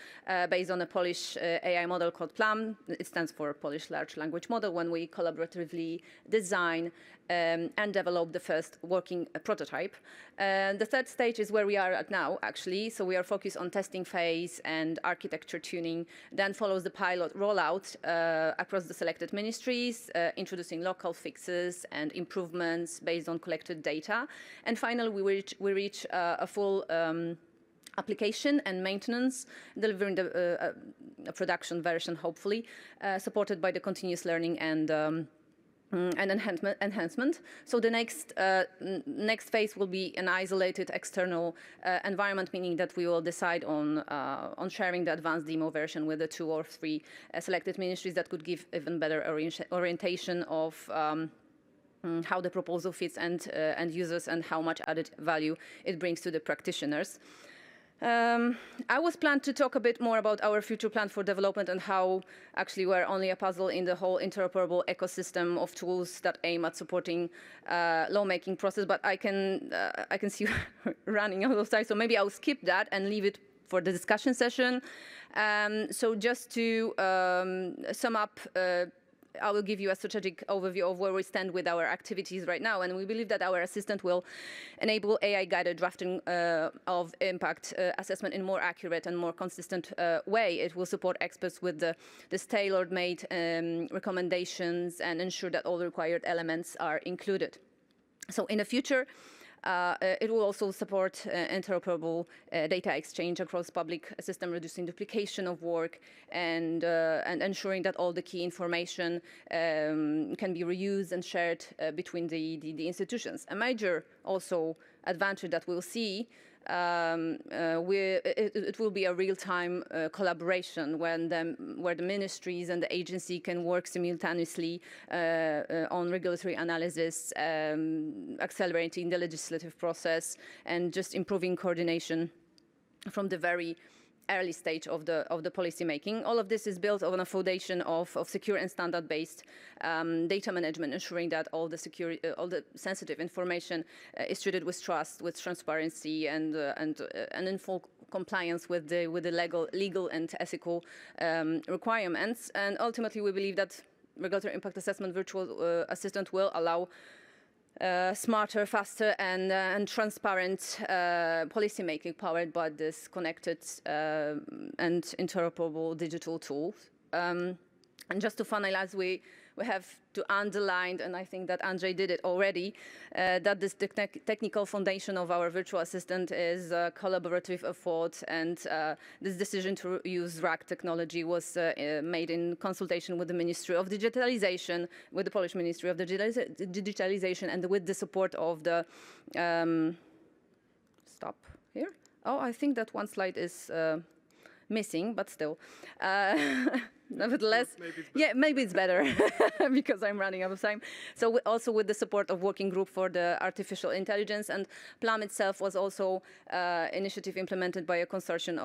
[SPEAKER 13] based on a Polish AI model called PLAM. It stands for Polish Large Language Model, when we collaboratively design and develop the first working prototype. The third stage is where we are at now, actually. So we are focused on testing phase and architecture tuning. Then follows the pilot rollout across the selected ministries, introducing local fixes and improvements based on collected data. And finally, we reach a full application and maintenance, delivering a production version, hopefully, supported by the continuous learning and enhancement. So the next phase will be an isolated external environment, meaning that we will decide on sharing the advanced demo version with the 2 or 3 selected ministries that could give even better orientation of how the proposal fits and users, and how much added value it brings to the practitioners. I was planned to talk a bit more about our future plan for development and how actually we're only a puzzle in the whole interoperable ecosystem of tools that aim at supporting lawmaking process, but I can see running out of time, so maybe I'll skip that and leave it for the discussion session. So just to sum up, I will give you a strategic overview of where we stand with our activities right now. And we believe that our assistant will enable AI-guided drafting of impact assessment in more accurate and more consistent way. It will support experts with this tailor-made recommendations and ensure that all the required elements are included. So in the future, it will also support interoperable data exchange across public system, reducing duplication of work and ensuring that all the key information can be reused and shared between the institutions. A major also advantage that we'll see, it will be a real-time collaboration where the ministries and the agency can work simultaneously on regulatory analysis, accelerating the legislative process, and just improving coordination from the very early stage of the policy making. All of this is built on a foundation of secure and standard-based data management, ensuring that all the sensitive information is treated with trust, with transparency, and in full compliance with the legal and ethical requirements. And ultimately, we believe that regulatory impact assessment virtual assistant will allow smarter, faster, and transparent policymaking powered by this connected and interoperable digital tools. And just to finalize, we we have to underline, and I think that Andrzej did it already, that this technical foundation of our virtual assistant is a collaborative effort, and this decision to use RAG technology was made in consultation with the Ministry of Digitalization, with the Polish Ministry of Digitalization, and with the support of the stop here. Oh, I think that one slide is missing, but still. Nevertheless, maybe it's better because I'm running out of time. So also with the support of working group for the artificial intelligence, and PLAM itself was also initiative implemented by a consortium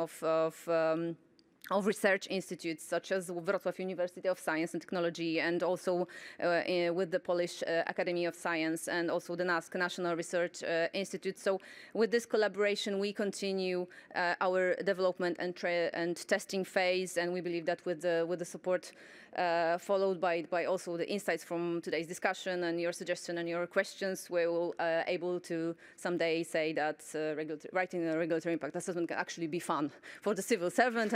[SPEAKER 13] of research institutes such as Wrocław University of Science and Technology, and also with the Polish Academy of Science, and also the NASK, National Research Institute. So with this collaboration, we continue our development and testing phase, and we believe that with the support followed by also the insights from today's discussion and your suggestion and your questions, we will able to someday say that writing a regulatory impact assessment can actually be fun for the civil servant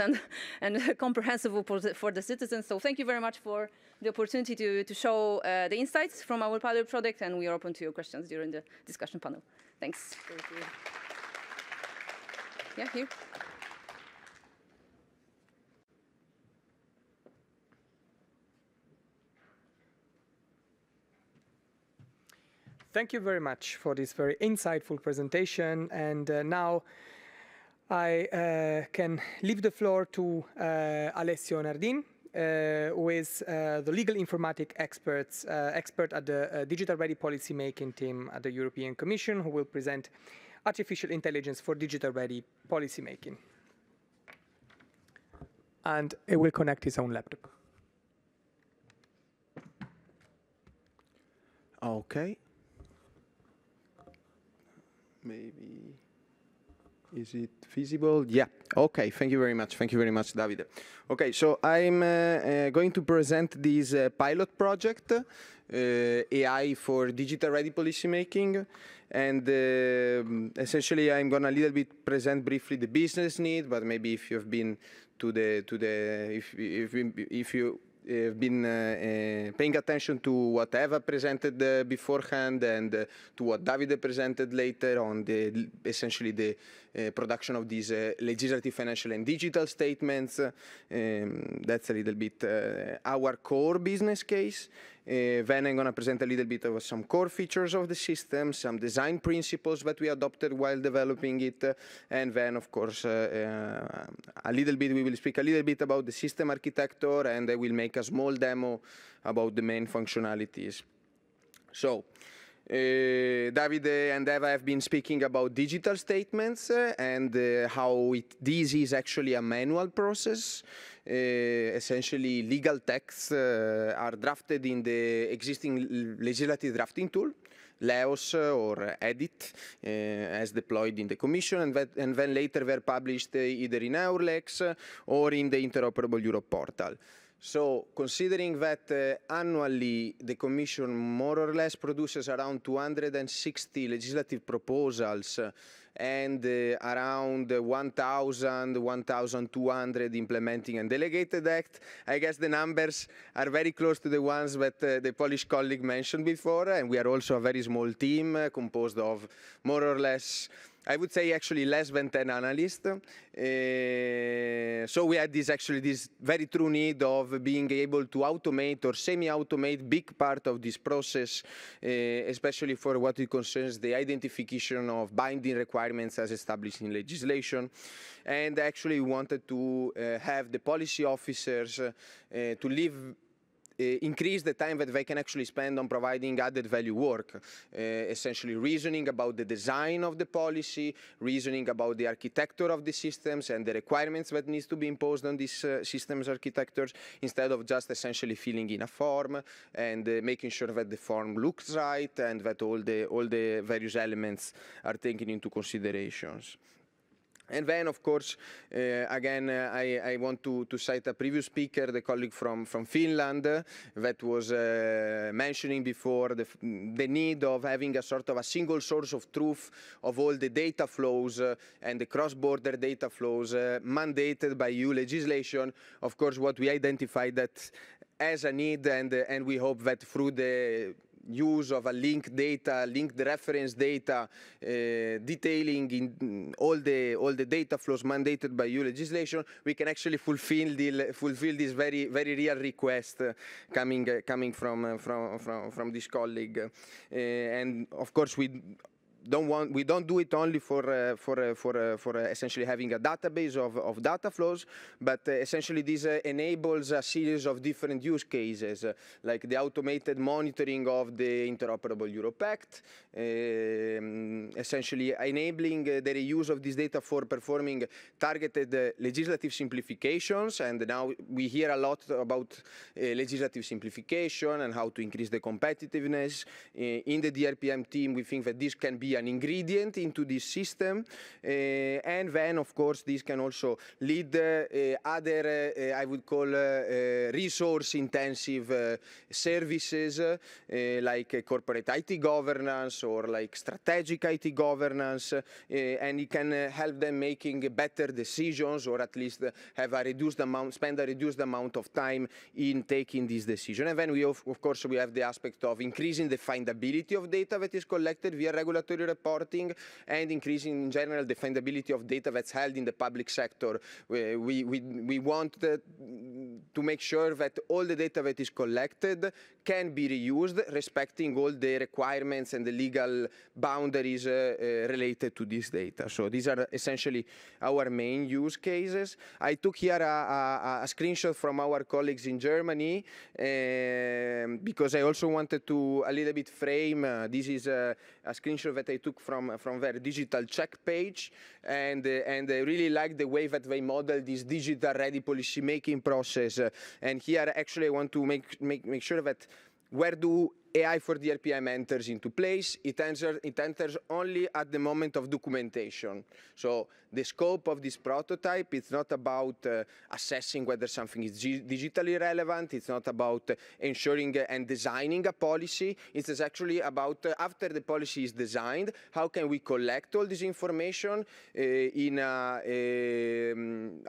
[SPEAKER 13] and comprehensible for the citizens. So thank you very much for the opportunity to show the insights from our pilot project, and we are open to your questions during the discussion panel. Thanks. Thank you. Yeah, here.
[SPEAKER 1] Thank you very much for this very insightful presentation, and now I can leave the floor to Alessio Nardin, who is the legal informatic expert at the Digital Ready Policy Making team at the European Commission, who will present artificial intelligence for digital ready policy making. And he will connect his own laptop.
[SPEAKER 15] Okay. Maybe. Is it visible? Yeah. Okay. Thank you very much. Thank you very much, Davide. Okay. So I'm going to present this pilot project, AI for digital ready policymaking, and essentially I'm going to a little bit present briefly the business need, but maybe if you've been to if you have been paying attention to what Eva presented beforehand and to what Davide presented later on essentially the production of these legislative, financial and digital statements. That's a little bit our core business case. Then I'm going to present a little bit of some core features of the system, some design principles that we adopted while developing it, and then of course we will speak a little bit about the system architecture, and I will make a small demo about the main functionalities. So Davide and Eva have been speaking about digital statements and how this is actually a manual process. Essentially, legal texts are drafted in the existing legislative drafting tool, LEOS or EDIT, as deployed in the Commission, and then later were published either in EURLEX or in the Interoperable Europe portal. So, considering that annually the Commission more or less produces around 260 legislative proposals and around 1,000, 1,200 implementing and delegated acts, I guess the numbers are very close to the ones that the Polish colleague mentioned before, and we are also a very small team composed of more or less, I would say actually less than 10 analysts. So we had this very true need of being able to automate or semi-automate big part of this process, especially for what it concerns the identification of binding requirements as established in legislation. And actually we wanted to have the policy officers to increase the time that they can actually spend on providing added value work, essentially reasoning about the design of the policy, reasoning about the architecture of the systems and the requirements that needs to be imposed on these systems architectures, instead of just essentially filling in a form and making sure that the form looks right and that all the various elements are taken into considerations. And then, of course, again, I want to cite a previous speaker, the colleague from Finland, that was mentioning before the need of having a sort of a single source of truth of all the data flows and the cross-border data flows mandated by EU legislation. Of course, what we identified that as a need, and we hope that through the use of a linked data, linked reference data, detailing in all the data flows mandated by EU legislation, we can actually fulfill this very real request coming from this colleague. And of course we don't do it only for essentially having a database of data flows, but essentially this enables a series of different use cases, like the automated monitoring of the Interoperable Europe Act, essentially enabling the reuse of this data for performing targeted legislative simplifications. And now we hear a lot about legislative simplification and how to increase the competitiveness. In the DRPM team, we think that this can be an ingredient into this system, and then of course this can also lead other I would call resource intensive services like corporate IT governance or like strategic IT governance, and it can help them making better decisions, or at least have a reduced amount, spend a reduced amount of time in taking this decision. And then we of course we have the aspect of increasing the findability of data that is collected via regulatory reporting, and increasing in general the findability of data that's held in the public sector. We want to make sure that all the data that is collected can be reused, respecting all the requirements and the legal boundaries related to this data. So these are essentially our main use cases. I took here a screenshot from our colleagues in Germany because I also wanted to a little bit frame. This is a screenshot that I took from their digital check page, and I really like the way that they model this digital ready policy making process. And here actually I want to make sure that where do AI for DRPM enters into place, it enters only at the moment of documentation. So the scope of this prototype, it's not about assessing whether something is digitally relevant, it's not about ensuring and designing a policy, it's actually about after the policy is designed, how can we collect all this information in a,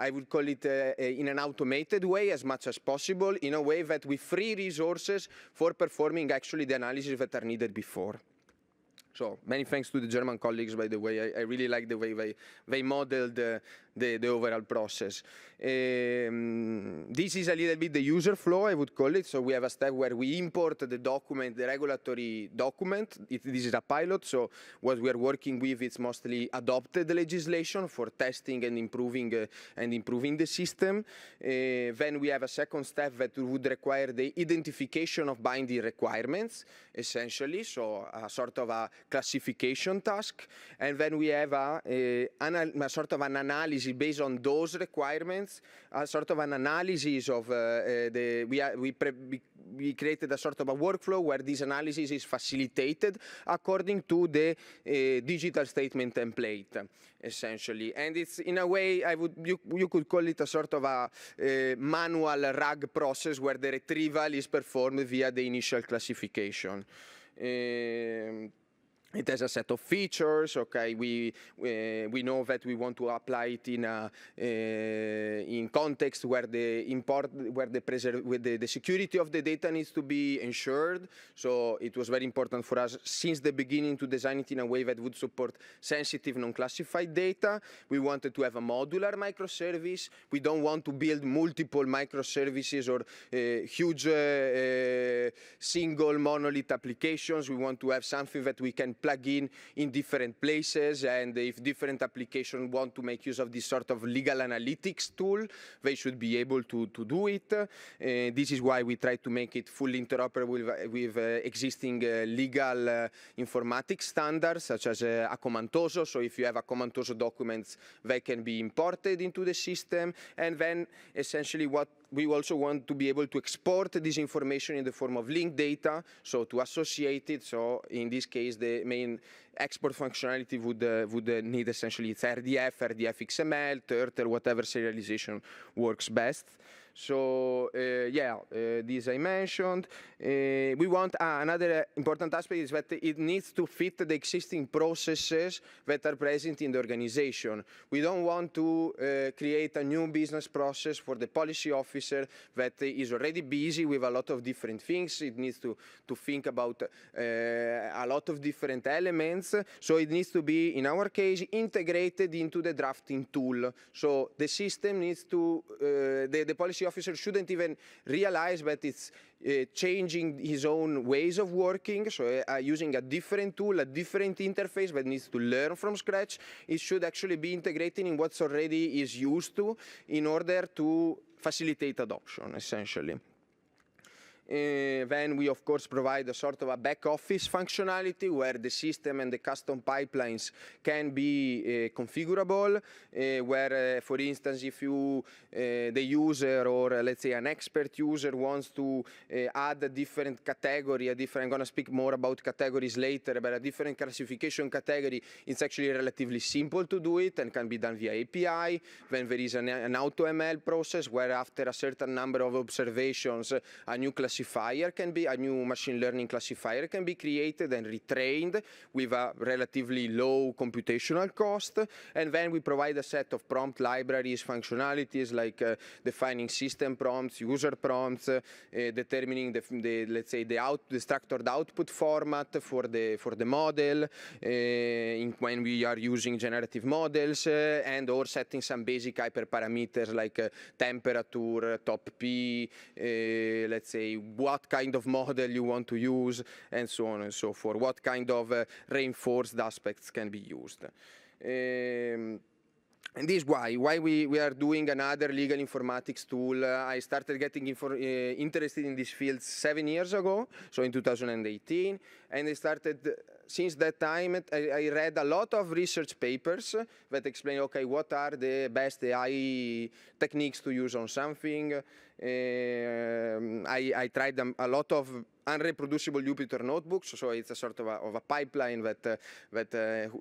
[SPEAKER 15] I would call it in an automated way as much as possible, in a way that we free resources for performing actually the analysis that are needed before. So many thanks to the German colleagues, by the way. I really like the way they modeled the overall process. This is a little bit the user flow, I would call it. So we have a step where we import the document, the regulatory document. This is a pilot, so what we are working with is mostly adopted legislation for testing and improving the system. Then we have a second step that would require the identification of binding requirements, essentially, so a sort of a classification task. And then we have a sort of an analysis based on those requirements, a sort of an analysis of we created a sort of a workflow where this analysis is facilitated according to the digital statement template, essentially. And it's in a way, you could call it a sort of a manual RAG process where the retrieval is performed via the initial classification. It has a set of features. Okay, we know that we want to apply it in context where the security of the data needs to be ensured. So it was very important for us since the beginning to design it in a way that would support sensitive, non-classified data. We wanted to have a modular microservice. We don't want to build multiple microservices or huge single monolith applications. We want to have something that we can plug in different places, and if different applications want to make use of this sort of legal analytics tool, they should be able to do it. This is why we try to make it fully interoperable with existing legal informatics standards, such as Accomantoso. So if you have Accomantoso documents, they can be imported into the system. And then essentially what we also want to be able to export this information in the form of linked data, so to associate it. So in this case, the main export functionality would need essentially it's RDF, RDF XML, Turtle, whatever serialization works best. So this I mentioned. We want another important aspect is that it needs to fit the existing processes that are present in the organization. We don't want to create a new business process for the policy officer that is already busy with a lot of different things. It needs to think about a lot of different elements. So it needs to be, in our case, integrated into the drafting tool. So the system needs to, the policy officer shouldn't even realize that it's changing his own ways of working, so using a different tool, a different interface that needs to learn from scratch. It should actually be integrated in what's already is used to in order to facilitate adoption, essentially. Then we, of course, provide a sort of a back office functionality where the system and the custom pipelines can be configurable, where, for instance, if you, the user or let's say an expert user wants to add a different category, I'm going to speak more about categories later, but a different classification category, it's actually relatively simple to do it and can be done via API. Then there is an AutoML process where after a certain number of observations, a new a new machine learning classifier can be created and retrained with a relatively low computational cost. And then we provide a set of prompt libraries, functionalities like defining system prompts, user prompts, determining let's say the structured output format for the model when we are using generative models, and or setting some basic hyperparameters like temperature, top P, let's say what kind of model you want to use, and so on and so forth, what kind of reinforced aspects can be used. And this is why we are doing another legal informatics tool. I started getting interested in this field 7 years ago, so in 2018, and I started, since that time, I read a lot of research papers that explain, okay, what are the best AI techniques to use on something. I tried a lot of unreproducible Jupyter notebooks, so it's a sort of a pipeline that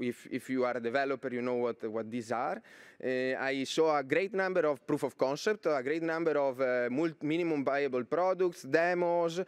[SPEAKER 15] if you are a developer, you know what these are. I saw a great number of proof of concept, a great number of minimum viable products, demos.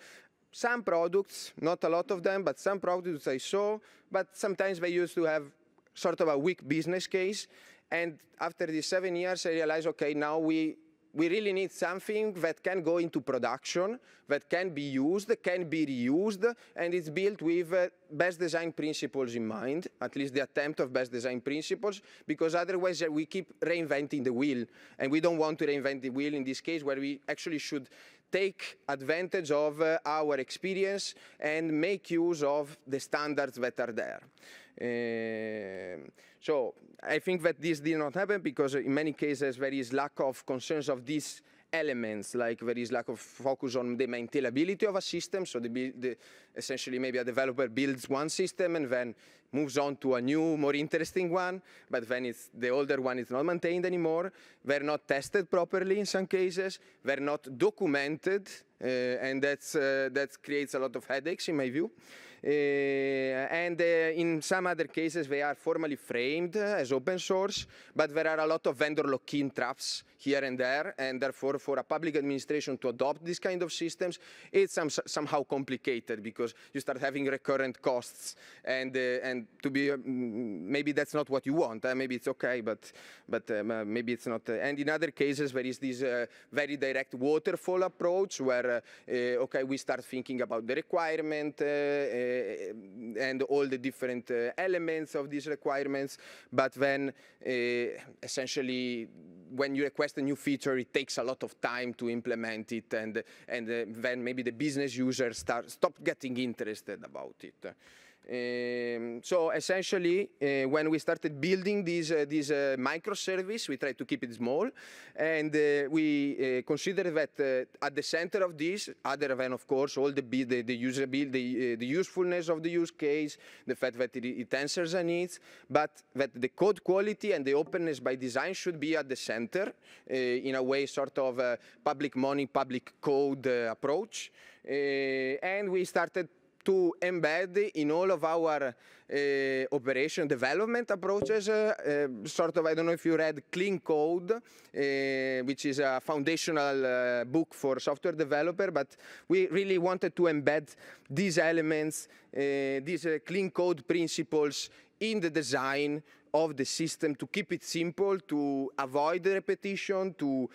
[SPEAKER 15] Some products, not a lot of them, but some products I saw, but sometimes they used to have sort of a weak business case. And after these 7 years, I realized, okay, now we really need something that can go into production, that can be used, can be reused, and it's built with best design principles in mind, at least the attempt of best design principles, because otherwise we keep reinventing the wheel. And we don't want to reinvent the wheel in this case, where we actually should take advantage of our experience and make use of the standards that are there. So I think that this did not happen because in many cases there is lack of concerns of these elements, like there is lack of focus on the maintainability of a system. So essentially maybe a developer builds one system and then moves on to a new, more interesting one, but then the older one is not maintained anymore. They're not tested properly in some cases. They're not documented, and that creates a lot of headaches in my view. And in some other cases, they are formally framed as open source, but there are a lot of vendor lock-in traps here and there, and therefore for a public administration to adopt these kind of systems, it's somehow complicated because you start having recurrent costs, and to be maybe that's not what you want. Maybe it's okay, but maybe it's not. And in other cases, there is this very direct waterfall approach where okay, we start thinking about the requirement and all the different elements of these requirements, but then essentially when you request a new feature, it takes a lot of time to implement it, and then maybe the business users stop getting interested about it. So essentially, when we started building this microservice, we tried to keep it small, and we consider that at the center of this, other than of course all the usability, the usefulness of the use case, the fact that it answers a needs, but that the code quality and the openness by design should be at the center, in a way sort of a public money, public code approach, and we started to embed in all of our operation development approaches, sort of, I don't know if you read Clean Code, which is a foundational book for software developer, but we really wanted to embed these elements, these clean code principles in the design of the system to keep it simple, to avoid the repetition, to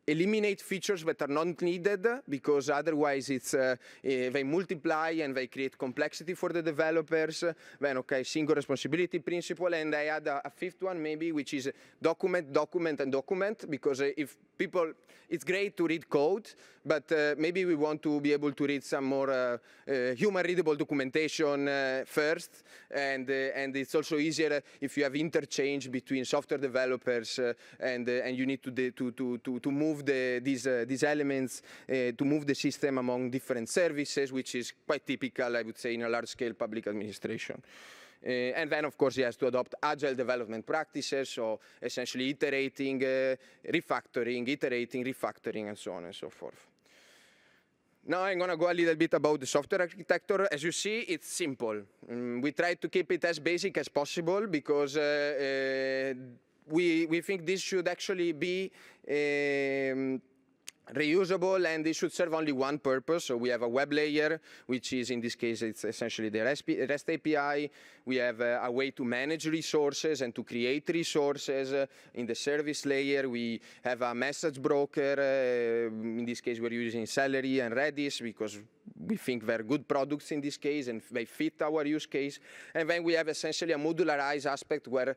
[SPEAKER 15] eliminate features that are not needed, because otherwise it's, they multiply and they create complexity for the developers. Then, okay, single responsibility principle, and I add a fifth one maybe, which is document, document, and document, because if people, it's great to read code, but maybe we want to be able to read some more human-readable documentation first, and it's also easier if you have interchange between software developers and you need to move these elements, to move the system among different services, which is quite typical, I would say, in a large-scale public administration. And then, of course, he has to adopt agile development practices, so essentially iterating, refactoring, iterating, refactoring, and so on and so forth. Now I'm going to go a little bit about the software architecture. As you see, it's simple. We try to keep it as basic as possible because we think this should actually be reusable, and they should serve only one purpose. So we have a web layer, which is, in this case, it's essentially the REST API. We have a way to manage resources and to create resources. In the service layer, we have a message broker. In this case, we're using Chancellery and Redis because we think they're good products in this case and they fit our use case. And then we have essentially a modularized aspect where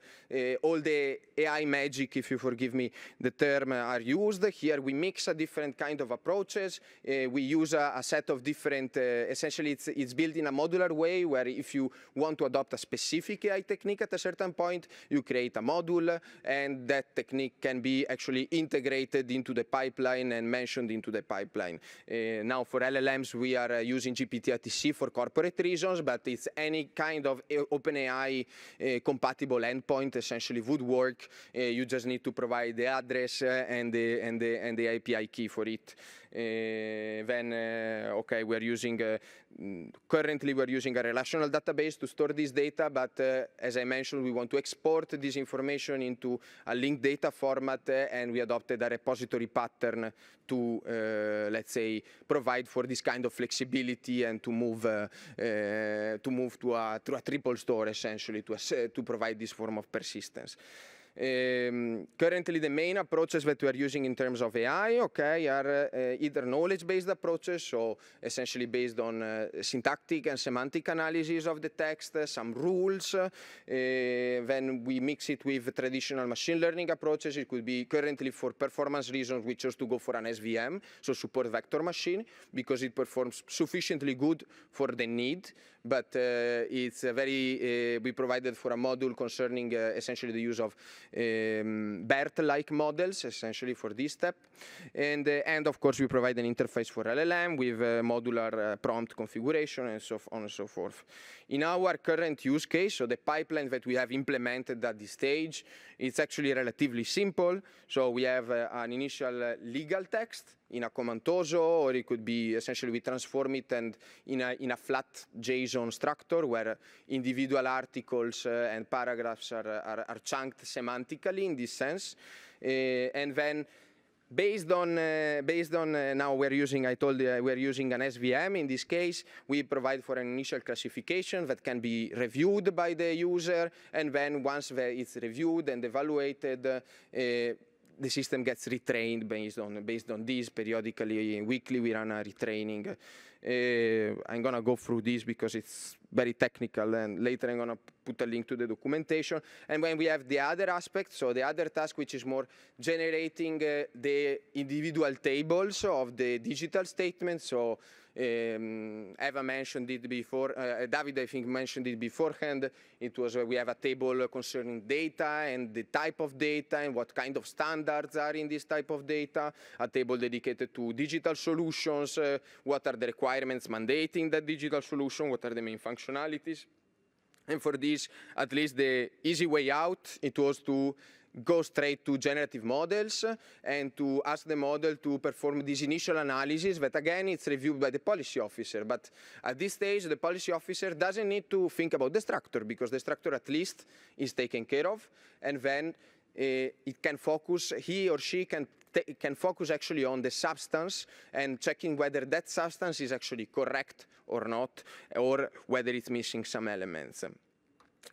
[SPEAKER 15] all the AI magic, if you forgive me the term, are used. Here we mix a different kind of approaches. We use a set of different, essentially it's built in a modular way where if you want to adopt a specific AI technique at a certain point, you create a module, and that technique can be actually integrated into the pipeline and mentioned into the pipeline. Now for LLMs, we are using GPT-RTC for corporate reasons, but it's any kind of OpenAI compatible endpoint essentially would work. You just need to provide the address and the API key for it. Then, okay, we're using, currently we're using a relational database to store this data, but as I mentioned, we want to export this information into a linked data format, and we adopted a repository pattern to, let's say, provide for this kind of flexibility and to move to a triple store, essentially, to provide this form of persistence. Currently, the main approaches that we are using in terms of AI, okay, are either knowledge-based approaches, so essentially based on syntactic and semantic analysis of the text, some rules. Then we mix it with traditional machine learning approaches. It could be currently for performance reasons, we chose to go for an SVM, so support vector machine, because it performs sufficiently good for the need, but it's very, we provided for a module concerning essentially the use of BERT-like models, essentially for this step. And of course, we provide an interface for LLM with modular prompt configuration and so on and so forth. In our current use case, so the pipeline that we have implemented at this stage, it's actually relatively simple. So we have an initial legal text in a commentoso, or it could be essentially we transform it and in a flat JSON structure where individual articles and paragraphs are chunked semantically in this sense. And then based on now we're using, I told you, we're using an SVM. In this case, we provide for an initial classification that can be reviewed by the user, and then once it's reviewed and evaluated, the system gets retrained based on this. Periodically, weekly, we run a retraining. I'm going to go through this because it's very technical, and later I'm going to put a link to the documentation. And when we have the other aspect, so the other task, which is more generating the individual tables of the digital statements. So Eva mentioned it before, Davide, I think, mentioned it beforehand. It was we have a table concerning data and the type of data and what kind of standards are in this type of data, a table dedicated to digital solutions, what are the requirements mandating that digital solution, what are the main functionalities. And for this, at least the easy way out, it was to go straight to generative models and to ask the model to perform this initial analysis that, again, it's reviewed by the policy officer. But at this stage, the policy officer doesn't need to think about the structure, because the structure at least is taken care of, and then it can focus, he or she can focus actually on the substance and checking whether that substance is actually correct or not, or whether it's missing some elements.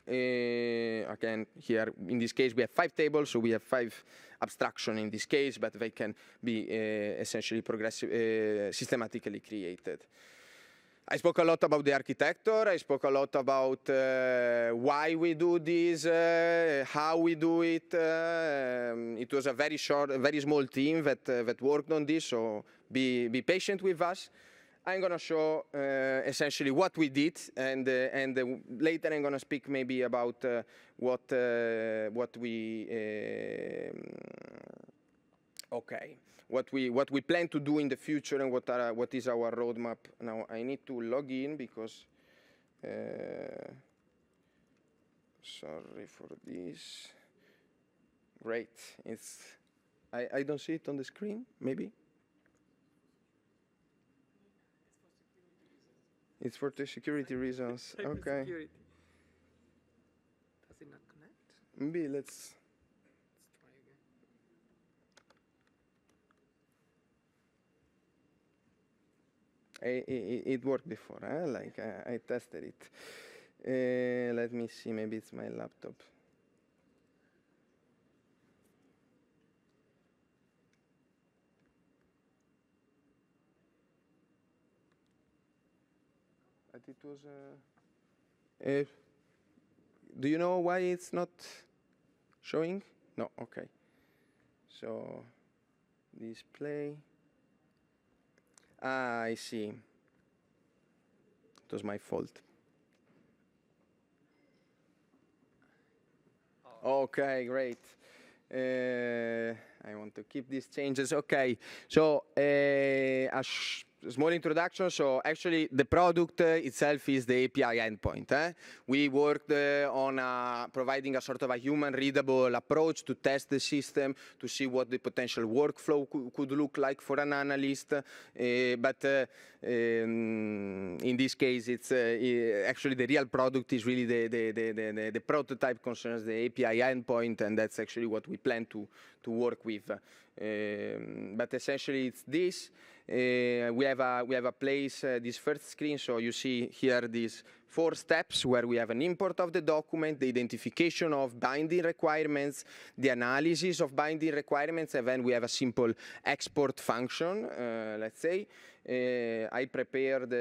[SPEAKER 15] Again, here in this case we have 5 tables, so we have 5 abstraction in this case, but they can be essentially systematically created. I spoke a lot about the architecture. I spoke a lot about why we do this, how we do it. It was a very small team that worked on this, so be patient with us. I'm going to show essentially what we did, and later I'm going to speak maybe about what we plan to do in the future and what is our roadmap. Now I need to log in because sorry for this. Great. I don't see it on the screen. Maybe. It's for the security reasons. Okay.
[SPEAKER 1] Security. Does it not connect?
[SPEAKER 15] Maybe let's
[SPEAKER 1] try again.
[SPEAKER 15] It worked before, huh? Like I tested it. Let me see. Maybe it's my laptop. But it was. Do you know why it's not showing? No. Okay. So display. I see. It was my fault. Okay, great. I want to keep these changes. Okay, so a small introduction. So actually the product itself is the API endpoint. We worked on providing a sort of a human readable approach to test the system, to see what the potential workflow could look like for an analyst. But in this case, it's actually the real product is really the prototype concerns the API endpoint, and that's actually what we plan to work with. But essentially it's this. We have a place, this first screen, so you see here these 4 steps where we have an import of the document, the identification of binding requirements, the analysis of binding requirements, and then we have a simple export function, let's say. I prepared,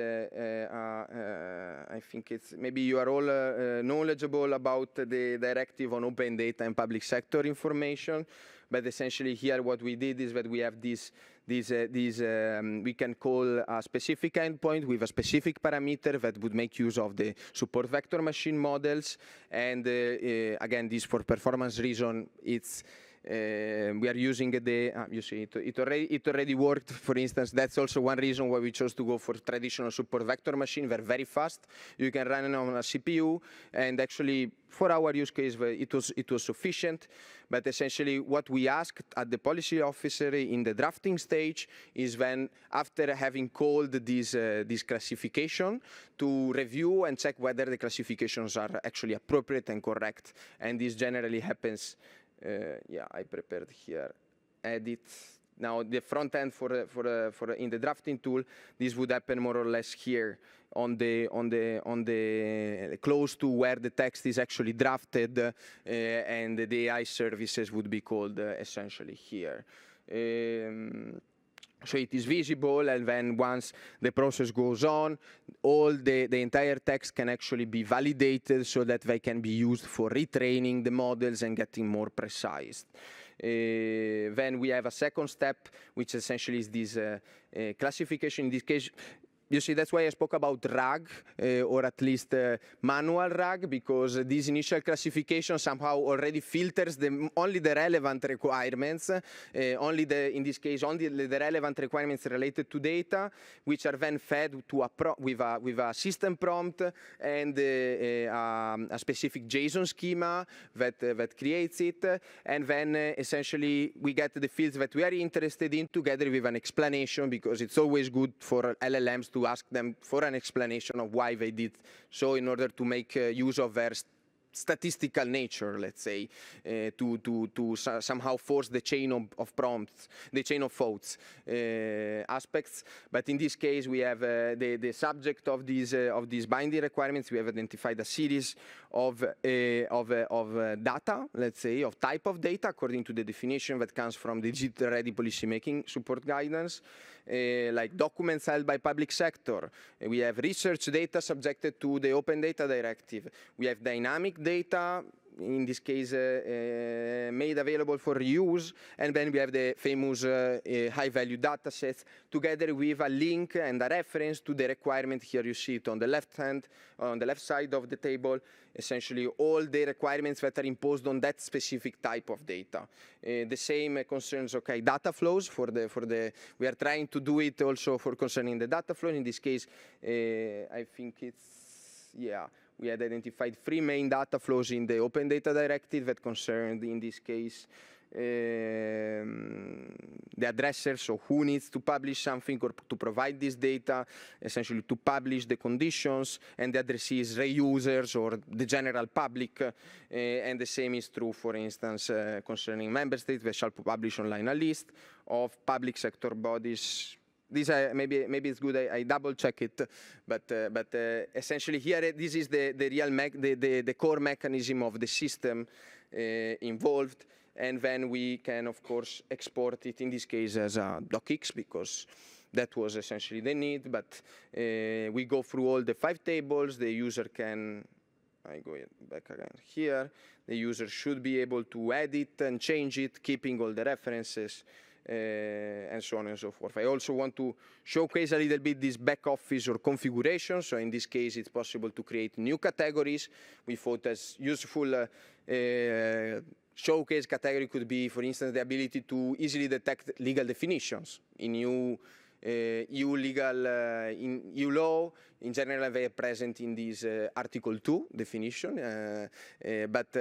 [SPEAKER 15] I think it's, maybe you are all knowledgeable about the directive on open data and public sector information, but essentially here what we did is that we have we can call a specific endpoint with a specific parameter that would make use of the support vector machine models, and again, this for performance reason, it's we are using you see, it already worked. For instance, that's also one reason why we chose to go for traditional support vector machine. They're very fast. You can run it on a CPU, and actually, for our use case, it was sufficient. But essentially, what we asked at the policy officer in the drafting stage is when, after having called this classification, to review and check whether the classifications are actually appropriate and correct. And this generally happens. Yeah, I prepared here. Edit. Now the front end for in the drafting tool, this would happen more or less here on the close to where the text is actually drafted, and the AI services would be called essentially here. So it is visible, and then once the process goes on, all the entire text can actually be validated so that they can be used for retraining the models and getting more precise. Then we have a second step, which essentially is this classification. In this case, you see, that's why I spoke about RAG, or at least manual RAG, because this initial classification somehow already filters only the relevant requirements, in this case, only the relevant requirements related to data, which are then fed to with a system prompt and a specific JSON schema that creates it, and then essentially we get the fields that we are interested in together with an explanation, because it's always good for LLMs to ask them for an explanation of why they did so in order to make use of their statistical nature, let's say, to somehow force the chain of prompts, the chain of thoughts aspects. But in this case, we have the subject of these binding requirements. We have identified a series of data, let's say, of type of data according to the definition that comes from the digital-ready policymaking support guidance, like documents held by public sector. We have research data subjected to the Open Data Directive. We have dynamic data, in this case made available for reuse, and then we have the famous high-value data sets together with a link and a reference to the requirement. Here you see it on the left side of the table, essentially all the requirements that are imposed on that specific type of data. The same concerns, okay, data flows we are trying to do it also for concerning the data flow. In this case, I think it's, yeah, we had identified 3 main data flows in the Open Data Directive that concerned, in this case, the addresser, so who needs to publish something or to provide this data, essentially to publish the conditions, and the addressees, reusers or the general public, and the same is true, for instance, concerning member states that shall publish online a list of public sector bodies. This maybe it's good I double check it, but essentially here this is the core mechanism of the system involved, and then we can of course export it in this case as a docx, because that was essentially the need. But we go through all the 5 tables. The user can, I go back again here. The user should be able to edit and change it, keeping all the references. And so on and so forth. I also want to showcase a little bit this back office or configuration. So in this case, it's possible to create new categories. We thought as useful showcase category could be, for instance, the ability to easily detect legal definitions in EU law. In general, they are present in this Article 2 definition, but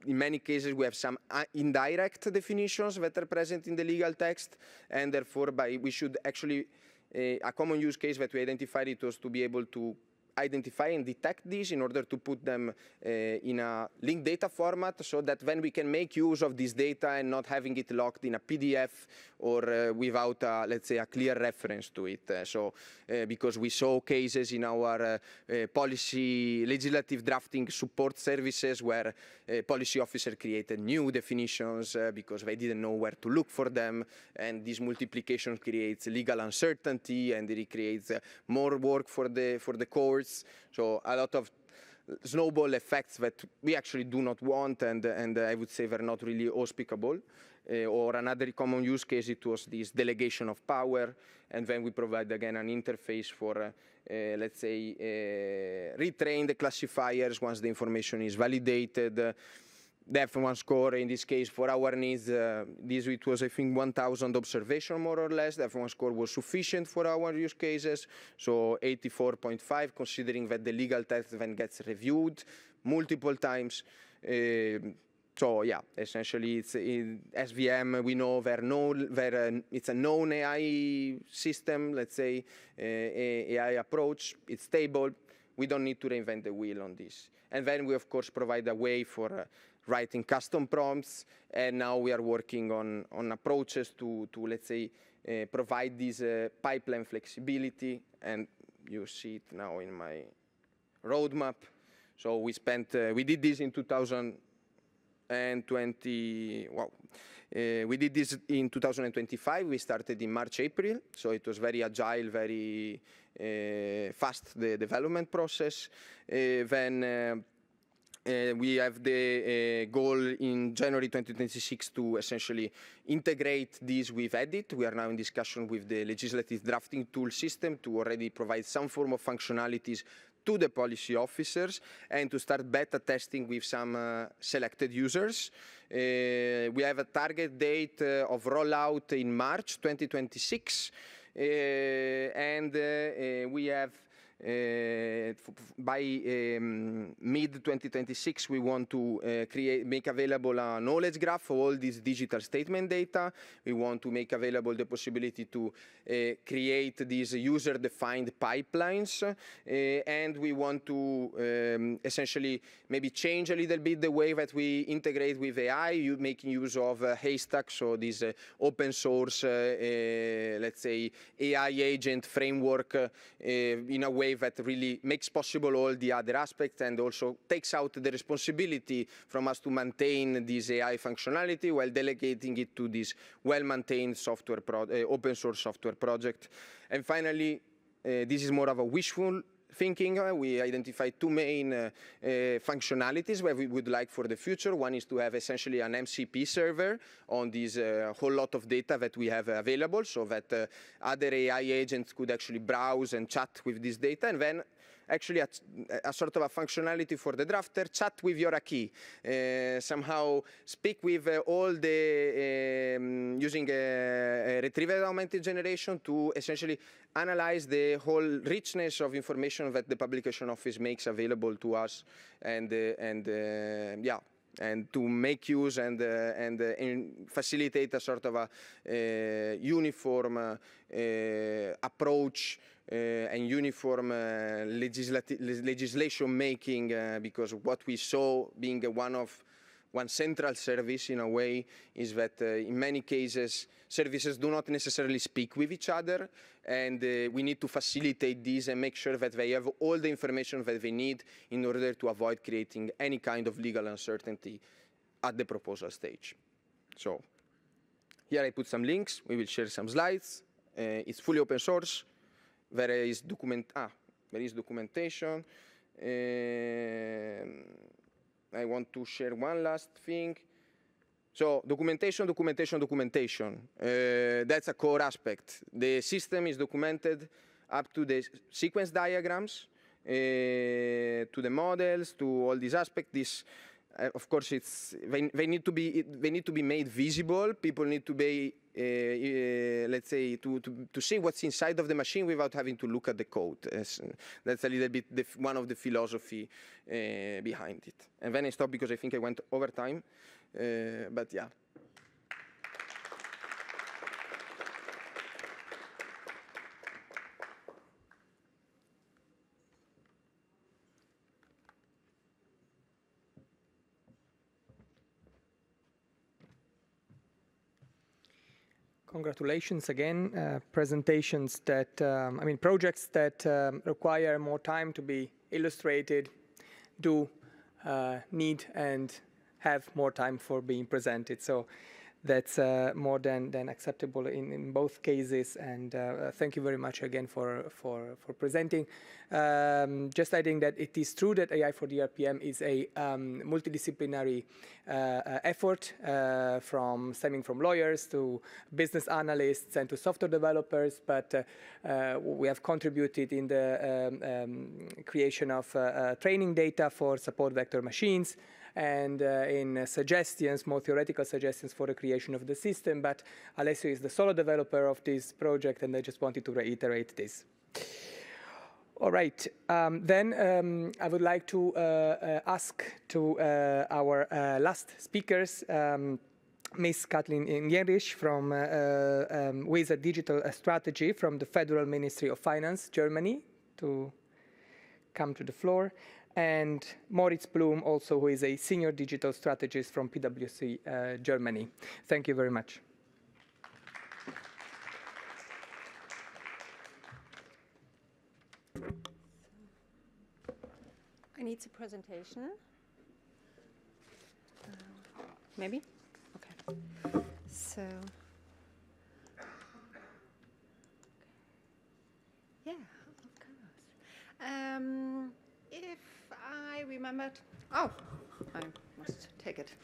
[SPEAKER 15] in many cases, we have some indirect definitions that are present in the legal text, and therefore, we should actually, a common use case that we identified it was to be able to identify and detect these in order to put them in a linked data format, so that when we can make use of this data and not having it locked in a PDF or without, let's say, a clear reference to it. Because we saw cases in our policy legislative drafting support services where a policy officer created new definitions because they didn't know where to look for them, and this multiplication creates legal uncertainty, and it creates more work for the courts. So a lot of snowball effects that we actually do not want, and I would say they're not really auspicable. Or another common use case, it was this delegation of power, and then we provide again an interface for, let's say, retrain the classifiers once the information is validated. The F1 score, in this case, for our needs, it was, I think, 1,000 observation, more or less. The F1 score was sufficient for our use cases, so 84.5, considering that the legal text then gets reviewed multiple times. So yeah, essentially, it's SVM. We know it's a known AI system. Let's say AI approach. It's stable. We don't need to reinvent the wheel on this. And then we, of course, provide a way for writing custom prompts, and now we are working on approaches to let's say, provide this pipeline flexibility, and you see it now in my roadmap. So we did this in 2020, wow. We did this in 2025, we started in March, April, so it was very agile, very fast, the development process. Then we have the goal in January 2026 to essentially integrate this with EDIT. We are now in discussion with the legislative drafting tool system to already provide some form of functionalities to the policy officers and to start beta testing with some selected users. We have a target date of rollout in March 2026, and we have by mid-2026, we want to make available a knowledge graph for all these digital statement data. We want to make available the possibility to create these user-defined pipelines, and we want to essentially maybe change a little bit the way that we integrate with AI, making use of Haystack, so this open source, let's say, AI agent framework in a way that really makes possible all the other aspects and also takes out the responsibility from us to maintain this AI functionality while delegating it to this well-maintained software open source software project. And finally, this is more of a wishful thinking. We identified two main functionalities where we would like for the future. One is to have essentially an MCP server on this whole lot of data that we have available so that other AI agents could actually browse and chat with this data, and then actually a sort of a functionality for the drafter, chat with your key, somehow speak with all the, using retrieval augmented generation to essentially analyze the whole richness of information that the publication office makes available to us, and yeah, and to make use and facilitate a sort of a uniform approach and uniform legislation making, because what we saw being one central service in a way is that in many cases services do not necessarily speak with each other, and we need to facilitate this and make sure that they have all the information that they need in order to avoid creating any kind of legal uncertainty at the proposal stage. So here I put some links. We will share some slides. It's fully open source. There is documentation. I want to share one last thing. So documentation. That's a core aspect. The system is documented up to the sequence diagrams, to the models, to all these aspects. Of course, they need to be made visible. People need to be, let's say, to see what's inside of the machine without having to look at the code. That's a little bit one of the philosophy behind it. And then I stop because I think I went over time. But yeah.
[SPEAKER 1] Congratulations again. Presentations that, projects that require more time to be illustrated do need and have more time for being presented. So that's more than acceptable in both cases. And thank you very much again for presenting. Just adding that it is true that AI for the RPM is a multidisciplinary effort stemming from lawyers to business analysts and to software developers, but we have contributed in the creation of training data for support vector machines, and in suggestions, more theoretical suggestions for the creation of the system. But Alessio is the solo developer of this project, and I just wanted to reiterate this. All right, then I would like to ask to our last speakers, Ms. Kathleen Ingerisch from with a digital strategy from the Federal Ministry of Finance, Germany, to come to the floor. And Moritz Blum, also, who is a senior digital strategist from PwC Germany. Thank you very much.
[SPEAKER 16] I need a presentation. Maybe? Okay. So, yeah, of course. If I remembered, oh, I must take it.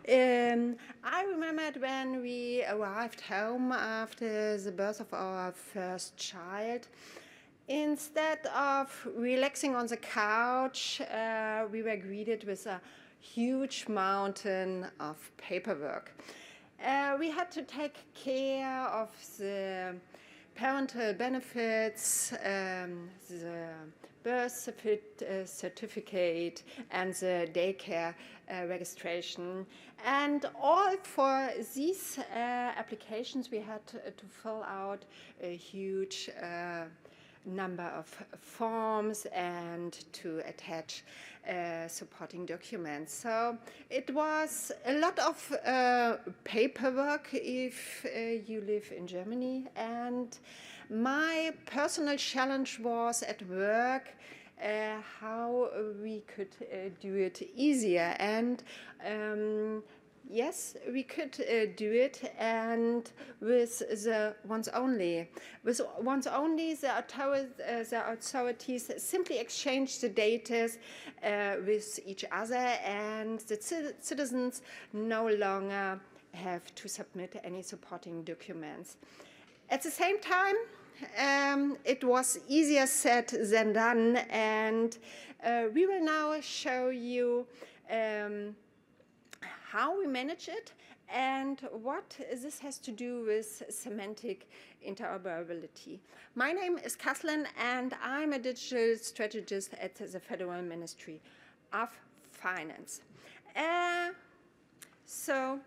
[SPEAKER 16] I remembered when we arrived home after the birth of our first child. Instead of relaxing on the couch, we were greeted with a huge mountain of paperwork. We had to take care of the parental benefits, the birth certificate, and the daycare registration. And all for these applications, we had to fill out a huge number of forms and to attach supporting documents. So it was a lot of paperwork if you live in Germany. And my personal challenge was at work how we could do it easier. And yes, we could do it, and with the once only. With once only, the authorities simply exchange the data with each other, and the citizens no longer have to submit any supporting documents. At the same time, it was easier said than done, and we will now show you how we manage it and what this has to do with semantic interoperability. My name is Kathleen, and I'm a digital strategist at the Federal Ministry of Finance. So,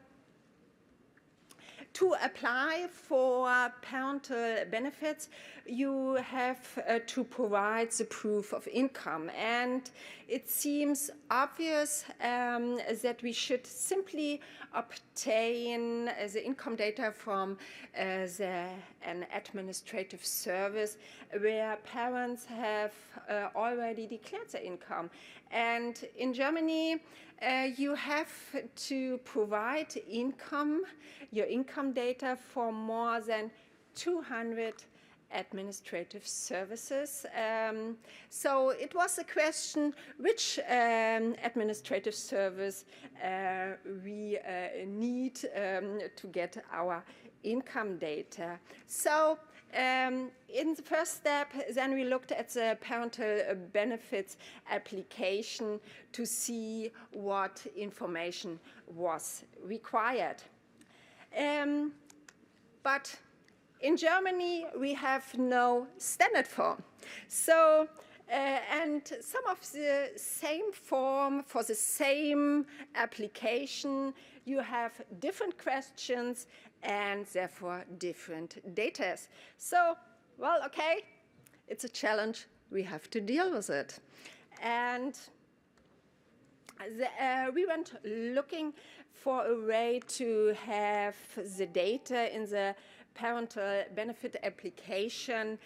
[SPEAKER 16] to apply for parental benefits, you have to provide the proof of income. And it seems obvious that we should simply obtain the income data from an administrative service where parents have already declared their income. And in Germany, you have to provide your income data for more than 200 administrative services. So it was a question which administrative service we need to get our income data. So in the first step, then we looked at the parental benefits application to see what information was required. But in Germany, we have no standard form. So, and some of the same form for the same application, you have different questions and therefore different data. So, well, okay, it's a challenge. We have to deal with it. And we went looking for a way to have the data in the parental benefit application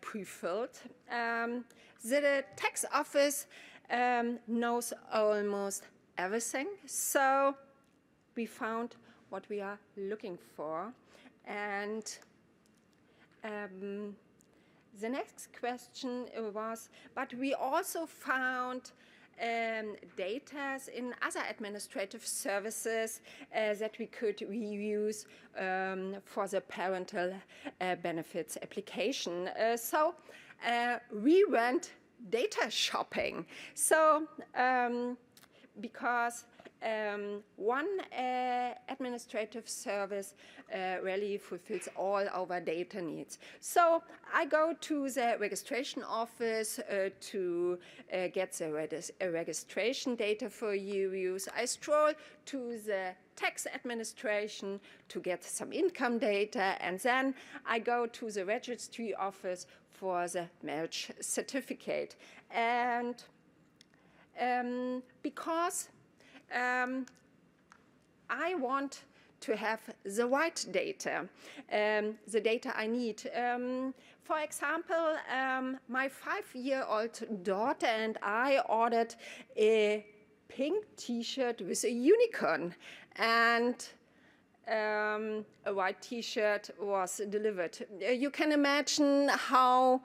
[SPEAKER 16] pre-filled. The tax office knows almost everything, so we found what we are looking for. And the next question was, but we also found data in other administrative services that we could reuse for the parental benefits application. So we went data shopping. So because one administrative service really fulfills all our data needs. So I go to the registration office to get the registration data for use. I stroll to the tax administration to get some income data, and then I go to the registry office for the marriage certificate. And because I want to have the right data, the data I need. For example, my 5-year-old daughter and I ordered a pink T-shirt with a unicorn, and a white T-shirt was delivered. You can imagine how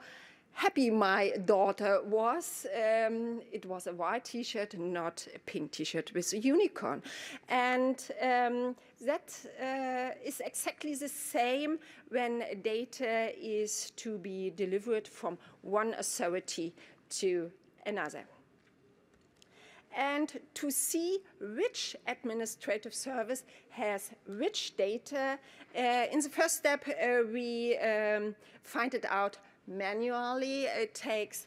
[SPEAKER 16] happy my daughter was. It was a white t-shirt, not a pink t-shirt with a unicorn. And that is exactly the same when data is to be delivered from one authority to another. And to see which administrative service has which data, in the first step, we find it out manually. It takes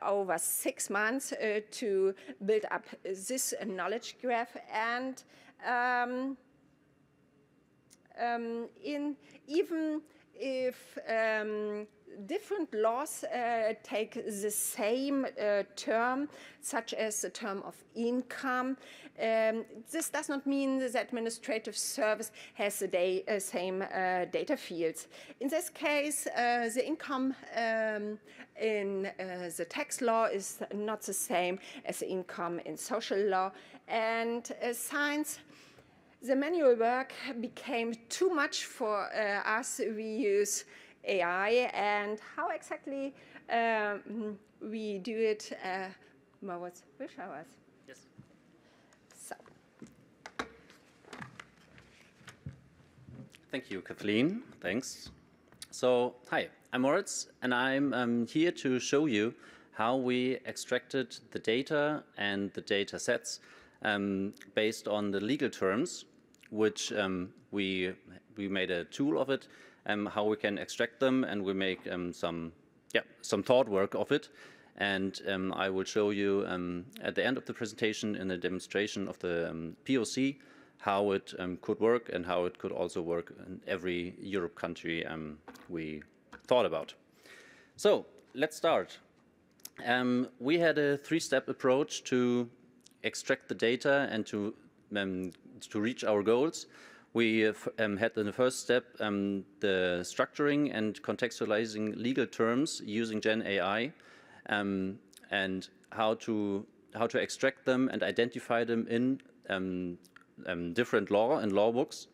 [SPEAKER 16] over 6 months to build up this knowledge graph, and even if different laws take the same term, such as the term of income, this does not mean the administrative service has the same data fields. In this case, the income in the tax law is not the same as the income in social law, and since the manual work became too much for us, we use AI, and how exactly we do it, Moritz will show us.
[SPEAKER 17] Yes.
[SPEAKER 16] So.
[SPEAKER 17] Thank you, Kathleen. Thanks. So, hi, I'm Moritz, and I'm here to show you how we extracted the data and the data sets based on the legal terms, which we made a tool of it, how we can extract them, and we make some thought work of it. And I will show you at the end of the presentation in a demonstration of the POC how it could work and how it could also work in every Europe country we thought about. So let's start. We had a 3-step approach to extract the data and to reach our goals. We had in the first step the structuring and contextualizing legal terms using Gen AI, and how to extract them and identify them in different law and law books.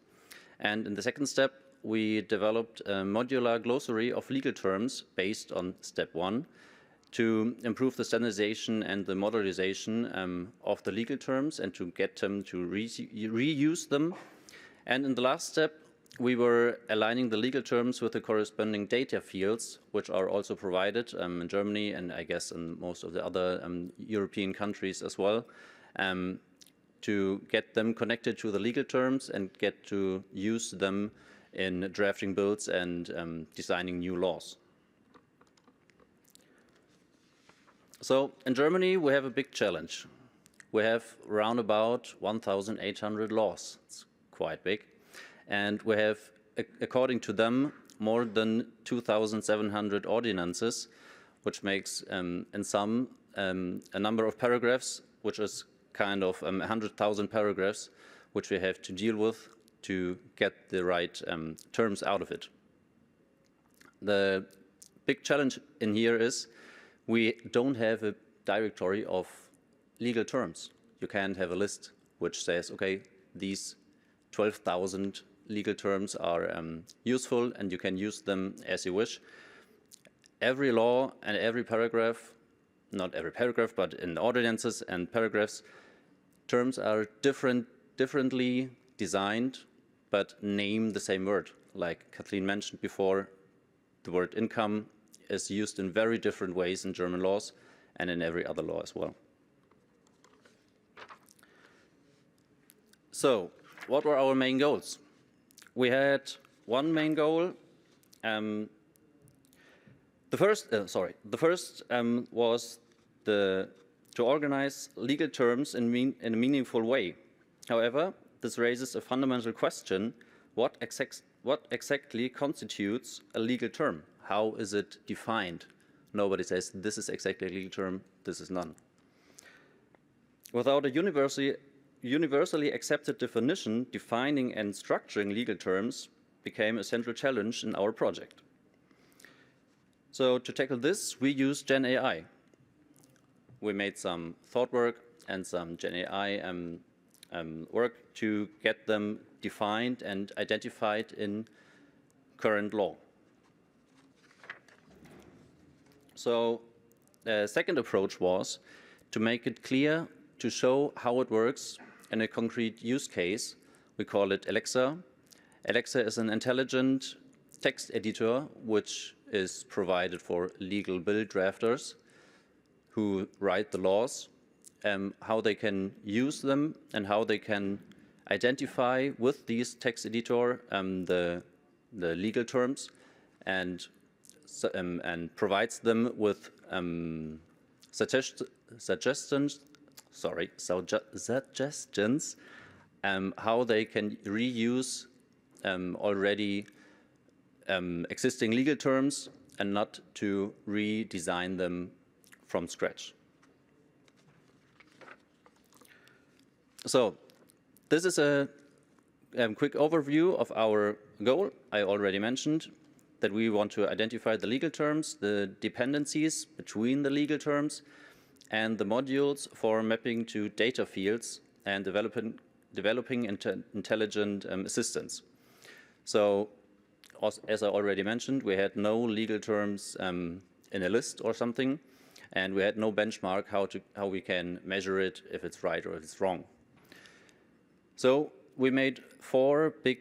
[SPEAKER 17] And in the second step, we developed a modular glossary of legal terms based on step 1 to improve the standardization and the modularization of the legal terms and to get them to reuse them. And in the last step, we were aligning the legal terms with the corresponding data fields, which are also provided in Germany and I guess in most of the other European countries as well, to get them connected to the legal terms and get to use them in drafting bills and designing new laws. So in Germany, we have a big challenge. We have around about 1,800 laws. It's quite big. And we have, according to them, more than 2,700 ordinances, which makes in sum a number of paragraphs, which is kind of 100,000 paragraphs, which we have to deal with to get the right terms out of it. The big challenge in here is we don't have a directory of legal terms. You can't have a list which says, okay, these 12,000 legal terms are useful and you can use them as you wish. Every law and every paragraph, not every paragraph, but in ordinances and paragraphs, terms are differently designed, but name the same word. Like Kathleen mentioned before, the word income is used in very different ways in German laws and in every other law as well. So, what were our main goals? We had one main goal. The first was to organize legal terms in a meaningful way. However, this raises a fundamental question: what exactly constitutes a legal term? How is it defined? Nobody says this is exactly a legal term, this is none. Without a universally accepted definition, defining and structuring legal terms became a central challenge in our project. So to tackle this, we used Gen AI. We made some thought work and some Gen AI work to get them defined and identified in current law. So the second approach was to make it clear, to show how it works in a concrete use case. We call it Alexa. Alexa is an intelligent text editor which is provided for legal bill drafters who write the laws, how they can use them and how they can identify with these text editor the legal terms and provides them with suggestions how they can reuse already existing legal terms and not to redesign them from scratch. So this is a quick overview of our goal. I already mentioned that we want to identify the legal terms, the dependencies between the legal terms, and the modules for mapping to data fields and developing intelligent assistance. So, as I already mentioned, we had no legal terms in a list or something, and we had no benchmark how we can measure it, if it's right or if it's wrong. So we made 4 big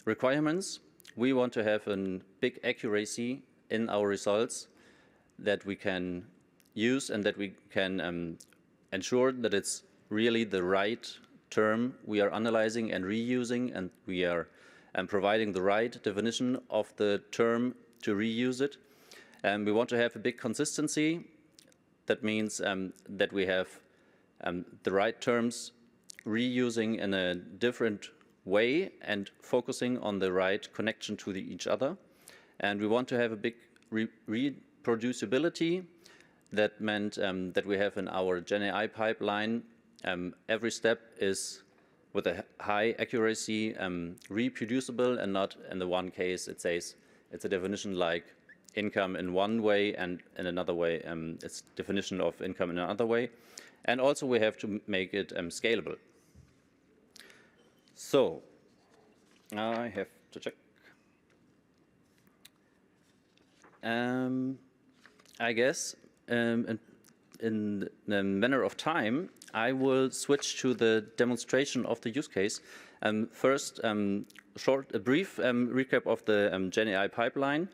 [SPEAKER 17] requirements. We want to have a big accuracy in our results that we can use and that we can ensure that it's really the right term we are analyzing and reusing, and we are providing the right definition of the term to reuse it. And we want to have a big consistency. That means that we have the right terms reusing in a different way and focusing on the right connection to each other. And we want to have a big reproducibility. That meant that we have in our GenAI pipeline, every step is with a high accuracy reproducible, and not in the one case it says it's a definition like income in one way and in another way it's definition of income in another way. And also we have to make it scalable. So I have to check. I guess in the manner of time, I will switch to the demonstration of the use case. First, a brief recap of the GenAI pipeline.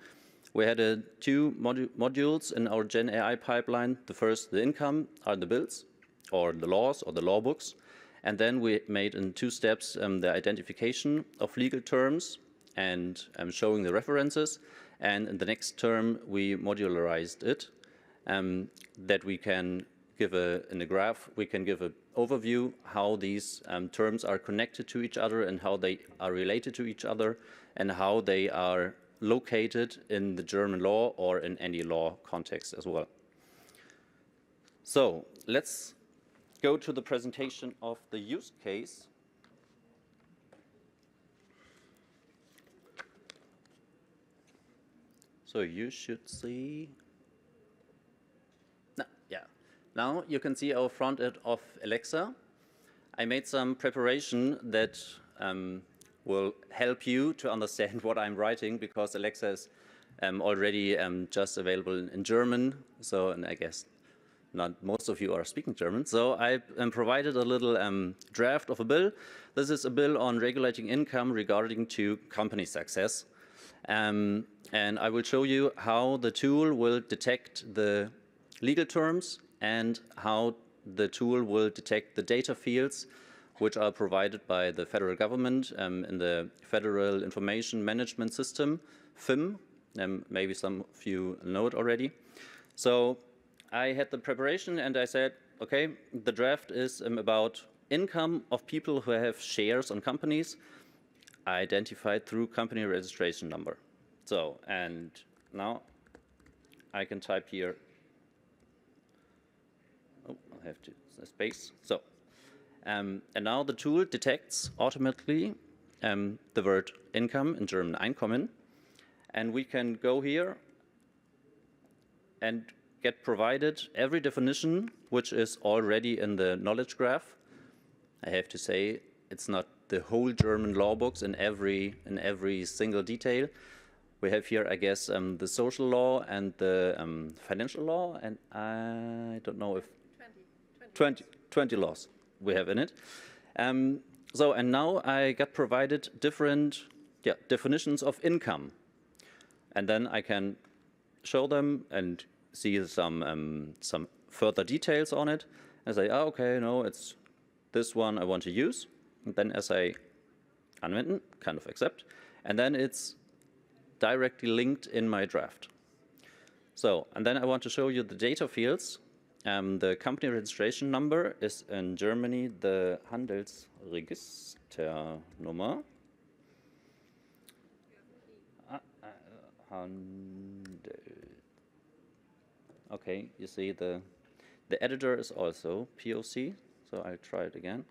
[SPEAKER 17] We had 2 modules in our GenAI pipeline. The first, the income, are the bills, or the laws, or the law books. And then we made in 2 steps the identification of legal terms and showing the references. And in the next term, we modularized it, that we can give in a graph, we can give an overview how these terms are connected to each other and how they are related to each other and how they are located in the German law or in any law context as well. So let's go to the presentation of the use case. So you should see, now you can see our front end of Alexa. I made some preparation that will help you to understand what I'm writing, because Alexa is already just available in German. So, and I guess not most of you are speaking German. So I provided a little draft of a bill. This is a bill on regulating income regarding to company success. And I will show you how the tool will detect the legal terms and how the tool will detect the data fields which are provided by the federal government in the Federal Information Management System, FIM. Maybe some of you know it already. So I had the preparation and I said, okay, the draft is about income of people who have shares on companies identified through company registration number. So, and now I can type here, oh, I'll have to space. So, and now the tool detects automatically the word income, in German Einkommen, and we can go here and get provided every definition which is already in the knowledge graph. I have to say it's not the whole German law books in every single detail, We have here, I guess, the social law and the financial law, and I don't know if 20 laws we have in it. And now I got provided different definitions of income, and then I can show them and see some further details on it, and say, oh, okay, no, it's this one I want to use, and then as I anwenden, kind of accept, and then it's directly linked in my draft. So, and then I want to show you the data fields. The company registration number is in Germany the Handelsregisternummer. Okay, you see the editor is also POC, so I'll try it again.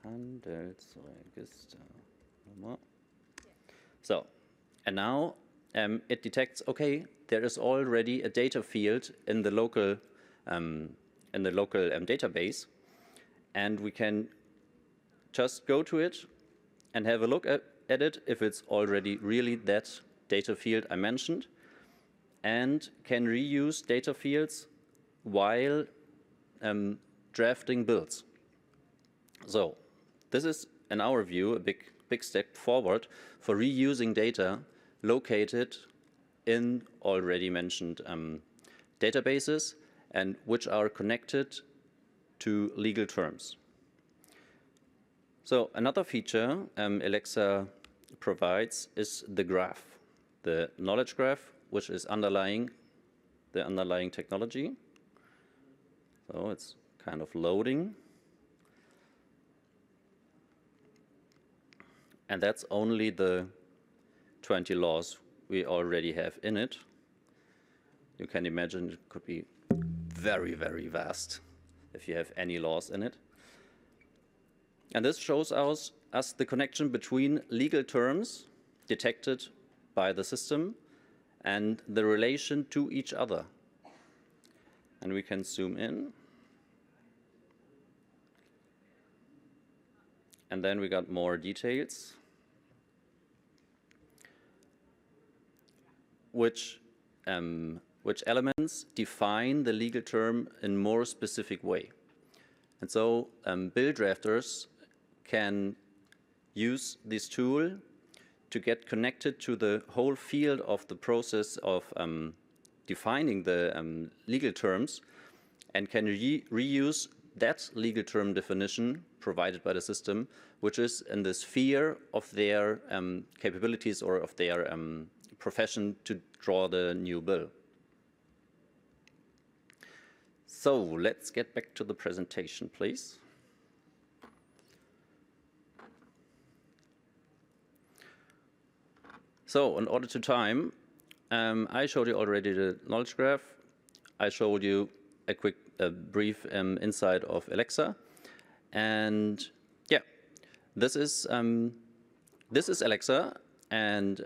[SPEAKER 17] Handelsregisternummer. So, and now it detects, okay, there is already a data field in the local database, and we can just go to it and have a look at it if it's already really that data field I mentioned, and can reuse data fields while drafting builds. So this is, in our view, a big step forward for reusing data located in already mentioned databases and which are connected to legal terms. So another feature Alexa provides is the graph, the knowledge graph, which is underlying the underlying technology. So it's kind of loading. And that's only the 20 laws we already have in it. You can imagine it could be very, very vast if you have any laws in it. And this shows us the connection between legal terms detected by the system and the relation to each other. And we can zoom in. And then we got more details, which elements define the legal term in more specific way. And so bill drafters can use this tool to get connected to the whole field of the process of defining the legal terms, and can reuse that legal term definition provided by the system, which is in the sphere of their capabilities or of their profession to draw the new bill. So let's get back to the presentation, please. So in order to time, I showed you already the knowledge graph. I showed you a brief insight of Alexa, and yeah, this is Alexa, and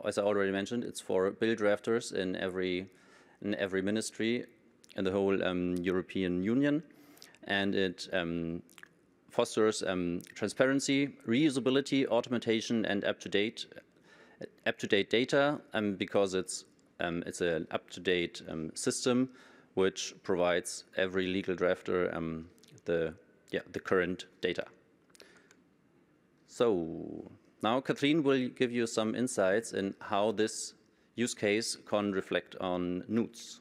[SPEAKER 17] as I already mentioned, it's for bill drafters in every ministry in the whole European Union, and it fosters transparency, reusability, automation, and up-to-date data, because it's an up-to-date system which provides every legal drafter the current data. So now Kathleen will give you some insights in how this use case can reflect on NUTS.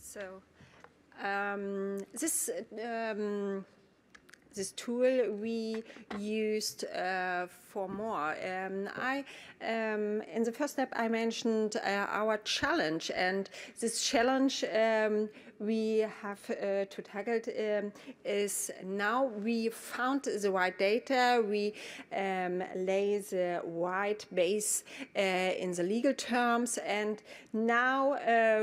[SPEAKER 16] So this tool we used for more. In the first step, I mentioned our challenge, and this challenge we have to tackle is now we found the right data, we lay the right base in the legal terms, and now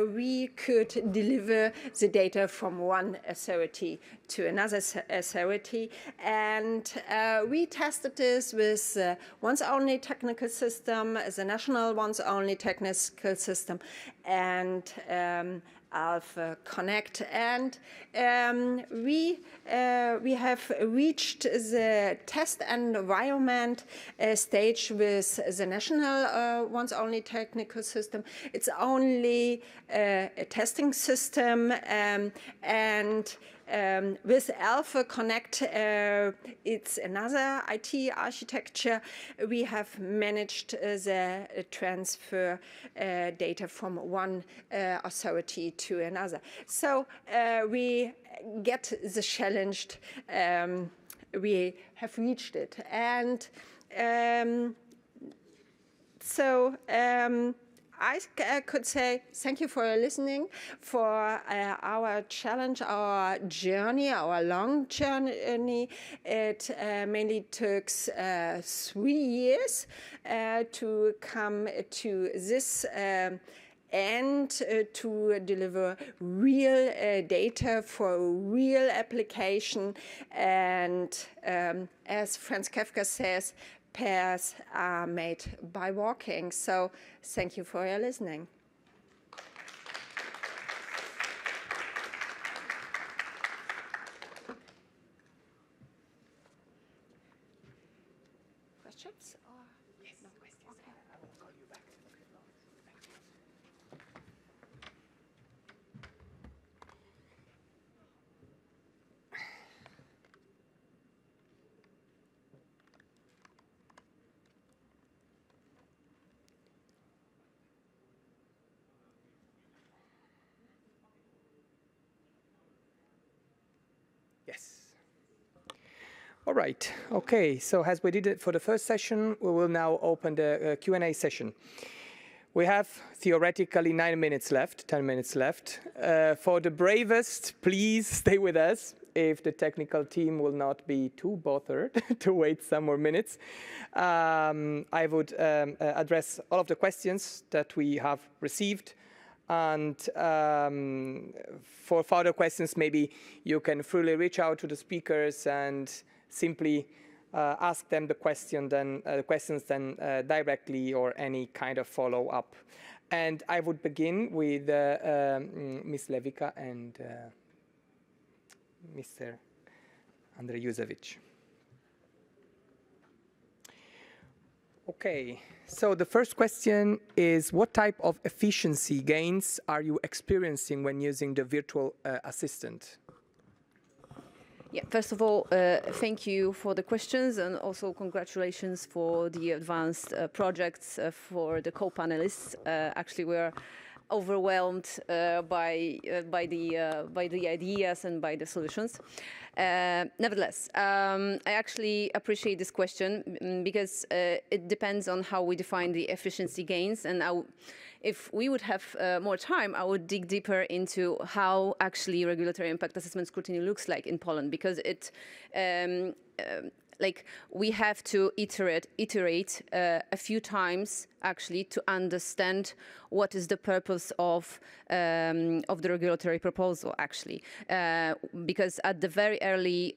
[SPEAKER 16] we could deliver the data from one authority to another authority, and we tested this with once only technical system, the national once only technical system, and Alpha Connect, and we have reached the test environment stage with the national once only technical system. It's only a testing system, and with Alpha Connect, it's another IT architecture. We have managed the transfer data from one authority to another. So we get the challenge. We have reached it, and I could say thank you for listening, for our challenge, our journey, our long journey. It mainly took 3 years to come to this and to deliver real data for real application. And as Franz Kafka says, pairs are made by walking. So thank you for your listening. Questions? Or yes, no questions. Okay. I will call you back.
[SPEAKER 1] Yes. All right. Okay. So as we did it for the first session, we will now open the Q&A session. We have theoretically 9 minutes left, 10 minutes left. For the bravest, please stay with us if the technical team will not be too bothered to wait some more minutes. I would address all of the questions that we have received. And for further questions, maybe you can freely reach out to the speakers and simply ask them the questions directly, or any kind of follow-up. And I would begin with Ms. Lewicka and Mr. Andrejusevich. Okay, so the first question is, what type of efficiency gains are you experiencing when using the virtual assistant?
[SPEAKER 13] Yeah, first of all, thank you for the questions, and also congratulations for the advanced projects for the co-panelists. Actually, we're overwhelmed by the ideas and by the solutions. Nevertheless, I actually appreciate this question because it depends on how we define the efficiency gains. And if we would have more time, I would dig deeper into how actually regulatory impact assessment scrutiny looks like in Poland, because it like we have to iterate a few times actually to understand what is the purpose of the regulatory proposal actually, because at the very early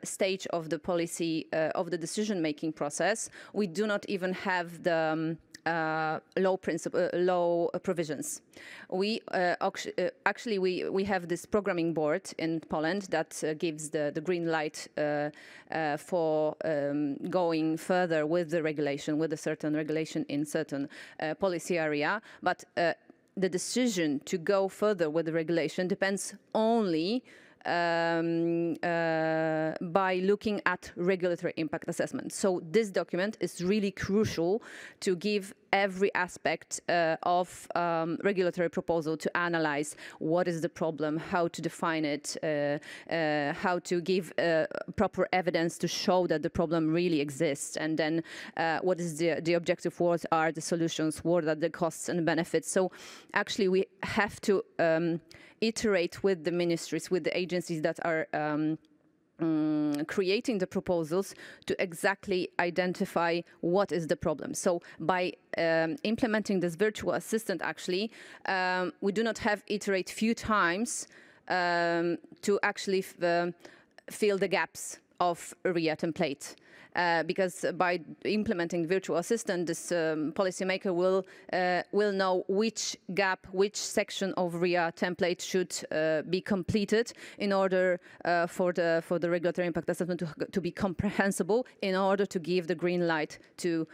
[SPEAKER 13] stage of the policy of the decision-making process, we do not even have the law provisions. We actually we have this programming board in Poland that gives the green light for going further with the regulation, with a certain regulation in certain policy area. But the decision to go further with the regulation depends only by looking at regulatory impact assessment. So this document is really crucial to give every aspect of regulatory proposal, to analyze what is the problem, how to define it, how to give proper evidence to show that the problem really exists, and then what is the objective, what are the solutions, what are the costs and benefits. So actually we have to iterate with the ministries, with the agencies that are creating the proposals to exactly identify what is the problem. So by implementing this virtual assistant, actually, we do not have iterate few times to actually fill the gaps of RIA template. because by implementing virtual assistant, this policymaker will know which gap, which section of RIA template should be completed in order for the regulatory impact assessment to be comprehensible, in order to give the green light to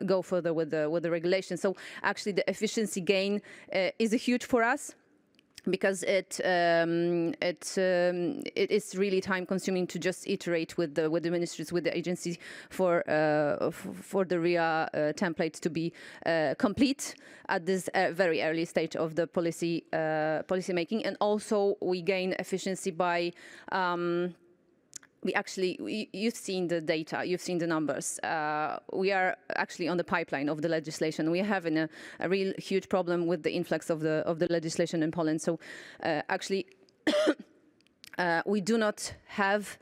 [SPEAKER 13] go further with the regulation. So actually, the efficiency gain is huge for us, because it is really time consuming to just iterate with the ministries, with the agencies for the RIA template to be complete at this very early stage of the policy making. And also we gain efficiency by you've seen the data, you've seen the numbers. We are actually on the pipeline of the legislation. We are having a real huge problem with the influx of the legislation in Poland. So actually, we do not have.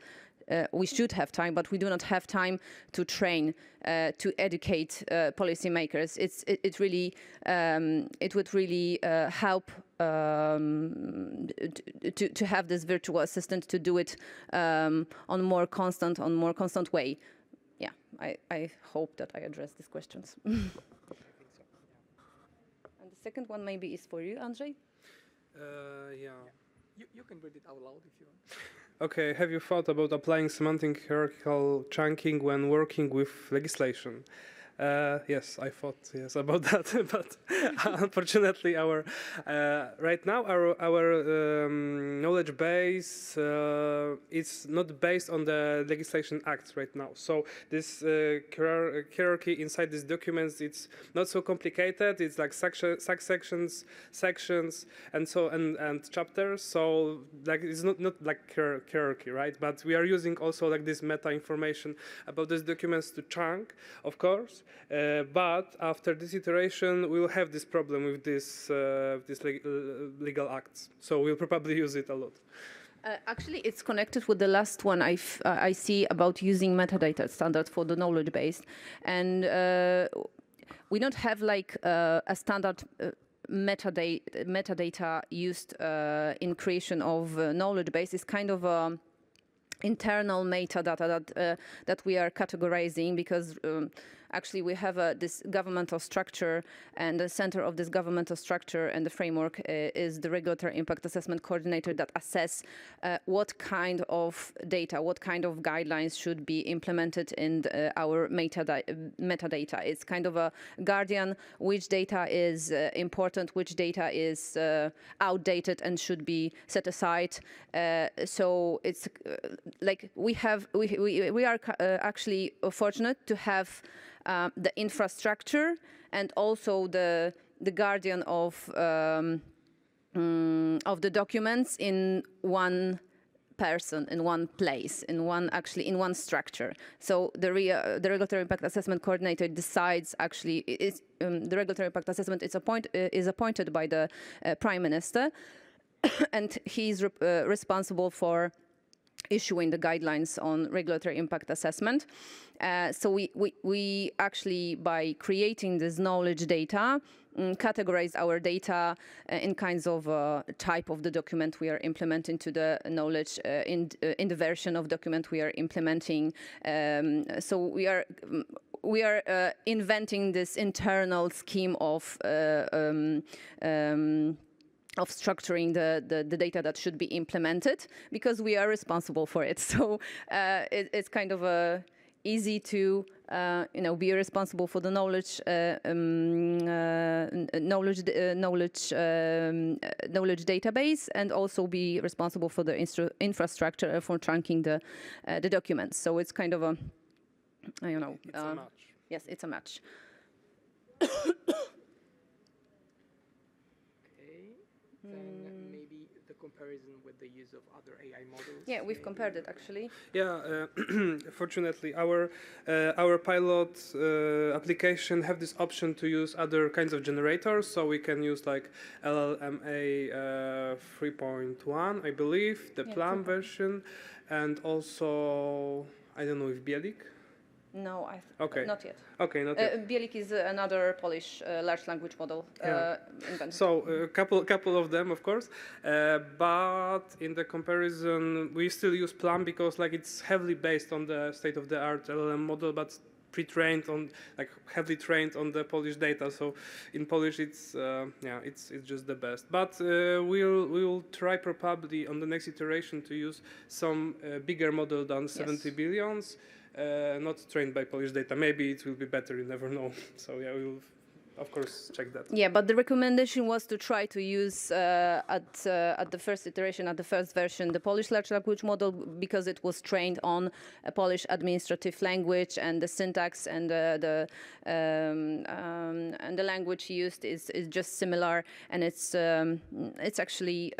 [SPEAKER 13] We should have time, but we do not have time to train, to educate policymakers. It would really help to have this virtual assistant to do it on more constant way. Yeah, I hope that I addressed these questions. And the second one maybe is for you, Andrzej.
[SPEAKER 14] Yeah.
[SPEAKER 1] You can read it out loud if you want.
[SPEAKER 14] Okay, have you thought about applying semantic hierarchical chunking when working with legislation? Yes, I thought about that, but unfortunately, right now our knowledge base is not based on the legislation acts right now. So this hierarchy inside these documents, it's not so complicated. It's like sections, and chapters. So like it's not like hierarchy, right? But we are using also like this meta information about these documents to chunk, of course. But after this iteration, we will have this problem with this legal acts. So we'll probably use it a lot.
[SPEAKER 13] Actually, it's connected with the last one I see about using metadata standard for the knowledge base, and we don't have like a standard metadata used in creation of knowledge base. It's kind of internal metadata that we are categorizing, because actually we have this governmental structure, and the center of this governmental structure and the framework is the regulatory impact assessment coordinator that assess what kind of data, what kind of guidelines should be implemented in our metadata. It's kind of a guardian, which data is important, which data is outdated and should be set aside. So it's like we are actually fortunate to have the infrastructure and also the guardian of the documents in one person, in one place, in one structure. So the regulatory impact assessment coordinator decides. Actually, the regulatory impact assessment is appointed by the Prime Minister, and he's responsible for issuing the guidelines on regulatory impact assessment. So we actually, by creating this knowledge data, categorize our data in kinds of type of the document we are implementing to the knowledge in the version of document we are implementing. So we are inventing this internal scheme of structuring the data that should be implemented, because we are responsible for it. So it's kind of easy to be responsible for the knowledge database, and also be responsible for the infrastructure for trunking the documents. So it's kind of a, I don't know.
[SPEAKER 14] It's a match.
[SPEAKER 13] Yes, it's a match.
[SPEAKER 1] Then maybe the comparison with the use of other AI models.
[SPEAKER 13] Yeah, we've compared it actually.
[SPEAKER 14] Yeah, fortunately, our pilot application have this option to use other kinds of generators, so we can use like LLMA 3.1, I believe, the Plum version, and also I don't know if Bielik.
[SPEAKER 13] No, not yet.
[SPEAKER 14] Okay, not yet.
[SPEAKER 13] Bielik is another Polish large language model invented.
[SPEAKER 14] So a couple of them, of course, but in the comparison, we still use Plum because like it's heavily based on the state-of-the-art LLM model, but pre-trained on, like heavily trained on the Polish data. So in Polish, it's it's just the best. But we'll try probably on the next iteration to use some bigger model than 70 billions. Not trained by Polish data. Maybe it will be better, you never know. So yeah, we will, of course, check that.
[SPEAKER 13] Yeah, but the recommendation was to try to use at the first iteration, at the first version, the Polish large language model because it was trained on a Polish administrative language, and the syntax and the language used is just similar, and it's actually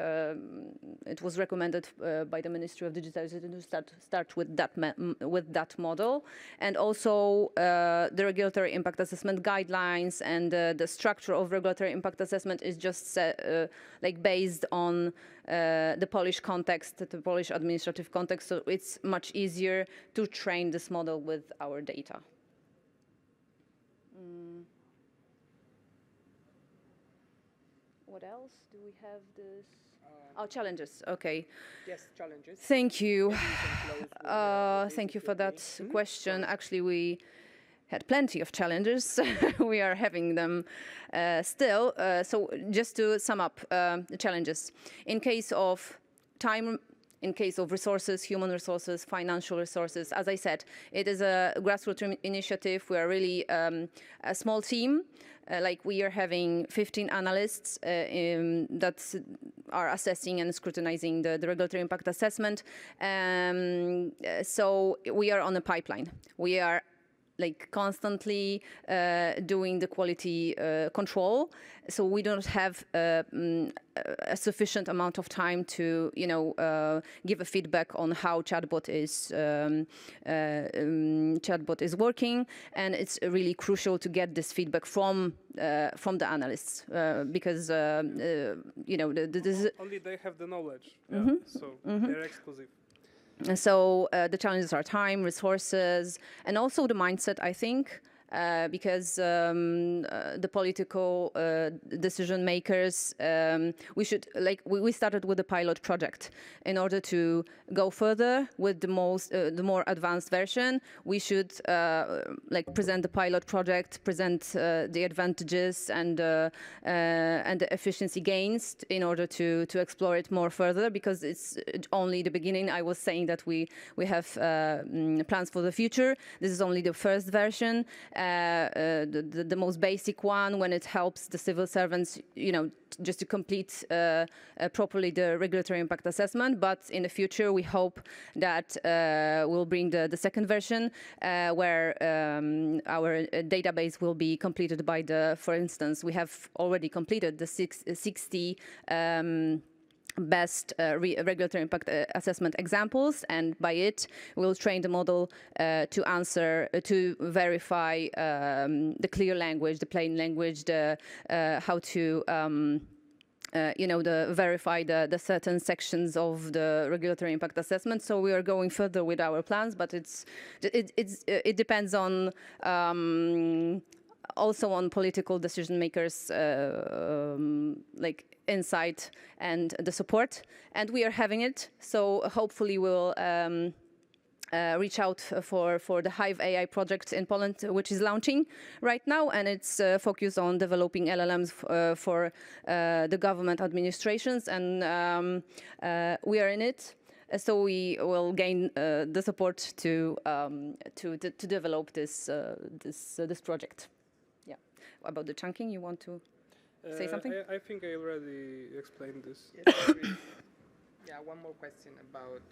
[SPEAKER 13] it was recommended by the Ministry of Digitalization to start with that model, and also the regulatory impact assessment guidelines and the structure of regulatory impact assessment is just like based on the Polish context, the Polish administrative context, so it's much easier to train this model with our data. What else do we have? This challenges. Okay.
[SPEAKER 1] Yes, challenges.
[SPEAKER 13] Thank you. Thank you for that question. Actually, we had plenty of challenges. We are having them still. So just to sum up the challenges. In case of time, in case of resources, human resources, financial resources, as I said, it is a grassroots initiative. We are really a small team. Like we are having 15 analysts that are assessing and scrutinizing the regulatory impact assessment. So we are on a pipeline. We are like constantly doing the quality control, so we don't have a sufficient amount of time to, give a feedback on how chatbot is working, and it's really crucial to get this feedback from the analysts because
[SPEAKER 14] only they have the knowledge, so they're exclusive.
[SPEAKER 13] So the challenges are time, resources, and also the mindset, I think, because the political decision makers, we started with a pilot project. In order to go further with the more advanced version, we should present the pilot project, present the advantages and the efficiency gains in order to explore it more further, because it's only the beginning. I was saying that we have plans for the future. This is only the first version. The most basic one, when it helps the civil servants, just to complete properly the regulatory impact assessment. But in the future, we hope that we'll bring the second version, where our database will be completed by for instance, we have already completed the 60 best regulatory impact assessment examples, and by it we'll train the model to verify the clear language, the plain language, how to verify the certain sections of the regulatory impact assessment. So we are going further with our plans, but it depends on also on political decision makers insight and the support, and we are having it. So hopefully we'll reach out for the Hive AI project in Poland, which is launching right now, and it's focused on developing LLMs for the government administrations, and we are in it. So we will gain the support to develop this project. Yeah. About the chunking, you want to say something?
[SPEAKER 14] I think I already explained this.
[SPEAKER 1] Yeah, one more question about.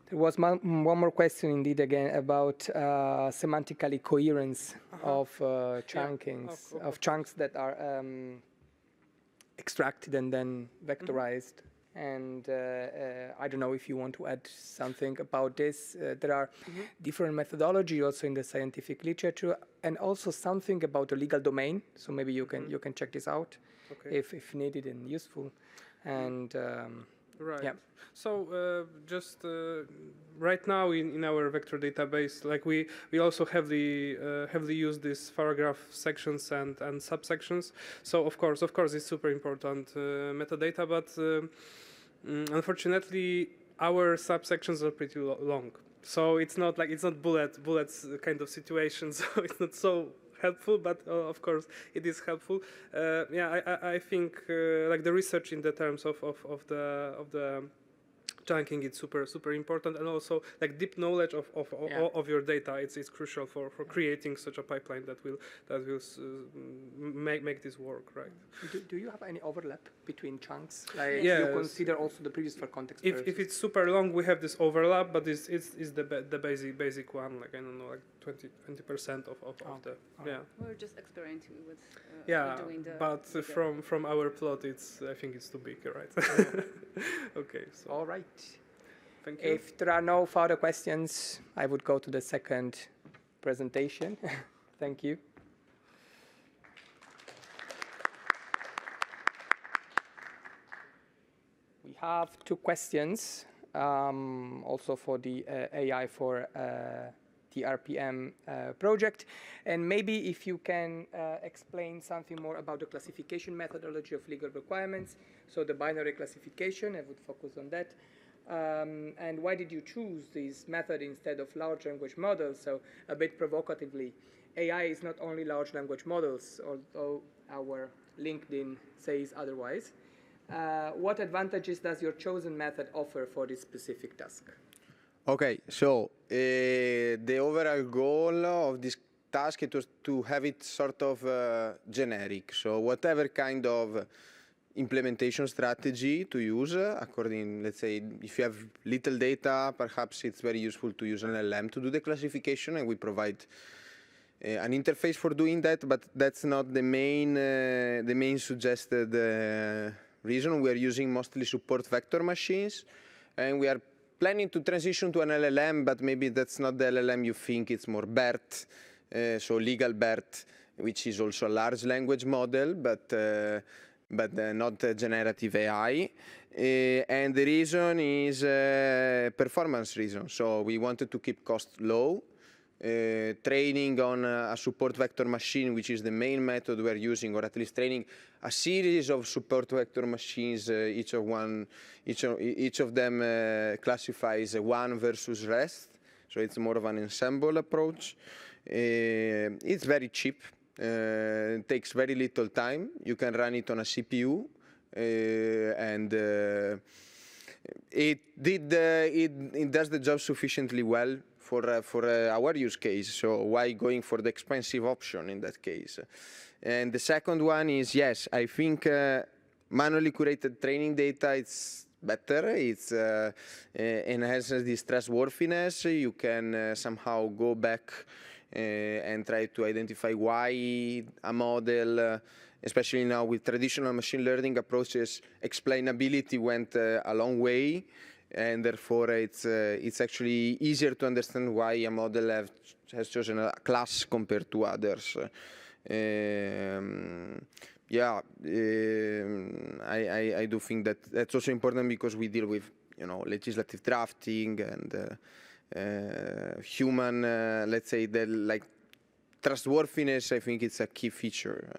[SPEAKER 1] There was one more question indeed again about semantically coherence of chunkings, of chunks that are extracted and then vectorized. And I don't know if you want to add something about this. There are different methodology also in the scientific literature, and also something about the legal domain. So maybe you can check this out if needed and useful. And
[SPEAKER 14] Right.
[SPEAKER 1] Yeah.
[SPEAKER 14] So just right now in our vector database, like we also heavily use these paragraph sections and subsections. So of course it's super important metadata, but unfortunately our subsections are pretty long. So it's not bullets kind of situation. So it's not so helpful, but of course it is helpful. I think like the research in the terms of the chunking is super important, and also like deep knowledge of your data. It's crucial for creating such a pipeline that will make this work, right?
[SPEAKER 1] Do you have any overlap between chunks? Like
[SPEAKER 14] yes.
[SPEAKER 1] you consider also the previous for context.
[SPEAKER 14] If it's super long, we have this overlap, but it's the basic one. Like I don't know, like 20% of the yeah.
[SPEAKER 13] We're just experimenting with doing the.
[SPEAKER 14] But from our plot, I think it's too big, right? Okay. So.
[SPEAKER 1] All right.
[SPEAKER 14] Thank you.
[SPEAKER 1] If there are no further questions, I would go to the second presentation. Thank you. We have 2 questions, also for the AI for the RPM project. And maybe if you can explain something more about the classification methodology of legal requirements. So the binary classification, I would focus on that. And why did you choose this method instead of large language models? So a bit provocatively, AI is not only large language models, although our LinkedIn says otherwise. What advantages does your chosen method offer for this specific task?
[SPEAKER 15] Okay, so the overall goal of this task it was to have it sort of generic. So whatever kind of implementation strategy to use according, let's say, if you have little data, perhaps it's very useful to use an LLM to do the classification, and we provide an interface for doing that. But that's not the main suggested reason. We are using mostly support vector machines, and we are planning to transition to an LLM, but maybe that's not the LLM you think. It's more BERT, so legal BERT, which is also a large language model, but not generative AI. And the reason is performance reason. So we wanted to keep costs low. Training on a support vector machine, which is the main method we're using, or at least training a series of support vector machines, each of them classifies one versus rest. So it's more of an ensemble approach. It's very cheap. It takes very little time. You can run it on a CPU, and it does the job sufficiently well for our use case. So why going for the expensive option in that case? And the second one is, yes, I think manually curated training data, it's better. It's enhances this trustworthiness. You can somehow go back and try to identify why a model, especially now with traditional machine learning approaches, explainability went a long way, and therefore it's actually easier to understand why a model has chosen a class compared to others. I do think that that's also important because we deal with legislative drafting and human, let's say, trustworthiness. I think it's a key feature.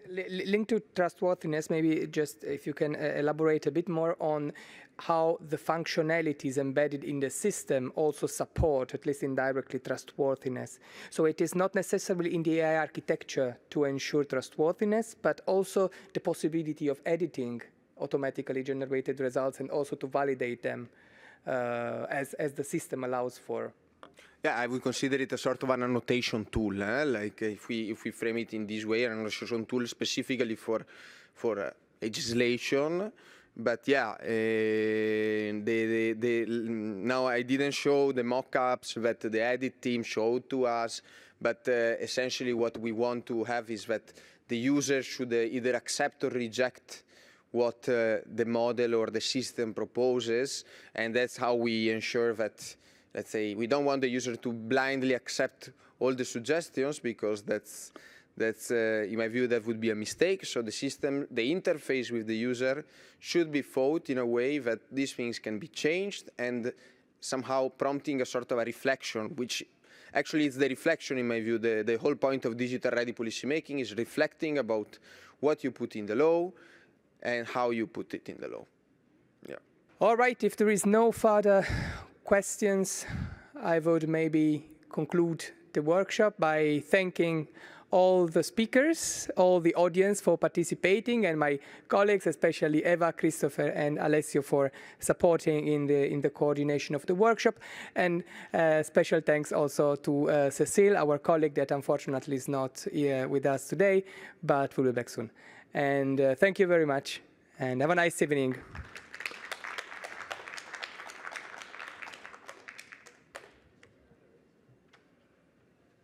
[SPEAKER 1] Linked to trustworthiness, maybe just if you can elaborate a bit more on how the functionalities embedded in the system also support, at least indirectly, trustworthiness. So it is not necessarily in the AI architecture to ensure trustworthiness, but also the possibility of editing automatically generated results and also to validate them as the system allows for.
[SPEAKER 15] Yeah, I would consider it a sort of an annotation tool. Like if we frame it in this way, an annotation tool specifically for legislation. But yeah, now I didn't show the mock-ups that the edit team showed to us, but essentially what we want to have is that the user should either accept or reject what the model or the system proposes, and that's how we ensure that, let's say, we don't want the user to blindly accept all the suggestions, because that's That's, in my view, that would be a mistake. So the system, the interface with the user should be thought in a way that these things can be changed and somehow prompting a sort of a reflection, which actually is the reflection, in my view. The whole point of digital-ready policymaking is reflecting about what you put in the law and how you put it in the law. Yeah.
[SPEAKER 1] All right, if there is no further questions, I would maybe conclude the workshop by thanking all the speakers, all the audience for participating, and my colleagues, especially Eva, Christopher, and Alessio, for supporting in the coordination of the workshop. And special thanks also to Cecile, our colleague that unfortunately is not here with us today, but will be back soon. And thank you very much, and have a nice evening.